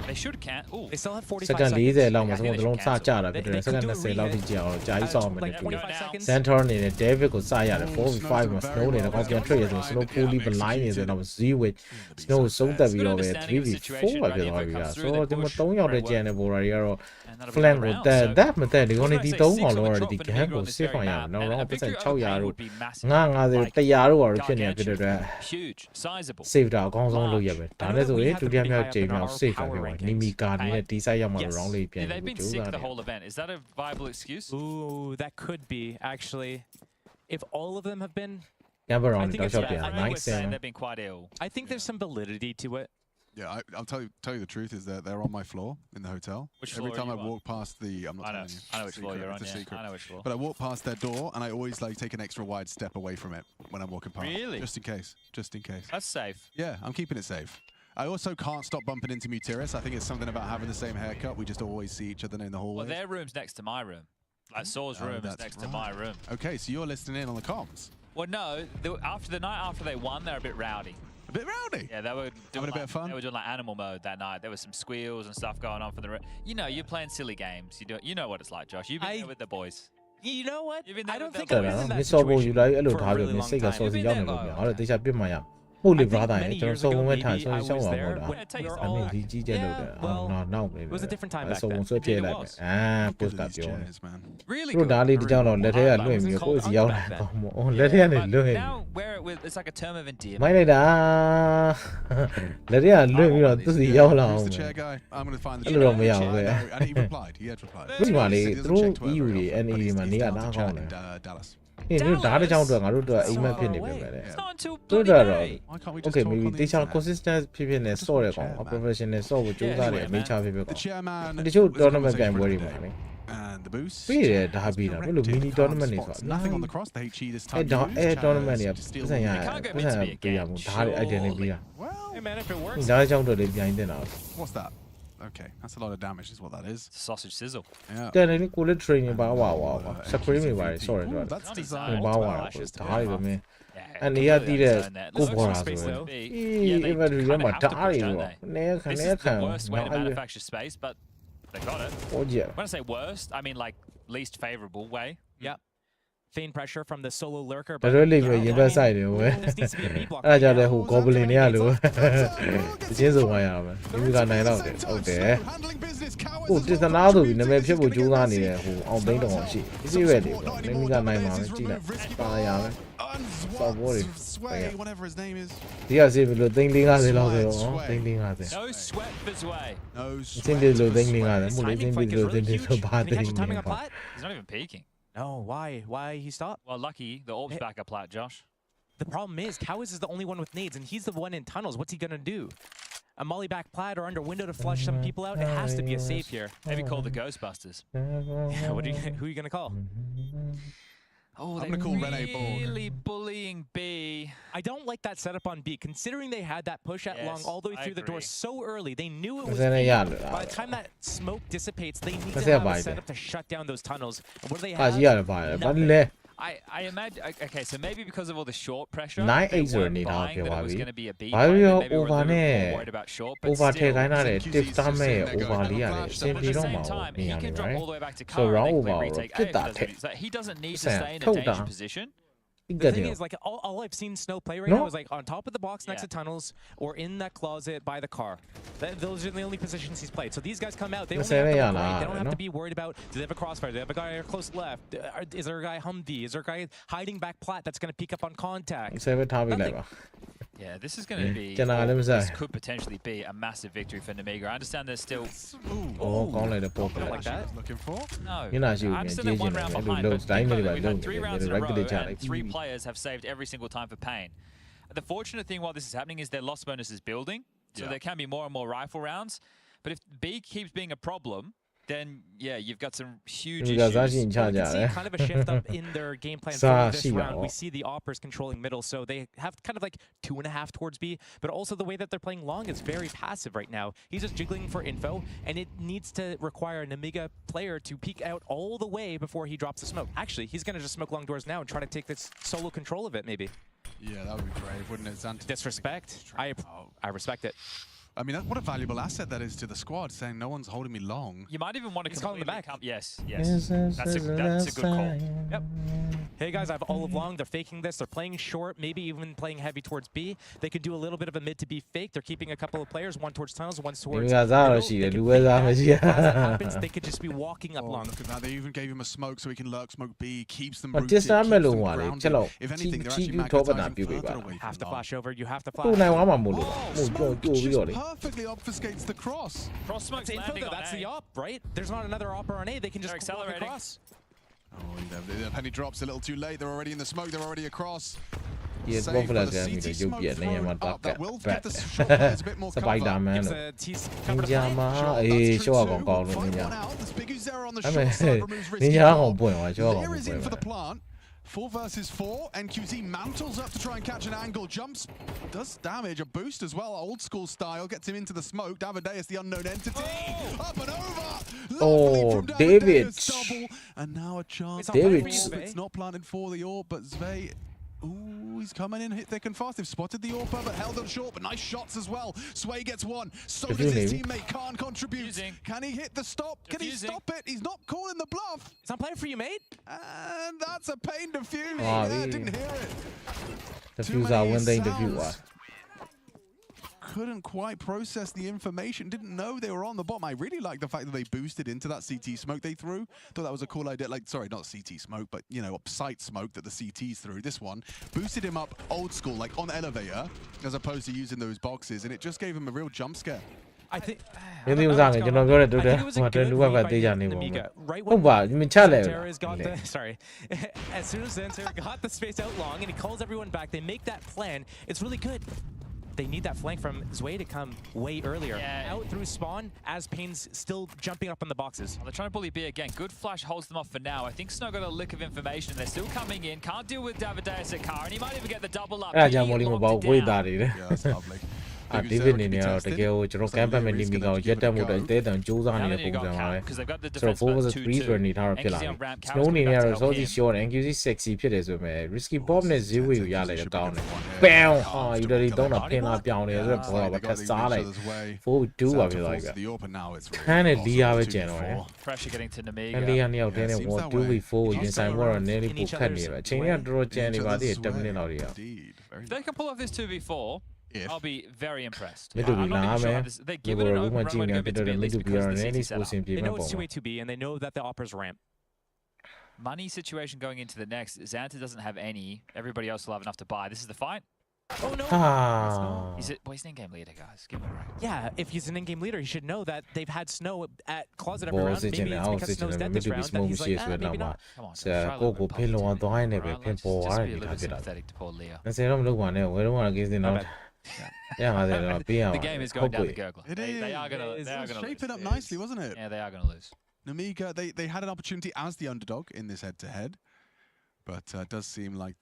They should can. Ooh. They still have 45 second seconds. 40လောက်မှာ I စ think မ they တလုံး should စကြတာဖြစ်တယ် They could second do a 20လောက်ထိကြအောင်ကြာကြီးဆောင်မယ် like တူတယ် 45 seconds. Center အနေနဲ့ David ကိုစရတယ် 4v5 မှာ Snow နေတော့ကောင်းပြန် trade ရဆို Snow fully blind နေဆိုတော့ Z-Witch Snow ကိုဆုံးသက်ပြီးတော့ပဲ 3v4 ပဲဖြစ်သွားပြီကဆိုတော့ဒီမှာ3ယောက်တည်းကျန်တဲ့ border တွေကတော့ And that'll be flank the ကို round. တက် So- that မတက်ဒီကောင်နေဒီ Say 3 six ကောင် on လုံး the ရ drop ဒီ for ကဟန် Nemiga ကို on this စစ် very ဖိုင်ရ map, နော် and round a victory 600 over Pain တို့ would be massive. 950 100တို့ဖြစ်နေဖြစ်တဲ့အတွက် Huge, sizable. save တာအကောင်းဆုံးလုပ်ရပဲဒါနဲ့ဆိုရင်ဒုတိယမြောက်ချိန်မြောက် save တာပြောပါ Nemiga အနေနဲ့ဒီ side ရောက်မှာ Yes. round လေးပြန် Yeah, they've ပြီး been ကြိုး sick စားတ the ယ် whole event. Is that a viable excuse? Ooh, that could be actually. If all of them have been, Camber I round think တောက် it's လျှောက် bad. ပြန် I think nice saying and they've been quite ill. I think there's some validity to it. Yeah, I'll tell you the truth is that they're on my floor in the hotel. Which Every floor time are I you on? walk past the, I'm not I know. telling you. I know which floor Secret, you're on. it's a Yeah, secret. I know which floor. But I walk past their door and I always like take an extra wide step away from it when I'm walking past. Really? Just in case. Just in case. That's safe. Yeah, I'm keeping it safe. I also can't stop bumping into Mutiris. I think it's something about having the same haircut. We just always see each other in the Well, hallway. their room's next to my room. Like Saw's Oh, room is that's next to right. my room. Okay, so you're listening in on the comms. Well, no. After the night after they won, they're a bit rowdy. A bit rowdy. Yeah, they were doing Having a bit of fun? They were doing like animal mode that night. There was some squeals and stuff going on for the. You know, you're playing silly games. You know what it's like, Josh. You've been there with the boys. You know what? You've been there I don't with think them. I was in မ that စောဖို့ယူ situation လိုက်အဲ့လို for ထား a ပြီး really မ long စိတ်က time. စောစီရောက်နေလို့ပြန်အဲ့ဒါတေချာပြစ်မှရဟုတ် I လေ think ဘာသာရင် many ကျွန် years တော်စုံ ago, ဝဲ maybe ထိုင်ဆို I ရှောင်း was အောင် there ပေါ့လား when Yeah, take we were your အ all မေဒီကြီးကျက်လို့တယ်နောက်နေ it was a different time အ back စုံ then. ဆွဲပြလိုက်မယ်အာ Good post at က these ပြောတယ် chairs, man. Really တို့ good. ဒါလေးဒီကြောင်တော့လက်ထဲကလွှင့်ပြီးကိုယ့်စီရောက်လာကောင်းမို့လက်ထဲကနေလွှင့် Now wear it with it's like a term of endearment. မိုက်လိုက်တာလက်ထဲကလွှင့်ပြီးတော့သူစီရောက်လာအောင် Who's the chair guy? I'm going to find the အဲ့လိုတော့မရ chair. ဘူးပဲ No, and he replied. He had replied. ဒီမှာလေ He သူ doesn't တို့ check Twitter EU တွေ very often, but NE တွေ he's- မှာ he's နေရ down တာ to ကော chat င်းတယ် in, Dallas. ဟင်းတို့ဓာတ်တစ်ချောင်းတော့ငါတို့တော့အိမ်မက်ဖြစ်နေပြီပဲလေ It's not until တို့ bloody တော့ May. Why can't we just okay talk maybe on the တေချာinternet? consistent ဖြစ်ဖြစ်နဲ့စော့တယ်ကောင် chair, man. professional စော့ကိုကြိုးစားတယ် anyway, အမေချဖြစ်ဖြစ် The ကောင် chairman တချို့ was a tournament ပြိုင် conversation ပွဲ for တွေ the မှာ day. လေ And the boost. ပြီးတယ်ဒါပြီးတာဘယ်လို mini tournament တွေဆို Spot nothing on the cross. The HE this အဲ့ time. တော့ used. အဲ့ Chaz tournament တွေက to steal ပတ်စံရ the can't go ပတ်စံ meant to be a ပြရ game, မှုဒါတွေ idea နဲ့ပြီးတာ Well, Hey man, if it works. ဒါကြောင့်တော့လေပြိုင်တင်တာ what's that? Okay, that's a lot of damage, is what that is. It's a sausage sizzle. Yeah. တယ်လည်းကိုလည်း training ပါဝါဝါ screen တွေပါ sorry Ooh, sorry that's Not his designed. own. ဘာဝါ Well, ဒါ actually, တွေပဲမင်း Yeah, အနေရတည်တဲ့ completely understand that. ကို Looks ပေါ် like တာ space ဆို though. ရင် Yeah, they inventory ထဲ kind of မှာ have to ဓာတ် push, တွေ don't ပေါ့ they? နည်းခ This နဲ is ခံ the worst way to အဲ့ manufacture space, but they got it. ဟိုကြည့် When I say worst, I mean like least favorable way. Yep. Feign pressure from the solo lurker. ဒါတော့လိမ့်မယ်ရင်ဘတ်ဆိုင်တယ်ဝဲ This needs to be a B block. အဲ့ဒါကြောင့်လည်းဟို goblin တွေကလို့အချင်းစုံသွားရအောင်ဒီမိကနိုင်တော့တယ်ဟုတ်တယ် Handling business, cowards ဟို as တစ်သ well. နာဆိုပြီးနာမည်ဖြစ်ဖို့ကြိုးစားနေတဲ့ဟိုအောင်သိန်းတော်ရှိဒီရွက်တွေပေါ့ဒီမိကနိုင်မှာပဲကြည့်လိုက်ပါရမယ် Sorry. Sway, whatever his name is. ဒီကစီဘလို့သိန်း50လောက်ဆိုတော့သိန်း50 No sweat for Zwei. No အချင်းပြလို့သိန်း50မို့လေသိန်းပြလို့သိန်းဆိုပါ Did he သိန်း catch the timing on 50 Plat? He's not even peeking. No, why? Why he stopped? Well, lucky the orb's back up plat, Josh. The problem is, Cowiz is the only one with nades, and he's the one in tunnels. What's he gonna do? A molly back Plat or under window to flush some people out? It has to be a save here. Maybe call the Ghostbusters. Yeah, who are you gonna call? Oh, I'm they're gonna call Rene Borg. really bullying B. I don't like that setup on B, considering they had that push at Yes, long all the way I through the door agree. so early. They knew it was Then B. yeah, By the time that smoke dissipates, they need Let's to say have a about it. setup to shut down those tunnels. And what do they ပါ have? ကြီးရတယ်ပါတယ်ဘာလဲ I imagine. Okay, so maybe because of all the short pressure, 9-8 they ဆို weren't နေတာ buying ပြော that ပါ it was ပြီ going to be a B. ဘာလို့ Maybe we're a over little နဲ့ more worried about short, but over ထည့် still. ခိုင်းတာတဲ့ tip တမ်းမဲ့ But over လေးရတယ်အဆင် But ပြေ at the တော့ same မှာ time, နေ he ရတ can ယ် drop ဗျာ all the way back to So cover. round and they over can retakeဖြစ် A, တာ doesn't ထက် he? So he doesn't need to Sam, stay in aထုတ်တာ dangerous position. ဒီက The တ thing ည်း is, like, all I've seen Snow play right No. now is like on top of the box next Yeah. to tunnels or in that closet by the car. Those are the only positions he's played. So these guys come out, they Let's only have say to yeah, look right. nah, They don't have no. to be worried about, do they have a crossfire? Do they have a guy close left? Is there a guy Humvee? Is there a guy hiding back plat that's going to peek up on contact? 7ထားပေးလိုက်ပါ Yeah, this is going to be, this could potentially be a massive victory for Nemiga. I understand there's still... like that. Looking for? No, You're not I understand they're 1 round behind, but think about it, we've had 3 rounds in a row and 3 players have saved every single time for Pain. The fortunate thing while this is happening is their loss bonus is building, so there can be more and more rifle rounds. But if B keeps being a problem, then yeah, you've got some huge issues. You can see kind of a shift up in their game plan for this round. We see the Oppers controlling middle, so they have kind of like 2.5 towards B, but also the way that they're playing long is very passive right now. He's just jiggling for info, and it needs to require a Nemiga player to peek out all the way before he drops the smoke. Actually, he's going to just smoke long doors now and try to take this solo control of it, maybe. Yeah, that would be brave, wouldn't it, Xanta? Disrespect. I respect it. I mean, what a valuable asset that is to the squad, saying no one's holding me long. You might even want to call him back. Yes. That's a good call. Yep. Hey guys, I have all of long. They're faking this. They're playing short, maybe even playing heavy towards B. They could do a little bit of a mid to B fake. They're keeping a couple of players, one towards tunnels, one towards middle. As that happens, they could just be walking up long. Look at that. They even gave him a smoke so he can lurk smoke B, keeps them rooted, keeps them grounded. If anything, they're actually magnetizing further away. You have to flash over. You have to flash. Just perfectly obfuscates the cross. Cross smoke's landing on That's the op, right? There's not another op on A. They can just accelerate across. Oh, the penny drops a little too late. They're already in the smoke. They're already across. Four versus 4. NQZ mantles up to try and catch an angle. Jumps, does damage, a boost as well, old school style. Gets him into the smoke. Davideus, the unknown entity. Up and over. Oh, David. Double. And now a chance. David. It's not planted for the AWP, but Zwei. Ooh, he's coming in, hit thick and fast. They've spotted the AWP, but held on short, but nice shots as well. Sway gets one. So does his teammate. Khan contributes. Can he hit the stop? Can he stop it? He's not calling the bluff. It's not playing for you, mate. And that's a Pain defuse. Yeah, didn't hear it. Diffuser when they defuse. Couldn't quite process the information, didn't know they were on the bottom. I really like the fact that they boosted into that CT smoke they threw. Thought that was a cool idea. Like, sorry, not CT smoke, but, you know, site smoke that the CTs threw. This one boosted him up old school, like on elevator, as opposed to using those boxes, and it just gave him a real jump scare. I think it was a good Nemiga. Right when Xanter's got the as soon as Xanter got the space out long and he calls everyone back, they make that plan. It's really good. They need that flank from Zwei to come way earlier. Out through spawn as Pain's still jumping up on the boxes. They're trying to bully B again. Good flash holds them off for now. I think Snow got a lick of information. They're still coming in. Can't deal with Davideus at car, and he might even get the double up. Yeah, that's lovely. David နေနေတော့တကယ်ကိုကျွန်တော် campaign မှာ Nemiga ကိုရက်တက်မှုတော့တဲတန်စူးစမ်းနေတဲ့ပုံစံပါပဲဆိုတော့ forward 3 ဆိုနေထားတော့ဖြစ်လာတယ် Snow အနေနဲ့ကတော့ Sozi short NQC sexy ဖြစ်တယ်ဆိုပေမဲ့ risky bomb နဲ့ Zeway ကိုရလိုက်တော့ကောင်းတယ် bam ဟာ utility သုံးတာဖင်လာပြောင်းတယ်ဆိုတော့ဘောတော့ပဲခက်စားလိုက် 4-2 ပါဖြစ်သွားပြီခန်းနဲ့လီယာပဲကျန်တော့တယ် pressure getting to Nemiga လီယာနှစ်ယောက်တည်းနဲ့ 2v4 ကိုရင်ဆိုင်ဖို့တော့နည်းလေးပိုခက်နေပဲအချိန်ကတော်တော်ကျန်နေပါသေးတယ်10 minute လောက်တွေက If they can pull off this 2v4, I'll be very impressed. They're given an open run when they know it's 2A2B and they know that the Opper's ramp. Money situation going into the next. Xanta doesn't have any. Everybody else will have enough to buy. This is the fight. Oh no! He's an in-game leader, guys. Give him a break. Yeah, if he's an in-game leader, he should know that they've had Snow at closet every round. Maybe it's because Snow's dead this round that he's like, maybe not. Come on, go pin on the line and pin for just be a little bit sympathetic to poor Leo. I say, don't look one. We don't want to get the The game is going down the gurgler. They are going to shaping up nicely, wasn't it? Yeah, they are going to lose. Nemiga, they had an opportunity as the underdog in this head-to-head. But it does seem like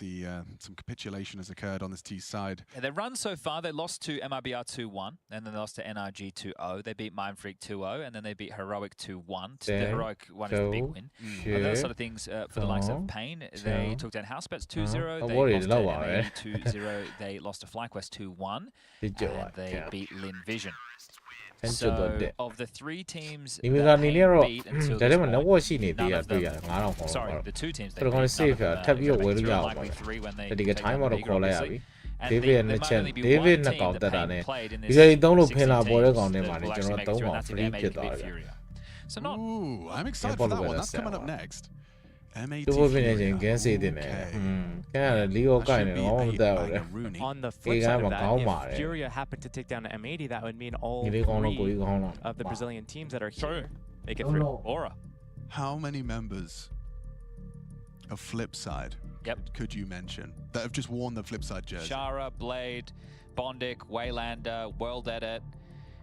some capitulation has occurred on this T side. Yeah, their run so far, they lost to MIBR 2-1, and then they lost to NRG 2-0. They beat Mindfreak 2-0, and then they beat Heroic 2-1. The Heroic one is the big win. Those sort of things for the likes of Pain. They took down Housebets 2-0. They lost to MAE 2-0. They lost to FlyQuest 2-1. And they beat Lin Vision. So, of the 3 teams that beat until this point, none of them, sorry, the 2 teams they beat, none of them likely 3 when they take on the Nemiga, obviously. And there might only be one team that Pain played in this 16 teams that will actually make it through, and that's the MAPB Furia. So not... Ooh, I'm excited for that one. That's coming up next. Double finishing against it in there. Kind of legal kind of all that. On the flip side of that, if Furia happened to take down the M80, that would mean all three of the Brazilian teams that are here make it through. Aura. How many members of Flipside could you mention that have just worn the Flipside jersey? Shara, Blade, Bondic, Waylander, World Edit.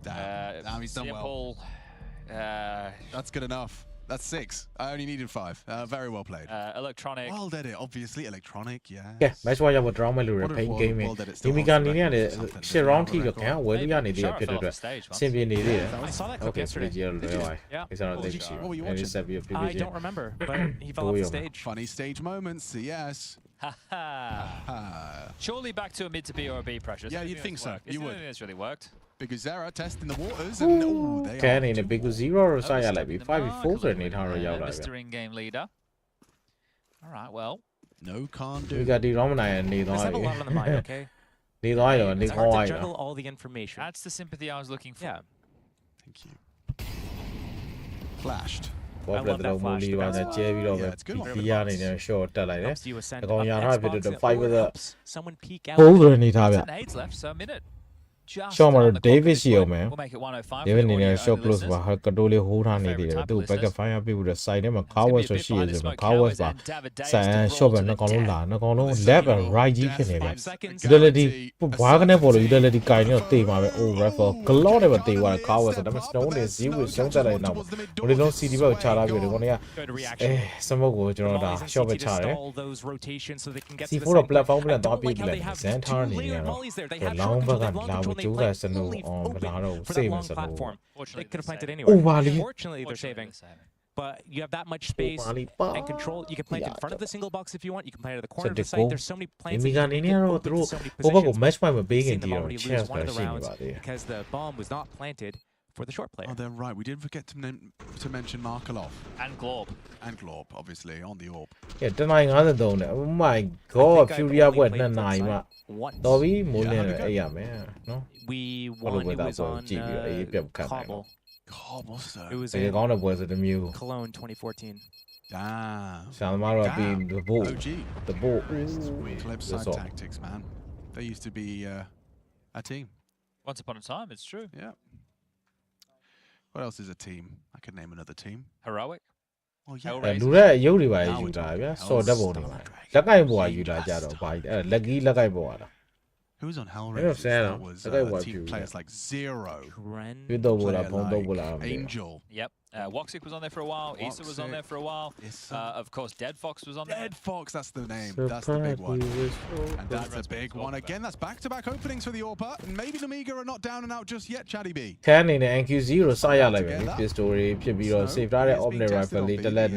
Damn, he's done well. That's good enough. That's 6. I only needed 5. Very well played. Electronic. World Edit, obviously. Electronic, yeah. Yeah, match why you drama lure paint game. Nemiga near shit round here can't wait you need to get it. Simply need it. I saw that clip Okay, yesterday. yeah. It's not What were you watching? I don't remember, but he fell off the stage. Funny stage moments, yes. Surely back to a mid to B or a B pressure. Yeah, you'd think so. You would. It's really worked. Biguzera testing the waters, and they can in a big 0 or say like 5v4 need how Mr. In-game leader. All right, well. No can't do. We got the Romana and need Let's have a lot on the mind, okay? Need oil and need It's hard to oil. juggle all the information. That's the sympathy I was looking for. Yeah. Thank you. Flashed. I love that flash. It's good. Helps you ascend up Xbox. The fight with the someone peek out. older need have It's nades left, so a minute. Show me David Shield, man. We'll make it 105. Even in a show close to her Kadoli hold on it. Do back a fire people to side him a coward so she is a coward back. Say, show and no left and right. You can have utility. Wagner for utility kind of thing. My old rifle. Cloud of a day while cowards and I'm stone is you with some that I know. But you don't see the boat child with one. Some of go to show a child. See for a platform and not people like Santarni. Long back They could have planted anywhere. Fortunately, they're saving. But you have that much space and control. You can plant in front of the single box if you want. You can plant at the corner of the site. There's so many plants. Because the bomb was not planted for the short player. Oh, they're right. We did forget to mention Markelov. And Glorb. And Glorb, obviously, on the orb. Yeah, denying other though. Oh my god, Furia went na nine. Dobby, yeah, man. No? We won. It was on Cobble. Cobble, so. It was the Mew. Cologne 2014. Damn. Salmara being the bull. OG. The bull. Flipside tactics, man. They used to be a team. Once upon a time, it's true. Yeah. What else is a team? I could name another team. Heroic. Oh, yeah. Do that, you divide. So double. Lakai boy, you die. Lucky Lakai boy. Who's on Hellraiser? That was team players like Zero. Angel. Yep. Woxic was on there for a while. Issa was on there for a while. Of course, Dead Fox was on there. Dead Fox, that's the name. That's the big one. And that's a big one. Again, that's back-to-back openings for the Orpa. And maybe Nemiga are not down and out just yet, Chatty B. Can in the NQ0 Saya like this story, Pibiro, save that opening rifle, little let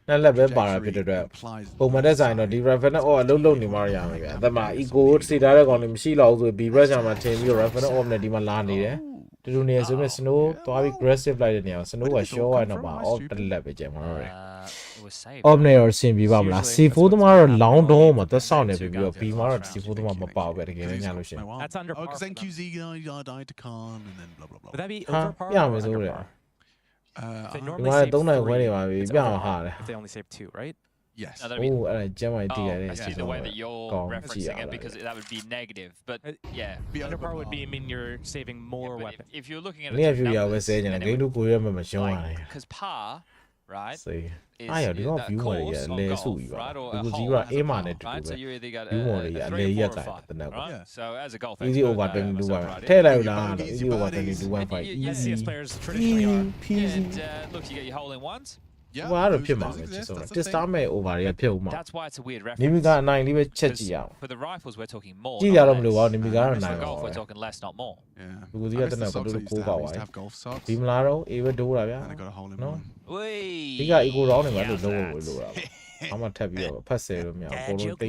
let me bar bit of that. Oh, my design of the revenue or a little Nimaria. The ma ego see that on him, she will be present on team, your revenue on the Dimalani. To do near snow, to have aggressive like the snow was show and about all the leverage. Omni or Simbi Bamla, seafood tomorrow, long dome at the sound of your Pima, seafood power again. That's under par. Because NQZ died to Khan and then blah blah blah. Would that be over par? Yeah, or under par? They normally save don't know 3. when It's over par if they only save 2, right? Yes. No, be, I see the way that you're referencing it, because that would be negative. But yeah, under par would be mean you're saving more weapons. If you're looking at it, because par, right? See. I do not view what it is. Right? Or a whole right? So you either got a 3 or 4 or 5. Right? So as a golf easy over expert, 22 right? tell you that easy over 22 fight. Easy. Players traditionally are. And look, you get your hole in ones. Yeah. Well, I don't pure market. Just start me over here, pure market. That's why it's a weird reference. Nemiga 9, leave it check out. For the rifles, we're talking more. Gee, I don't know what Nemiga For 9. golf, we're talking less, not more. Yeah. Because you have to know what to go about. Have golf socks. Team Laro, even do that. And I got a hole in one. He got equal round and I don't know what we'll do. I'm gonna tap you pass it me. Joke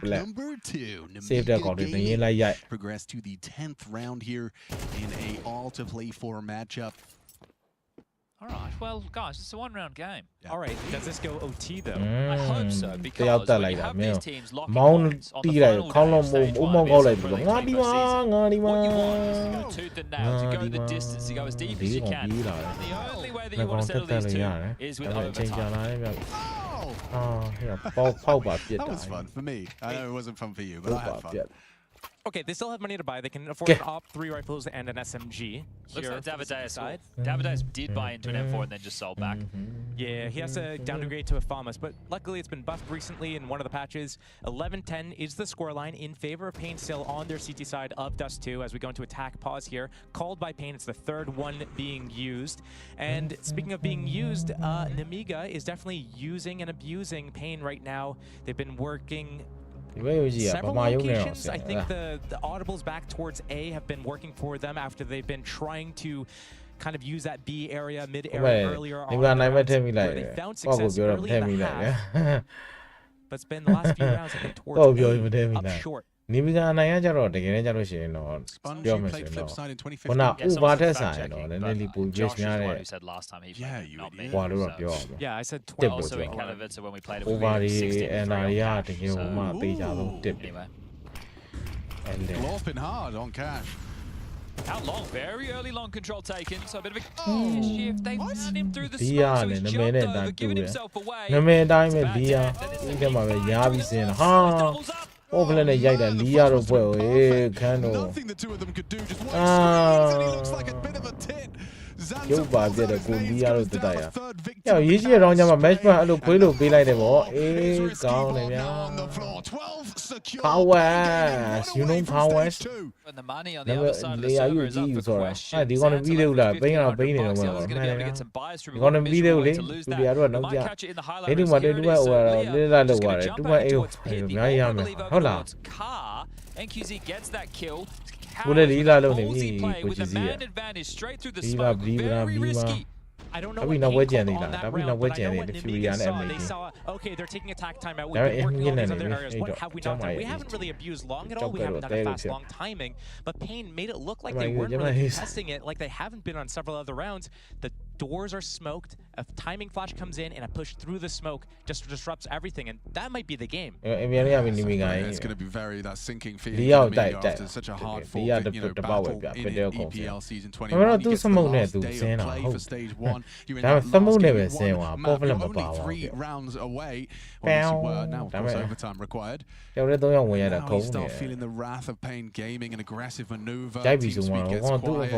number 2. Save that content. Progress to the 10th round here in a all to play for matchup. All right, well, guys, it's a 1-round game. Yeah. All right, does this go OT though? I hope so, because when you have these teams locking points on the final day, stage 1, what you want is to go tooth and nail, to go the distance, to go as deep as you can. The only way that you want to settle these two is with overtime. That was fun for me. I know it wasn't fun for you, but I had fun. Okay, they still have money to buy. They can afford an AWP, 3 rifles, and an SMG. Looks like Davideus did buy into an M4 and then just sold back. Yeah, he has to downgrade to a FAMAS, but luckily it's been buffed recently in one of the patches. 11-10 is the scoreline in favor of Pain still on their CT side of Dust 2 as we go into attack pause here. Called by Pain, it's the third one being used. And speaking of being used, Nemiga is definitely using and abusing Pain right now. They've been working several locations. I think the audibles back towards A have been working for them after they've been trying to kind of use that B area, mid area earlier on. Where they found success early in the half. But it's been the last few rounds have been towards A, up short. Nemiga နိုင်ရကြတော့တကယ်နဲ့ကြလို့ရှိရင်တော့ပြောမယ်ဆိုရင်တော့ခုန over ထက်ဆိုင်တော့နည်းနည်းလေးပူ base များတဲ့ ဟွာလို့တော့ပြောအောင် Yeah, I said တစ် 12. ပေါ့ Also in Katowice when we played it, over တွေ and တွေကတကယ်ဟိုမှပေးကြဆုံးတစ်ပြီ and then Glorping hard on Cash. Out long, very early long control taken, so a bit of a shift. They ran him through the Dia smoke, so he's ne jumped name over, ne giving dan himself away. နမင်းတိုင်းပဲဒီယာဒီကမှာပဲရားပြီးစင်ဟာ Oh, but then yeah, that Liaro boy, Kano. Nothing the two of them could do, just one and he looks like a bit of a tit. Yo, bad did a good Liaro today. Yeah, easy around your match, but I look will be like the ball. Eh, down on the floor. 12 secure. Powers, you know Powers. And the money on the other side of the server is up for question. They want to video that, paying out paying it. You're going to video to the other no yeah. They do what they do well, little water. Do my car. NQZ gets that kill. Which is here. Advantage straight through the smoke. Very risky. I don't know what what Pain called on that round, but I know what Nemiga saw. They saw, okay, they're taking attack time out. We've been working on these other areas. What have we not done? We haven't really abused long at all. We haven't done a fast, long timing. But Pain made it look like they weren't really testing it, like they haven't been on several other rounds. The doors are smoked. A timing flash comes in, and a push through the smoke just disrupts everything, and that might be the game. It's going to be very that sinking feeling after such a hard fought, battle in EPL season 21. You get to the last day of play for stage 1. You're in that last game, you're only 3 rounds away. Well, now, of course, overtime required. Now you start feeling the wrath of Pain Gaming, an aggressive maneuver. Team speed gets quiet.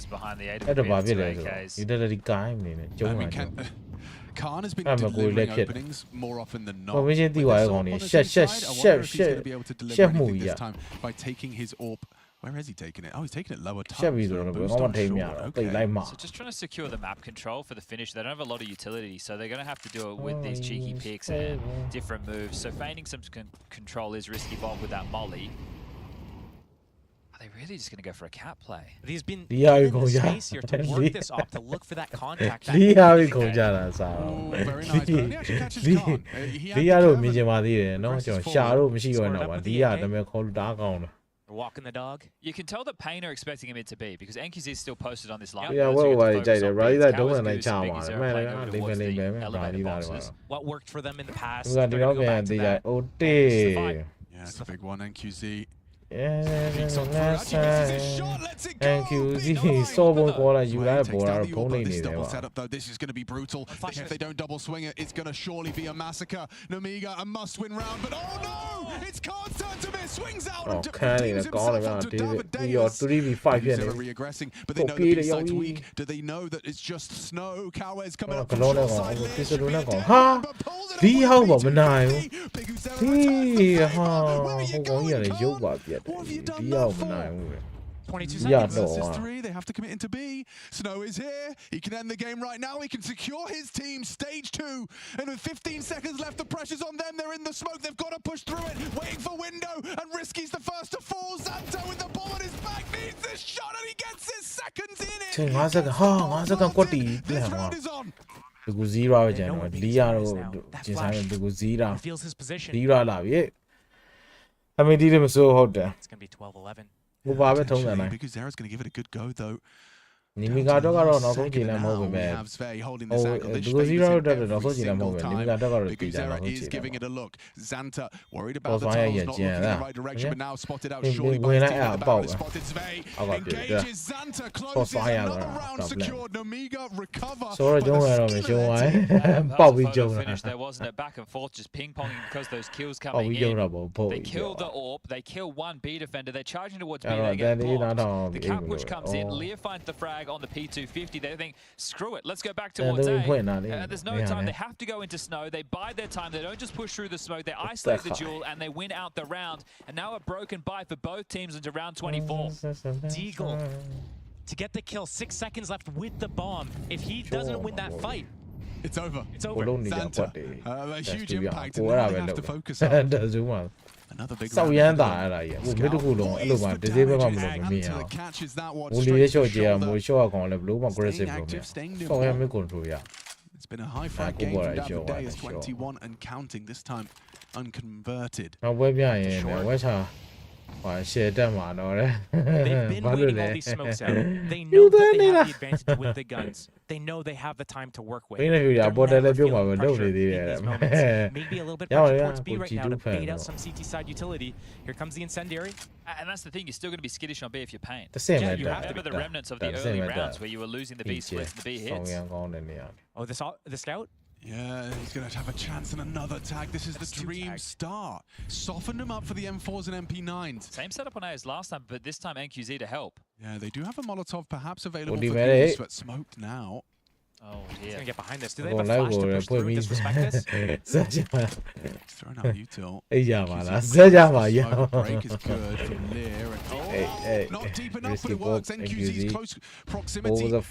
Behind the 8 Khan has been delivering openings more often than not. On the side, I wonder if he's going to be able to deliver anything this time by taking his AWP. Where has he taken it? Oh, he's taken it lower top. So just trying to secure the map control for the finish. They don't have a lot of utility, so they're going to have to do it with these cheeky picks and different moves. So feigning some control is risky, Bob, with that molly. Are they really just going to go for a cat play? He's been in the space here to work this off, to look for that contact. Very nice, but only actually catches Khan. Walking the dog. You can tell that Pain are expecting him to be because NQZ is still posted on this line. Yeah, what worked for them in the past. Yeah, it's a big one, NQZ. NQZ so you this double setup though, this is going to be brutal. If they don't double swing it, it's going to surely be a massacre. Nemiga, a must-win round, but oh no! It's Khan's turn to miss, swings out and redeems himself onto Davideus. Re-aggressing, but they know the B-side's weak. Do they know that it's just snow? Cowhead's coming up from short side. What have you done that for? 22 seconds versus 3. They have to commit into B. Snow is here. He can end the game right now. He can secure his team stage 2. And with 15 seconds left, the pressure's on them. They're in the smoke. They've got to push through it. Waiting for window. And Risky's the first to fall. Zanto with the ball on his back. Needs this shot and he gets his seconds in it. This round is on. Feels his position. I mean, didn't so hot there. It's going to be 12-11. Because Zara's going to give it a good go, though. Nemiga တော့ကတော့နောက်ဆုံးချိန်လည်းမဟုတ်ပေမဲ့ because zero တက်တော့နောက်ဆုံးချိန်လည်းမဟုတ်ပဲ Nemiga တက်ကတော့ Big ပြည်ကြ Uzera နောက်ဆုံး is ချိန် giving တယ် it a look. Zanta worried Boss about the Wire tunnels, not yeah, looking in the yeah. right direction, but now spotted out When surely by when his I team at the about back. Spotted Zvey, I got it, yeah. engages Zanta, Boss closes Wire another round problem. secured. Nemiga recover. So I but don't the know skill me show of why. their team- That was Bobby a photo Jones. finish there, wasn't it? Back and forth, just ping-ponging because those kills Bobby coming Jones in. about Bobby They kill the Jones. AWP, they kill one B defender, they're charging towards B, Yeah, they get then he not blocked. on The the cap even push though. comes in, Oh. Lear finds the frag on the P250, they think, screw it, let's go back Yeah, towards they A. went on it. There's no Yeah, time, man. they have to go into snow, they bide their time, they don't just push through the smoke, they isolate the That's duel, and they win out the round. And now a broken bye for both teams into round 24. Deagle to get the kill. 6 seconds left with the bomb. If he doesn't win that fight, It's over. it's over. Zanta, a huge impact, and now they have to focus on ဒါဆိုမှ another big စောက် round ရမ်း ahead တာ of them. အဲ့ဒါကြီးဟိုမိတကူလုံးအဲ့လိုမှ Poised for disable မှမ damage, လုပ်မမြင် Zanta အောင် catches that one ဘူလီ straight ရဲ့ to ရှော့ကြ shoulder. မို့ရှော့ကောင်လည်းဘလို့မှ aggressive လုပ် Staying နေ active, staying စောက်ရမ်း nimble. မ control ရ It's been a high frag good game boy, from sure, David Day as sure. 21 and counting, this time unconverted. နောက်ပွဲပြရင်လည်းဝက်ချာဟာရှယ်တက်မှာတော့လေ They've been ဘာလို့ waiting လဲ all these smokes out. They know that they have the advantage with the guns. They know they have the time to work with. ဘင်းနေပြ They're ပေါ်တယ်လည်း never ပြုတ်မှာပဲ feeling လုပ်နေ pressure သေးတ in ယ် these moments. Maybe a little bit Yeah, pressure yeah, towards B right now to fan, bait out no. some CT side utility. Here comes the incendiary. And that's the thing, you're still going to be skittish on B if you're paying. the same Yeah, like you that have to Remember the remnants of the the early same like rounds that. where you were losing the B splits and the B ဆောင်း hits. ရမ်းကောင်းတဲ့နေရာ Oh, the scout. Yeah, he's going to have a chance in another tag. This is the That's two dream tags. start. Softened him up for the M4s and MP9s. Same setup on A as last time, but this time NQZ to help. Yeah, they do have a Molotov perhaps available Would for he use, manage? but smoked now. Oh He's dear. gonna get behind this. Do they ဘော have a လိုက် flash ကို to လည်း push ပွင့် through? ပြီး Disrespect this. ဆက်ကြပါ He's thrown out util. အေးရပါလားဆက်ကြပါရ Smoke break is good from Lear. And hey, not deep enough, but risky it works. ball, NQZ's NQZ. close over proximity. the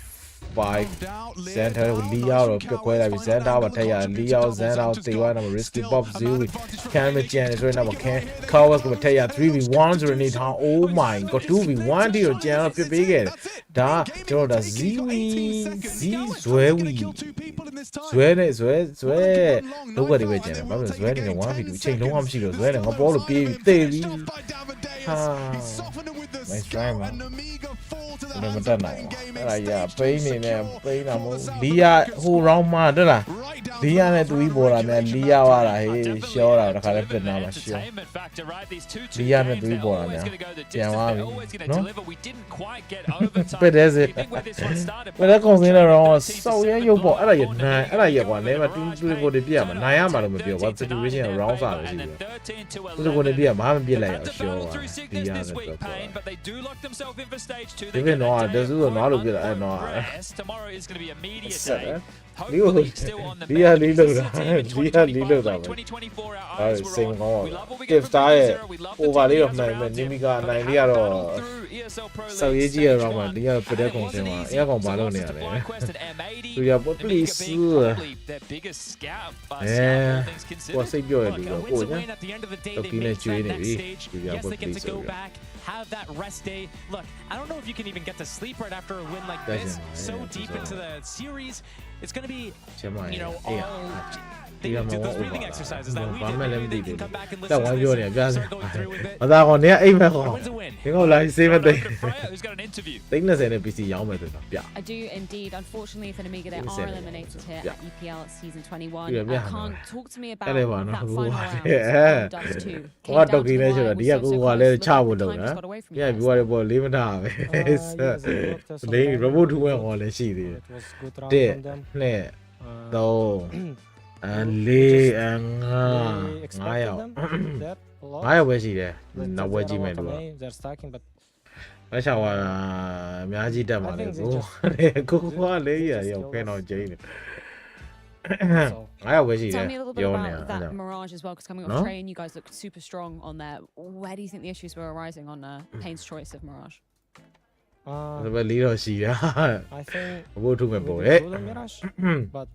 five Found out, Lear center down, Lee nice out from of the Cowboys, quite find center out but another Lee contributor, out double Zen out Zanta's the got one of risky still Bob an Zooey advantage for Cameron proleague. Jan is right now Taking can one hit. Cowboys going to tell you 3v1s or need how oh my god 2v1 to your channel up your big head da ကျွန်တော်ဒါ Zooey Z ဇွဲဝီဇွဲနဲ့ဇွဲလောက်ကတွေပဲကျန်တယ်ဘာလို့ဇွဲနေ 1v2 အချိန်လုံးဝမရှိတော့ဇွဲနဲ့ငါဘောလို့ပြေးပြီးသေပြီး nice try man ဘယ်မှာတက်နိုင်အဲ့ဒါကြီးပိန်းနေနဲ့ပိန်းတာမဟုတ်လီယာဟို round မှာတက်လားလီယာနဲ့တူပြီးပေါ်တာများလီယာသွားတာဟေးရှောတာတခါလည်းပြစ်နာမှာရှော Liaနဲ့တူပြီးပေါ်တာများပြန်သွားပြီနော်ပြစ်တယ်စေပြစ်တဲ့ကောင်စင်းတော့စောက်ရဲရုပ်ပေါ့အဲ့ဒါရနိုင်အဲ့ဒါရကွာလဲမှာတူကိုတွေပြရမှာနိုင်ရမှာလို့မပြောဘာ situation round စားပဲရှိတယ်တူကိုတွေပြရမှာမပြစ်လိုက်ရရှောတာလီယာနဲ့တော့ဒီဘက်တော့ဒါဆိုတော့နားလို့ပြတာအဲ့တော့ Tomorrow is going to be a media Set, day. eh? Hopefully still on the Lia map. Lee This is look a team in Lia Lee 2025 look plus 2024 our That eyes is were same on. goal. We love what we Give get from star Big it. Zero. We love the Over team he later has man, around him. Nemiga But နိုင် they လေး have ကတော့ battled through ESL Pro စောက် League ရေးကြီးရ Stage တော့မှ 1. လီယာပြတဲ့ကောင်စင်းမှာအရကောင်ဘာလို့နေရလဲ သူရပေါ့ please Nemiga being probably their biggest scout by scout, all things ကို considered. စိတ်ပြောရ Look, လူ a တော့ win's ကို a ညာ win at the end of the day. Look, They Ina make Chui that maybe. stage. Maybe I'll Yes, put they get to please go over. back, have that rest day. Look, I don't know if you can even get to sleep right after a win like this. Doesn't, So yeah, deep it's into all- the series, it's going to be, ကျမ you know,အေး all... They Yeah, do I'm those all breathing over. exercises that we I'm did. not Maybe they letting can me come back and တက် listen ဝမ်း to ပြော this နေ and ပြစ start going through with it. အသာကောင်နေအိမ်မဲ့ကောင် A win's a win. ဒီကောင်လာစေးမသိ Freya, who's got an interview. သိန်း30နဲ့ PC ရောင်းမယ်ဆိုတော့ပြ I do indeed. Unfortunately for Nemiga, they Yes, are yeah. eliminated here Yeah. at EPL season 21. Yeah, yeah. Can't talk to me about Ele va, no? that final round. Yeah. Does too. ဟိုကတော့ကိနေချင်တော့ဒီကကိုကလည်းချဖို့လုပ်တာ Time just got away from ပြ you ပြီး guys. ွားရပေါ်လေးမထားပဲလေး remote ထူမဲ့ဟောလည်းရှိသေးတယ် It was good round တဲ့ from them. နဲ့ Uh, တော့လေးငါ we 9 expected ယောက် them that a lot. 9ယောက်ပဲရှိတယ် But နောက်ပွဲ they're ကြည့်မယ် a လို့ lot on A, They're stacking, but လက်ချောင်းကအများကြီးတက်ပါလေကိုကိုကလေးရရောက်ခဲတော့ကျင်းနေ so 9ယောက်ပဲရှိတယ် Tell me a little bit ပြောနေ about တာ that Mirage as well, because coming off No? train, you guys look super strong on there. Where do you think the issues were arising on Payne's choice of Mirage? ဒါပဲလေးတော့ရှိတာ I think ဘို့ထုမဲ့ we ပေါ် did လေ good on Mirage, but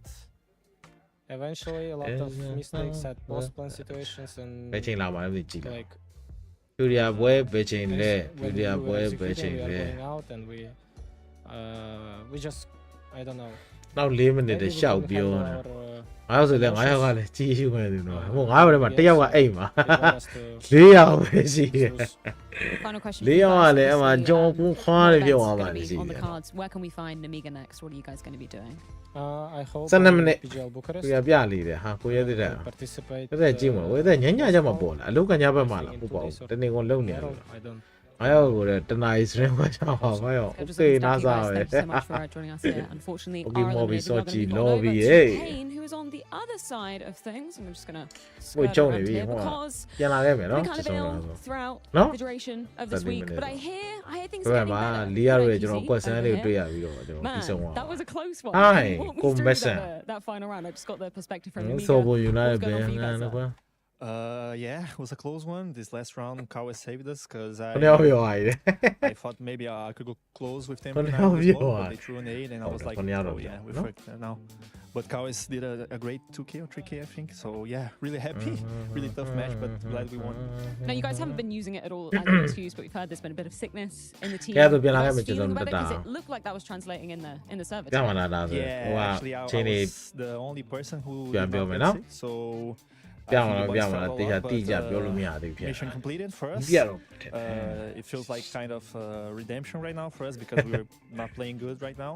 eventually a lot of mistakes at post-plan situations ဘယ် and ချိန်လာမှလည်းကြည့်လိုက် like ကျူရီယာပွဲဘယ်ချိန်လဲ when ကျူရီယာ we ပွဲ were ဘယ် executing, ချိန် we လဲ are going out and we just I don't know. နောက်4မိနစ်တ Maybe ည်း we ရှောက် didn't ပြော have နေ our ယောက်ဆိုလဲ9ယောက်ကလည်းကြီးရှိမယ်သူတို့ဟို9ယောက်ထဲမှာ1ယောက်ကအိမ်မှာ It want us to 4ယောက်ပဲရှိတယ် Final question. Leo for you guys. Ale, ama, Obviously, John the Kun Kwan events review are on gonna that, be on the yeah. cards. Where can we find Nemiga next? What are you guys going to be doing? I hope 12မိနစ် PGL Bucharest ပြပြလေးတယ်ဟာကိုရဲတဲ့တဲ့ participate. တဲ့ကြည့်မလို့ဝဲတဲ့ညညချက်မပေါ်လားအလုတ်ကညဘက်မှာလားဟုတ်ပါဘူးတနေ့ကုန်လုံနေတယ် I don't. 9ယောက်ကိုလည်းတနားရီစရင်ခွဲချောင်းပါ9ယောက် So just okay thank you နား guys. စားပဲ Thank you so much for joining us here. Unfortunately, Okay, our Moby eliminated, we are Sochi, going to be going lobby, over to eh? Kane, who is on the other side of things. I'm just going to Wait, skirt Johnny, around we here want- because ပြန်လာခဲ့မယ် we've နော် been kind of ill throughout No? the duration of this 30 week, but I minutes. hear things ဘ are ယ် getting မှာ better. လီယာ Like ရဲ့ you ကျွန်တော် see question over လေး here. တွေ့ရပြီးတော့ကျွန်တော်ပြီးဆုံး Man, သွား that was a close one. Aye, Can you walk me con through Messi. that final round? I just got the perspective from Nemiga. ဆိုဖို့ယူနိုက် What's ဘ going ယ် on for you ငါ guys န there? ကွာ Yeah, it was a close one. This last round, Kawa saved us because ခဏရောက်ရောရတယ် I thought maybe I could go close with them Con behind Hao the Vio, smoke, but ah. they threw an aid, and I Oh, was like, Con Hao oh Vio, yeah, we no? fucked now. But Kawis did a great 2K or 3K, I think. So yeah, really happy. Really tough match, but glad we won. Now, you guys haven't been using it at all as an excuse, but we've heard there's been a bit of sickness in the team. Yeah, You there'll be a lot guys of matches feeling on the better? 'Cause down. it looked like that was translating in the server. ပြန် team. မလာတာဆိုဟို Yeah, က actually, I ချင်းနေ was the only person who Yeah, did not Bill, get no? sick, so I ပြန် think မ the လာ boys ပြန်မ felt လာ a တေချာ lot, တိကျ but, ပြောလို့မရသေးဘူးဖြစ် mission completed for us. ပြတော့ It feels like kind of redemption right now for us because we're not playing good right now.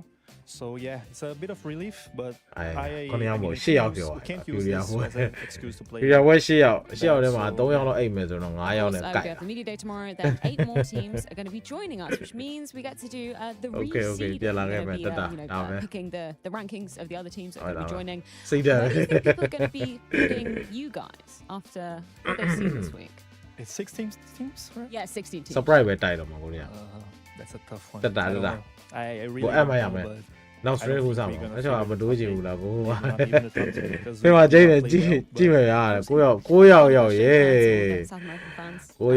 So yeah, it's a bit of relief, but အဲ I 9ယောက် mean, မို့ we 10ယောက် can't ပြော use- we can't ပြူ use ရ this ဟို as an excuse to play. ပြူရဝဲ10ယောက်10ယောက်ထဲမှာ3ယောက်လောက်အိတ်မယ်ဆိုတော့9ယောက်နဲ့ Also, ကို we က် have the media day tomorrow. Then 8 more teams are going to be joining us, which means we get to do the Okay, okay, reseeding. bien la We're game, gonna be, tata, you know, dame. picking the rankings of the other teams that are going to be Dame. joining. စိတ်တယ် Where do you think people are going to be putting you guys after what they've seen this week? It's 16 teams, right? Yeah, 16 teams. surprise ပဲတိုက်တော့မှာကိုရီးယား That's a tough one. Tata, I don't tata. know. I ကို really အဲ့ don't မရ know, မယ် but နောက် I straight don't ကို think စား we're မှာ gonna အဲ့ကြောင့်မတိုးချင်ဘူးလားဘိုး maybe not even the top two because ဒီ we မှာ did ဂျိ not န်းနဲ့ play ကြည့် well, ကြည့် but မယ်ရတယ်9ယောက်9ယောက်ရောက်ရေ South American fans. 9